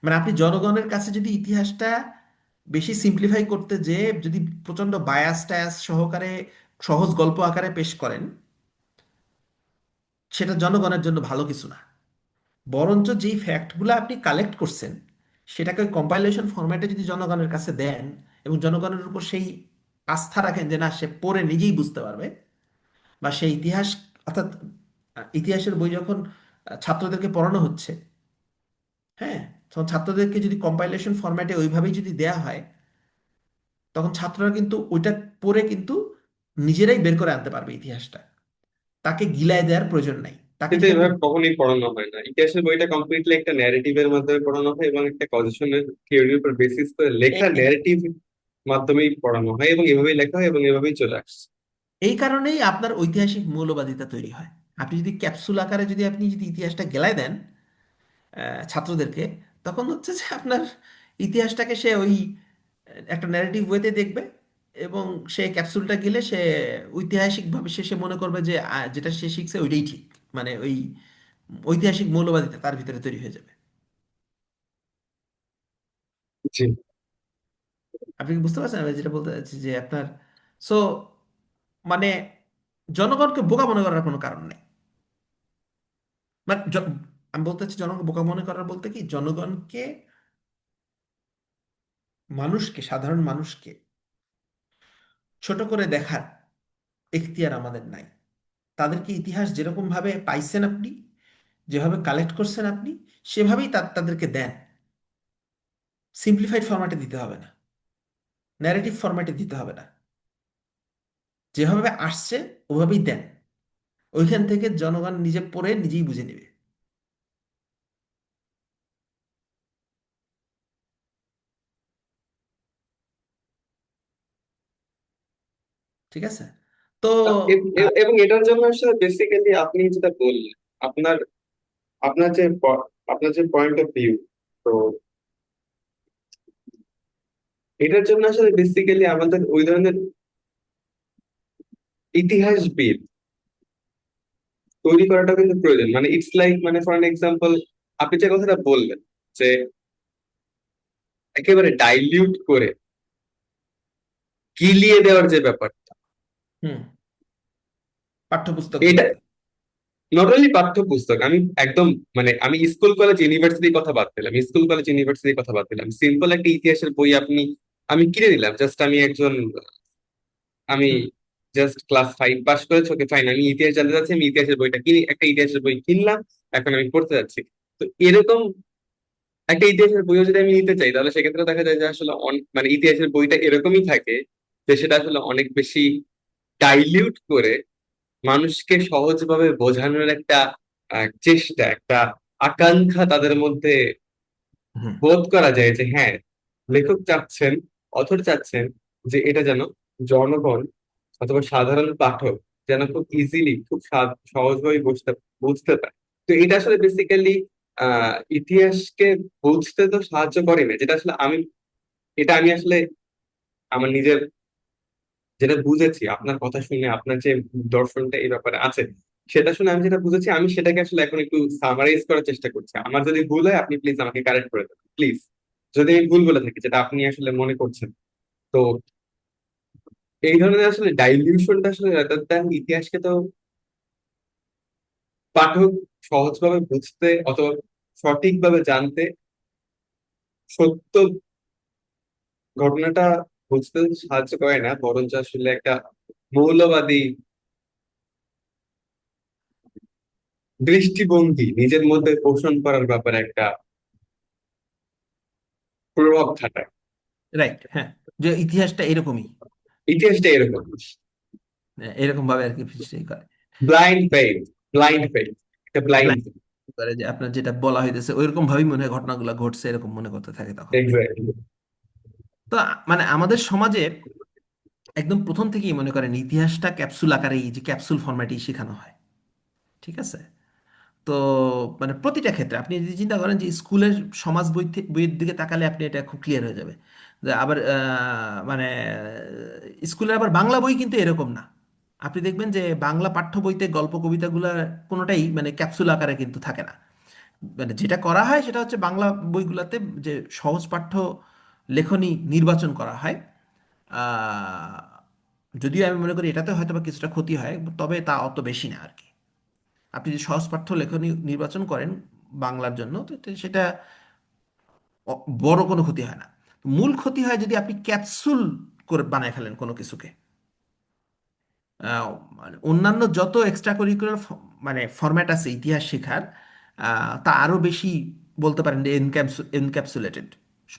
মানে আপনি জনগণের কাছে যদি ইতিহাসটা বেশি সিম্পলিফাই করতে যে যদি প্রচন্ড বায়াস টায়াস সহকারে সহজ গল্প আকারে পেশ করেন, সেটা জনগণের জন্য ভালো কিছু না। বরঞ্চ যেই ফ্যাক্টগুলো আপনি কালেক্ট করছেন, সেটাকে কম্পাইলেশন ফরম্যাটে যদি জনগণের কাছে দেন এবং জনগণের উপর সেই আস্থা রাখেন যে না সে পড়ে নিজেই বুঝতে পারবে, বা সেই ইতিহাস অর্থাৎ ইতিহাসের বই যখন ছাত্রদেরকে পড়ানো হচ্ছে, হ্যাঁ, তখন ছাত্রদেরকে যদি কম্পাইলেশন ফরম্যাটে ওইভাবেই যদি দেয়া হয়, তখন ছাত্ররা কিন্তু ওইটা পড়ে কিন্তু নিজেরাই বের করে আনতে পারবে ইতিহাসটা, তাকে গিলায় দেওয়ার প্রয়োজন নাই। তাকে কিন্তু যদি আপনি এভাবে কখনোই পড়ানো হয় না। ইতিহাসের বইটা কমপ্লিটলি একটা ন্যারেটিভের মাধ্যমে পড়ানো হয় এবং একটা কজেশনের থিওরির উপর বেসিস করে লেখা এই ন্যারেটিভ মাধ্যমেই পড়ানো হয় এবং এভাবেই লেখা হয় এবং এভাবেই চলে আসছে। এই কারণেই আপনার ঐতিহাসিক মৌলবাদিতা তৈরি হয়। আপনি যদি ক্যাপসুল আকারে যদি আপনি যদি ইতিহাসটা গেলায় দেন ছাত্রদেরকে, তখন হচ্ছে যে আপনার ইতিহাসটাকে সে ওই একটা ন্যারেটিভ ওয়েতে দেখবে, এবং সে ক্যাপসুলটা গেলে সে ঐতিহাসিকভাবে সে মনে করবে যে যেটা সে শিখছে ওইটাই ঠিক। মানে ওই ঐতিহাসিক মৌলবাদিতা তার ভিতরে তৈরি হয়ে যাবে। জি। আপনি কি বুঝতে পারছেন আমি যেটা বলতে চাচ্ছি? যে আপনার সো মানে জনগণকে বোকা মনে করার কোনো কারণ নেই। মানে আমি বলতে চাচ্ছি জনগণকে বোকা মনে করার বলতে কি, জনগণকে, মানুষকে, সাধারণ মানুষকে ছোট করে দেখার এখতিয়ার আমাদের নাই। তাদেরকে ইতিহাস যেরকম ভাবে পাইছেন আপনি, যেভাবে কালেক্ট করছেন আপনি, সেভাবেই তাদেরকে দেন। সিম্পলিফাইড ফরম্যাটে দিতে হবে না, ন্যারেটিভ ফরম্যাটে দিতে হবে না, যেভাবে আসছে ওভাবেই দেন। ওইখান থেকে জনগণ নিজে পড়ে নিজেই বুঝে নেবে। ঠিক আছে? তো এবং এটার জন্য আসলে বেসিক্যালি আপনি যেটা বললেন, আপনার আপনার যে আপনার যে পয়েন্ট অফ ভিউ, তো এটার জন্য আসলে বেসিক্যালি আমাদের ওই ধরনের ইতিহাসবিদ তৈরি করাটা কিন্তু প্রয়োজন। মানে ইটস লাইক, মানে ফর এন এক্সাম্পল, আপনি যে কথাটা বললেন যে একেবারে ডাইলিউট করে গিলিয়ে দেওয়ার যে ব্যাপারটা, হুম। পাঠ্যপুস্তক এটা বইতে। নট অনলি পাঠ্যপুস্তক, আমি একদম মানে আমি স্কুল কলেজ ইউনিভার্সিটির কথা বাদ দিলাম, স্কুল কলেজ ইউনিভার্সিটির কথা বাদ দিলাম, সিম্পল একটা ইতিহাসের বই আমি কিনে নিলাম, জাস্ট আমি হুম। জাস্ট ক্লাস 5 পাস করেছি, ওকে ফাইন, আমি ইতিহাস জানতে চাচ্ছি, আমি ইতিহাসের বইটা কিনি, একটা ইতিহাসের বই কিনলাম, এখন আমি পড়তে যাচ্ছি। তো এরকম একটা ইতিহাসের বইও যদি আমি নিতে চাই, তাহলে সেক্ষেত্রে দেখা যায় যে আসলে মানে ইতিহাসের বইটা এরকমই থাকে যে সেটা আসলে অনেক বেশি ডাইলিউট করে মানুষকে সহজভাবে বোঝানোর একটা চেষ্টা, একটা আকাঙ্ক্ষা তাদের মধ্যে হুম। বোধ করা যায় যে হ্যাঁ, লেখক চাচ্ছেন, অথর চাচ্ছেন যে এটা যেন জনগণ অথবা সাধারণ পাঠক যেন খুব ইজিলি, খুব সহজভাবে বুঝতে পারে। তো এটা আসলে বেসিক্যালি ইতিহাসকে বুঝতে তো সাহায্য করে না, যেটা আসলে আমি আসলে আমার নিজের যেটা বুঝেছি, আপনার কথা শুনে আপনার যে দর্শনটা এই ব্যাপারে আছে সেটা শুনে আমি যেটা বুঝেছি, আমি সেটাকে আসলে এখন একটু সামারাইজ করার চেষ্টা করছি। আমার যদি ভুল হয় আপনি প্লিজ আমাকে কারেক্ট করে দেবেন প্লিজ, যদি আমি ভুল বলে থাকি যেটা আপনি আসলে মনে করছেন। তো এই ধরনের আসলে ডাইলিউশনটা আসলে rather than ইতিহাসকে তো পাঠক সহজভাবে বুঝতে অথবা সঠিকভাবে জানতে, সত্য ঘটনাটা বুঝতে সাহায্য করে না, বরঞ্চ আসলে একটা মৌলবাদী দৃষ্টিভঙ্গি নিজের মধ্যে পোষণ করার ব্যাপারে একটা প্রভাব খাটায়। রাইট, হ্যাঁ। যে ইতিহাসটা এরকমই, ইতিহাসটা এরকম, এরকম ভাবে আর কি সৃষ্টি করে। ব্লাইন্ড ফেইথ, ব্লাইন্ড ফেইথ, একটা ব্লাইন্ড। Blind করে যে আপনার যেটা বলা হইতেছে ওইরকম ভাবেই মনে হয় ঘটনাগুলো ঘটছে, এরকম মনে করতে থাকে তখন। এক্স্যাক্টলি। তো মানে আমাদের সমাজে একদম প্রথম থেকেই মনে করেন ইতিহাসটা ক্যাপসুল আকারে, এই যে ক্যাপসুল ফরম্যাটেই শেখানো হয়। ঠিক আছে। তো মানে প্রতিটা ক্ষেত্রে আপনি যদি চিন্তা করেন যে স্কুলের সমাজ বইয়ের দিকে তাকালে আপনি এটা খুব ক্লিয়ার হয়ে যাবে। যে আবার মানে স্কুলের আবার বাংলা বই কিন্তু এরকম না। আপনি দেখবেন যে বাংলা পাঠ্য বইতে গল্প কবিতাগুলো কোনোটাই মানে ক্যাপসুল আকারে কিন্তু থাকে না। মানে যেটা করা হয় সেটা হচ্ছে বাংলা বইগুলোতে যে সহজ পাঠ্য লেখনী নির্বাচন করা হয়। আহ, যদিও আমি মনে করি এটাতে হয়তো বা কিছুটা ক্ষতি হয়, তবে তা অত বেশি না আর কি। আপনি যদি সহজ পাঠ্য লেখনী নির্বাচন করেন বাংলার জন্য, তো সেটা বড় কোনো ক্ষতি হয় না। মূল ক্ষতি হয় যদি আপনি ক্যাপসুল করে বানায় ফেলেন কোনো কিছুকে। মানে অন্যান্য যত এক্সট্রা কারিকুলার মানে ফরম্যাট আছে ইতিহাস শেখার, তা আরও বেশি বলতে পারেন যে এনক্যাপসুলেটেড।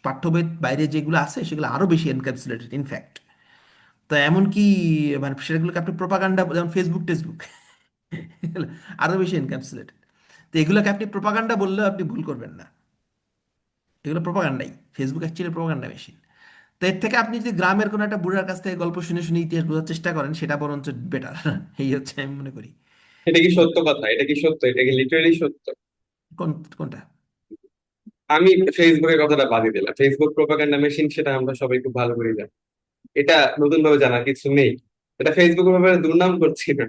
পাঠ্য বইয়ের বাইরে যেগুলো আছে সেগুলো আরও বেশি এনক্যাপসুলেটেড ইনফ্যাক্ট। তো এমনকি মানে সেগুলোকে আপনি প্রোপাগান্ডা, যেমন ফেসবুক টেসবুক, আরও বেশি এনক্যাপসুলেটেড। তো এগুলোকে আপনি প্রোপাগান্ডা বললেও আপনি ভুল করবেন না। এগুলো প্রোপাগান্ডাই, ফেসবুক অ্যাকচুয়ালি প্রোপাগান্ডা মেশিন। তো এর থেকে আপনি যদি গ্রামের কোনো একটা বুড়ার কাছ থেকে গল্প শুনে শুনে ইতিহাস বোঝার চেষ্টা করেন, সেটা বরঞ্চ বেটার। এই হচ্ছে আমি মনে করি। এটা কি সত্য কথা? এটা কি সত্য? এটা কি লিটারেলি সত্য? কোন কোনটা? আমি ফেসবুকের কথাটা বাদই দিলাম, ফেসবুক প্রোপাগান্ডা মেশিন সেটা আমরা সবাই খুব ভালো করে জানি, এটা নতুন ভাবে জানার কিছু নেই। এটা ফেসবুকের ব্যাপারে দুর্নাম করছি না,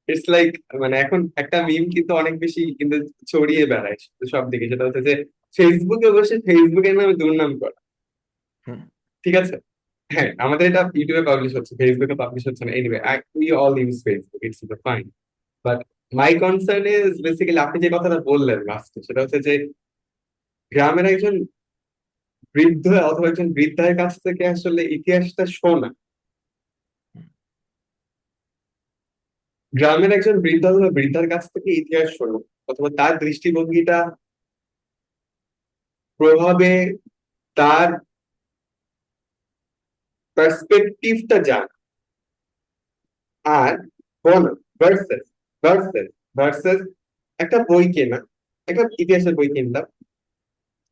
ইটস লাইক মানে এখন একটা মিম কিন্তু অনেক বেশি কিন্তু ছড়িয়ে বেড়ায় সব দিকে, সেটা হচ্ছে যে ফেসবুকে বসে ফেসবুকের নামে দুর্নাম করা। হুম। ঠিক আছে, হ্যাঁ আমাদের এটা ইউটিউবে পাবলিশ হচ্ছে, ফেসবুকে পাবলিশ হচ্ছে না, anyway we all use Facebook, it's fine. But my concern is basically আপনি যে কথাটা বললেন লাস্টে, সেটা হচ্ছে যে গ্রামের একজন বৃদ্ধ অথবা একজন বৃদ্ধার কাছ থেকে আসলে ইতিহাসটা শোনা, গ্রামের একজন বৃদ্ধ অথবা বৃদ্ধার কাছ থেকে ইতিহাস শোনা অথবা তার দৃষ্টিভঙ্গিটা প্রভাবে তার পার্সপেক্টিভটা জানা, আর বলো ভার্সেস ভার্সেস ভার্সেস একটা বই কেনা, একটা ইতিহাসের বই কিনলাম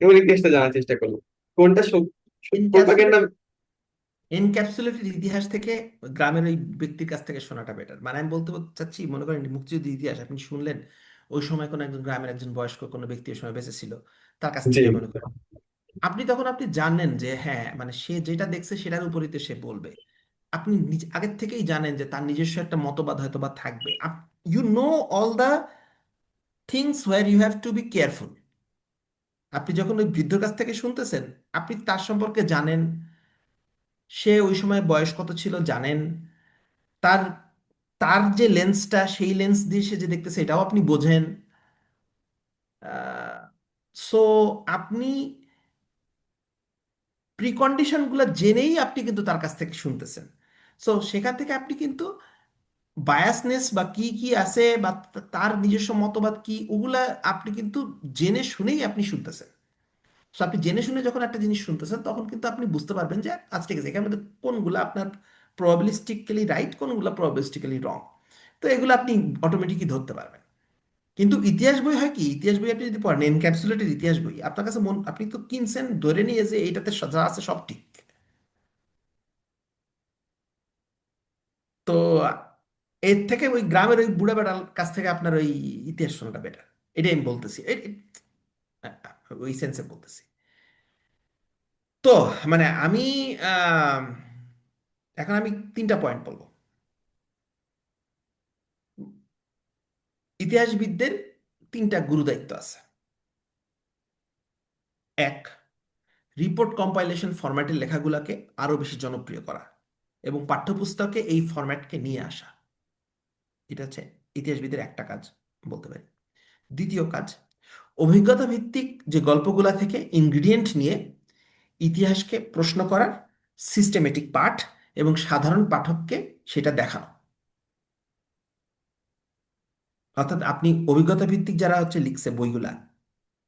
এবং ইতিহাসটা জানার চেষ্টা করলাম, কোনটা এনক্যাপসুলেট প্রোপাগান্ডা। এনক্যাপসুলেটেড ইতিহাস থেকে গ্রামের ওই ব্যক্তির কাছ থেকে শোনাটা বেটার। মানে আমি চাচ্ছি, মনে করেন মুক্তিযুদ্ধের ইতিহাস আপনি শুনলেন, ওই সময় কোনো একজন গ্রামের একজন বয়স্ক কোনো ব্যক্তি ওই সময় বেঁচে ছিল, তার কাছ জি, থেকে মনে করেন আপনি তখন আপনি জানেন যে হ্যাঁ মানে সে যেটা দেখছে সেটার উপরই তো সে বলবে। আপনি আগের থেকেই জানেন যে তার নিজস্ব একটা মতবাদ হয়তো বা থাকবে। You know all the things where you have to be careful. আপনি যখন ওই বৃদ্ধর কাছ থেকে শুনতেছেন, আপনি তার সম্পর্কে জানেন, সে ওই সময় বয়স কত ছিল জানেন, তার তার যে লেন্সটা, সেই লেন্স দিয়ে সে যে দেখতেছে এটাও আপনি বোঝেন। সো আপনি প্রিকন্ডিশনগুলো জেনেই আপনি কিন্তু তার কাছ থেকে শুনতেছেন। সো সেখান থেকে আপনি কিন্তু বায়াসনেস বা কি কি আছে বা তার নিজস্ব মতবাদ কি, ওগুলা আপনি কিন্তু জেনে শুনেই আপনি শুনতেছেন। সো আপনি জেনে শুনে যখন একটা জিনিস শুনতেছেন, তখন কিন্তু আপনি বুঝতে পারবেন যে আচ্ছা ঠিক আছে, এখানে মধ্যে কোনগুলো আপনার প্রবাবিলিস্টিক্যালি রাইট, কোনগুলো প্রবাবিলিস্টিক্যালি রং। তো এগুলো আপনি অটোমেটিকই ধরতে পারবেন। কিন্তু ইতিহাস বই হয় কি, ইতিহাস বই আপনি যদি পড়েন, এনক্যাপসুলেটেড ইতিহাস বই, আপনার কাছে আপনি তো কিনছেন ধরে নিয়ে যে এইটাতে যা আছে সব ঠিক। তো এর থেকে ওই গ্রামের ওই বুড়া বেড়ার কাছ থেকে আপনার ওই ইতিহাস শোনাটা বেটার। এটাই আমি বলতেছি, ওই সেন্সে বলতেছি। তো মানে আমি আহ, এখন আমি তিনটা পয়েন্ট বলবো। ইতিহাসবিদদের তিনটা গুরুদায়িত্ব আছে। এক, রিপোর্ট কম্পাইলেশন ফরম্যাটের লেখাগুলোকে আরো বেশি জনপ্রিয় করা এবং পাঠ্যপুস্তকে এই ফরম্যাটকে নিয়ে আসা। এটা হচ্ছে ইতিহাসবিদের একটা কাজ বলতে পারি। দ্বিতীয় কাজ, অভিজ্ঞতা ভিত্তিক যে গল্পগুলা থেকে ইনগ্রিডিয়েন্ট নিয়ে ইতিহাসকে প্রশ্ন করার সিস্টেমেটিক পাঠ এবং সাধারণ পাঠককে সেটা দেখানো। অর্থাৎ আপনি অভিজ্ঞতা ভিত্তিক যারা হচ্ছে লিখছে বইগুলা,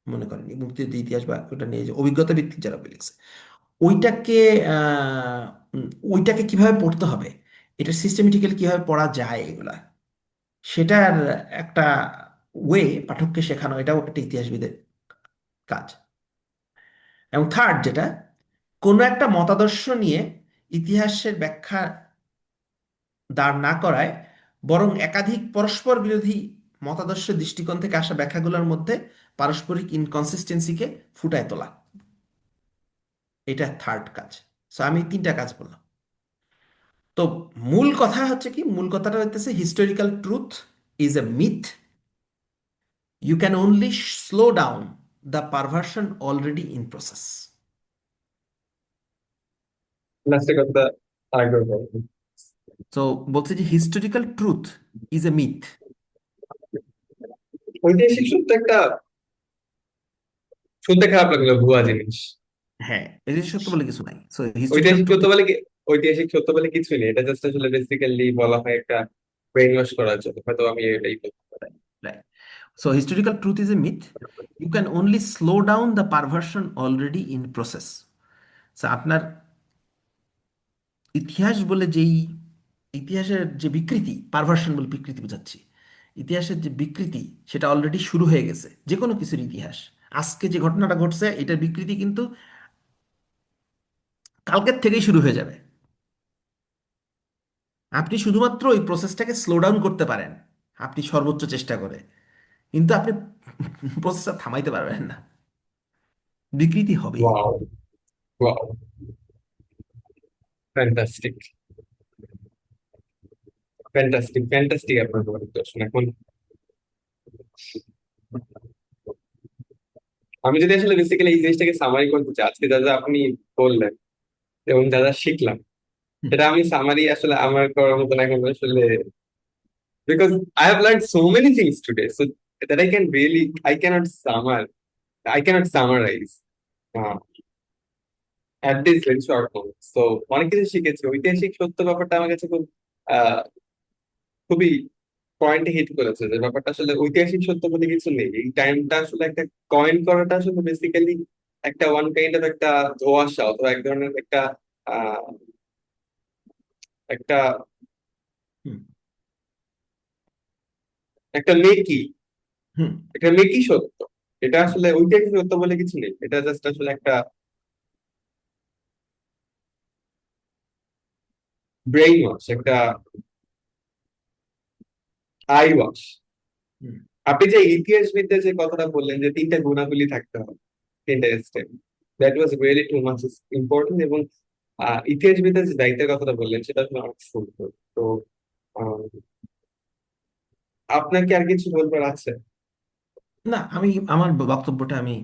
মনে করেন এই মুক্তিযুদ্ধ ইতিহাস বা ওটা নিয়ে যে অভিজ্ঞতা ভিত্তিক যারা বই লিখছে, ওইটাকে আহ, ওইটাকে কিভাবে পড়তে হবে, এটা সিস্টেমেটিক্যালি কিভাবে পড়া যায়, এগুলা সেটার একটা ওয়ে পাঠককে শেখানো, এটাও একটা ইতিহাসবিদের কাজ। এবং থার্ড যেটা, কোনো একটা মতাদর্শ নিয়ে ইতিহাসের ব্যাখ্যা দাঁড় না করায়, বরং একাধিক পরস্পর বিরোধী মতাদর্শের দৃষ্টিকোণ থেকে আসা ব্যাখ্যাগুলোর মধ্যে পারস্পরিক ইনকনসিস্টেন্সিকে ফুটায় তোলা। এটা থার্ড কাজ। সো আমি তিনটা কাজ বললাম। তো মূল কথা হচ্ছে কি, মূল কথাটা হইতেছে historical truth is a myth, you can only slow down the perversion already in process. লাস্টের কথা আরেকবার বলুন। তো বলছে যে historical truth is a myth. ঐতিহাসিক সত্য একটা, শুনতে খারাপ লাগলো, ভুয়া জিনিস। হ্যাঁ, এই যে সত্য বলে কিছু নাই। সো হিস্টোরিক্যাল ঐতিহাসিক ট্রুথ, সত্য বলে কি, ঐতিহাসিক সত্য বলে কিছুই নেই, এটা জাস্ট আসলে বেসিক্যালি বলা হয় একটা ব্রেন ওয়াশ করার জন্য, হয়তো আমি এটাই বলতে পারি। so historical truth is a myth, you can only slow down the perversion already in process. আপনার ইতিহাস বলে যেই, ইতিহাসের যে বিকৃতি, পারভার্সন বলে বিকৃতি বোঝাচ্ছি, ইতিহাসের যে বিকৃতি সেটা অলরেডি শুরু হয়ে গেছে। যে কোনো কিছুর ইতিহাস, আজকে যে ঘটনাটা ঘটছে এটার বিকৃতি কিন্তু কালকের থেকেই শুরু হয়ে যাবে। আপনি শুধুমাত্র ওই প্রসেসটাকে স্লো ডাউন করতে পারেন, আপনি সর্বোচ্চ চেষ্টা করে, কিন্তু আপনি প্রসেসটা থামাইতে পারবেন না, বিকৃতি হবেই। Wow, wow, fantastic, fantastic, fantastic আপনার দর্শন। এখন আমি যদি আসলে বেসিক্যালি এই জিনিসটাকে সামারি করতে চাই, আজকে যা যা আপনি বললেন এবং যা যা শিখলাম, হুম। সেটা আমি সামারি আসলে আমার করার মতন এখন আসলে, because I have learn so many things today, so that I can really, I can't summer, I can't summarize at this very short moment. So অনেক কিছু শিখেছি। ঐতিহাসিক সত্য ব্যাপারটা আমার কাছে খুব আহ খুবই পয়েন্টে হিট করেছে, যে ব্যাপারটা আসলে ঐতিহাসিক সত্য বলে কিছু নেই। এই টাইমটা আসলে একটা কয়েন করাটা আসলে বেসিক্যালি একটা ওয়ান কাইন্ড অফ একটা ধোঁয়াশা, অথবা এক ধরনের একটা আহ একটা হুম। একটা মেকি, হুম। একটা মেকি সত্য। এটা আসলে ঐতিহাসিক সত্য বলে কিছু নেই, এটা জাস্ট আসলে একটা ব্রেইন ওয়াশ, একটা আই ওয়াশ। হুম। আপনি যে ইতিহাসবিদদের যে কথাটা বললেন যে তিনটা গুণাবলী থাকতে হবে, তিনটা step, that was really too much important. এবং ইতিহাসবিদদের যে দায়িত্বের কথাটা বললেন সেটা আসলে অনেক সুন্দর। তো আহ, আপনার কি আর কিছু বলবার আছে? না, আমি আমার বক্তব্যটা আমি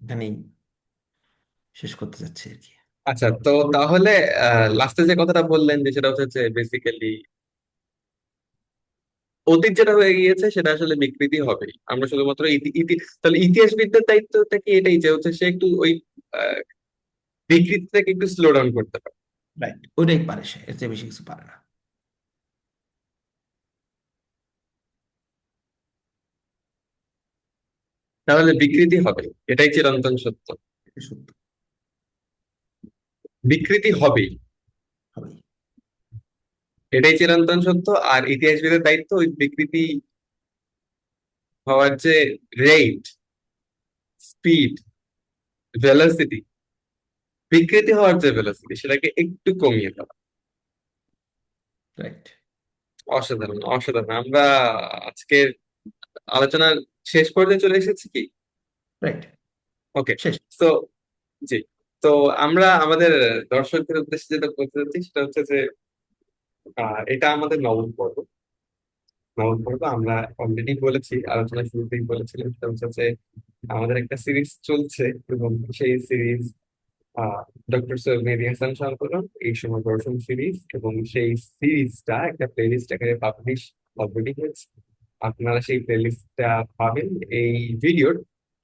এখানেই শেষ করতে চাচ্ছি আর কি। আচ্ছা, তো তাহলে লাস্টে যে কথাটা বললেন যে সেটা হচ্ছে যে বেসিক্যালি অতীত যেটা হয়ে গিয়েছে সেটা আসলে বিকৃতি হবেই। আমরা শুধুমাত্র তাহলে ইতিহাসবিদদের দায়িত্বটা কি এটাই যে হচ্ছে সে একটু ওই আহ, বিকৃতিটাকে একটু স্লো ডাউন করতে পারে। রাইট, ওইটাই পারে, সে এর চেয়ে বেশি কিছু পারে না। তাহলে বিকৃতি হবে, এটাই চিরন্তন সত্য। এটা সত্য। বিকৃতি হবেই, হবেই। এটাই চিরন্তন সত্য। আর ইতিহাসবিদের দায়িত্ব ওই বিকৃতি হওয়ার যে রেট, স্পিড, ভেলোসিটি, বিকৃতি হওয়ার যে ভেলোসিটি সেটাকে একটু কমিয়ে দেওয়া। রাইট। অসাধারণ, অসাধারণ। আমরা আজকের আলোচনার শেষ পর্যায়ে চলে এসেছি কি? রাইট। ওকে। শেষ। তো জি, তো আমরা আমাদের দর্শকদের উদ্দেশ্যে যেটা বলতে চাচ্ছি সেটা হচ্ছে যে এটা আমাদের নবম পর্ব। নবম পর্ব আমরা অলরেডি বলেছি, আলোচনা শুরুতেই বলেছিলাম, সেটা হচ্ছে যে আমাদের একটা সিরিজ চলছে এবং সেই সিরিজ ডক্টর সৈয়দ মেহেদী হাসান সরকার এই সময় দর্শন সিরিজ, এবং সেই সিরিজটা একটা প্লেলিস্ট আকারে পাবলিশ অলরেডি হয়েছে। আপনারা সেই প্লেলিস্টটা পাবেন এই ভিডিওর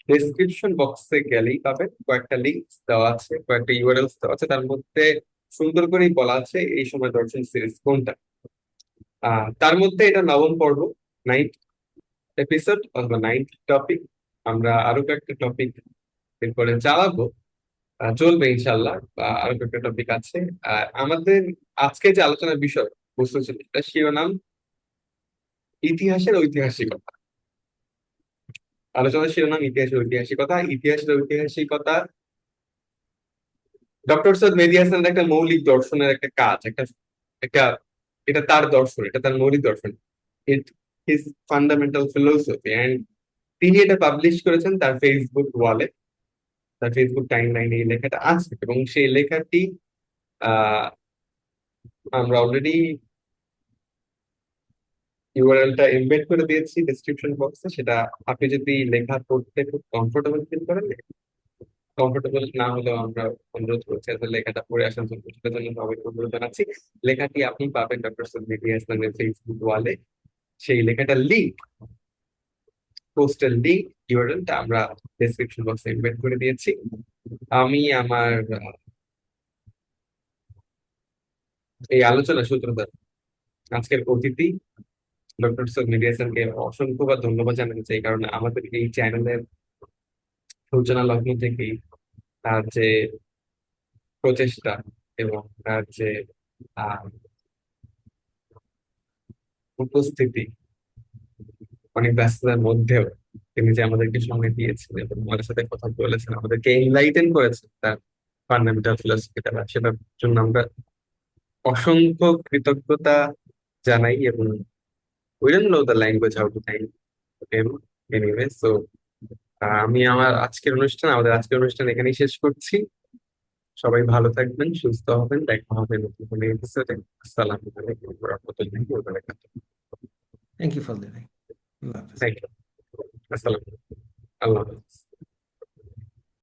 ডেসক্রিপশন বক্সে গেলেই পাবেন। কয়েকটা লিঙ্ক দেওয়া আছে, কয়েকটা ইউআরএলস দেওয়া আছে, তার মধ্যে সুন্দর করেই বলা আছে এই সময় দর্শন সিরিজ কোনটা। তার মধ্যে এটা নবম পর্ব, 9th এপিসোড অথবা 9th টপিক। আমরা আরো কয়েকটা টপিক এরপরে চালাবো, চলবে ইনশাল্লাহ। আরো কয়েকটা টপিক আছে। আর আমাদের আজকে যে আলোচনার বিষয় বস্তু ছিল এটা শিরোনাম ইতিহাসের ঐতিহাসিকতা। আলোচনার শিরোনাম ইতিহাসের ঐতিহাসিকতা। ইতিহাসের ঐতিহাসিকতা ডক্টর সৈয়দ মেহেদী হাসানের একটা মৌলিক দর্শনের একটা কাজ, একটা একটা এটা তার দর্শন, এটা তার মৌলিক দর্শন। ইট হিজ ফান্ডামেন্টাল ফিলোসফি, এন্ড তিনি এটা পাবলিশ করেছেন তার ফেসবুক ওয়ালে, তার ফেসবুক টাইম লাইনে এই লেখাটা আছে। এবং সেই লেখাটি আহ আমরা অলরেডি ইউআরএলটা এমবেড করে দিয়েছি ডেসক্রিপশন বক্সে। সেটা আপনি যদি লেখা পড়তে খুব কমফোর্টেবল ফিল করেন, কমফোর্টেবল না হলেও আমরা অনুরোধ করছি যে লেখাটা পড়ে আসার জন্য, সেটার জন্য সবাই অনুরোধ জানাচ্ছি। লেখাটি আপনি পাবেন ডক্টর সৈয়দ মেহেদী হাসানের ফেসবুক ওয়ালে। সেই লেখাটার লিঙ্ক, পোস্টের লিঙ্ক, ইউআরএলটা আমরা ডেসক্রিপশন বক্সে এমবেড করে দিয়েছি। আমি আমার এই আলোচনা সূত্রধার আজকের অতিথি ডক্টর সৈয়দ মেহেদী হাসানকে অসংখ্যবার ধন্যবাদ জানাতে চাই, কারণ আমাদের এই চ্যানেলের সূচনা লগ্ন থেকেই তার যে প্রচেষ্টা এবং তার যে আহ, উপস্থিতি, অনেক ব্যস্ততার মধ্যেও তিনি যে আমাদেরকে সময় দিয়েছেন এবং আমাদের সাথে কথা বলেছেন, আমাদেরকে এনলাইটেন করেছেন তার ফান্ডামেন্টাল ফিলোসফি দ্বারা, সেটার জন্য আমরা অসংখ্য কৃতজ্ঞতা জানাই। এবং we don't know the language how to thank him anyway. So আমি আমাদের আজকের অনুষ্ঠান এখানেই শেষ করছি। সবাই ভালো থাকবেন, সুস্থ হবেন, দেখা হবে নতুন কোনো এপিসোডে। আসসালামু আলাইকুম ওয়া রাহমাতুল্লাহি ওয়া বারাকাতুহু। থ্যাংক ইউ ফজলে ভাই। আল্লাহ হাফেজ। Thank you. আসসালাম। আল্লাহ হাফেজ।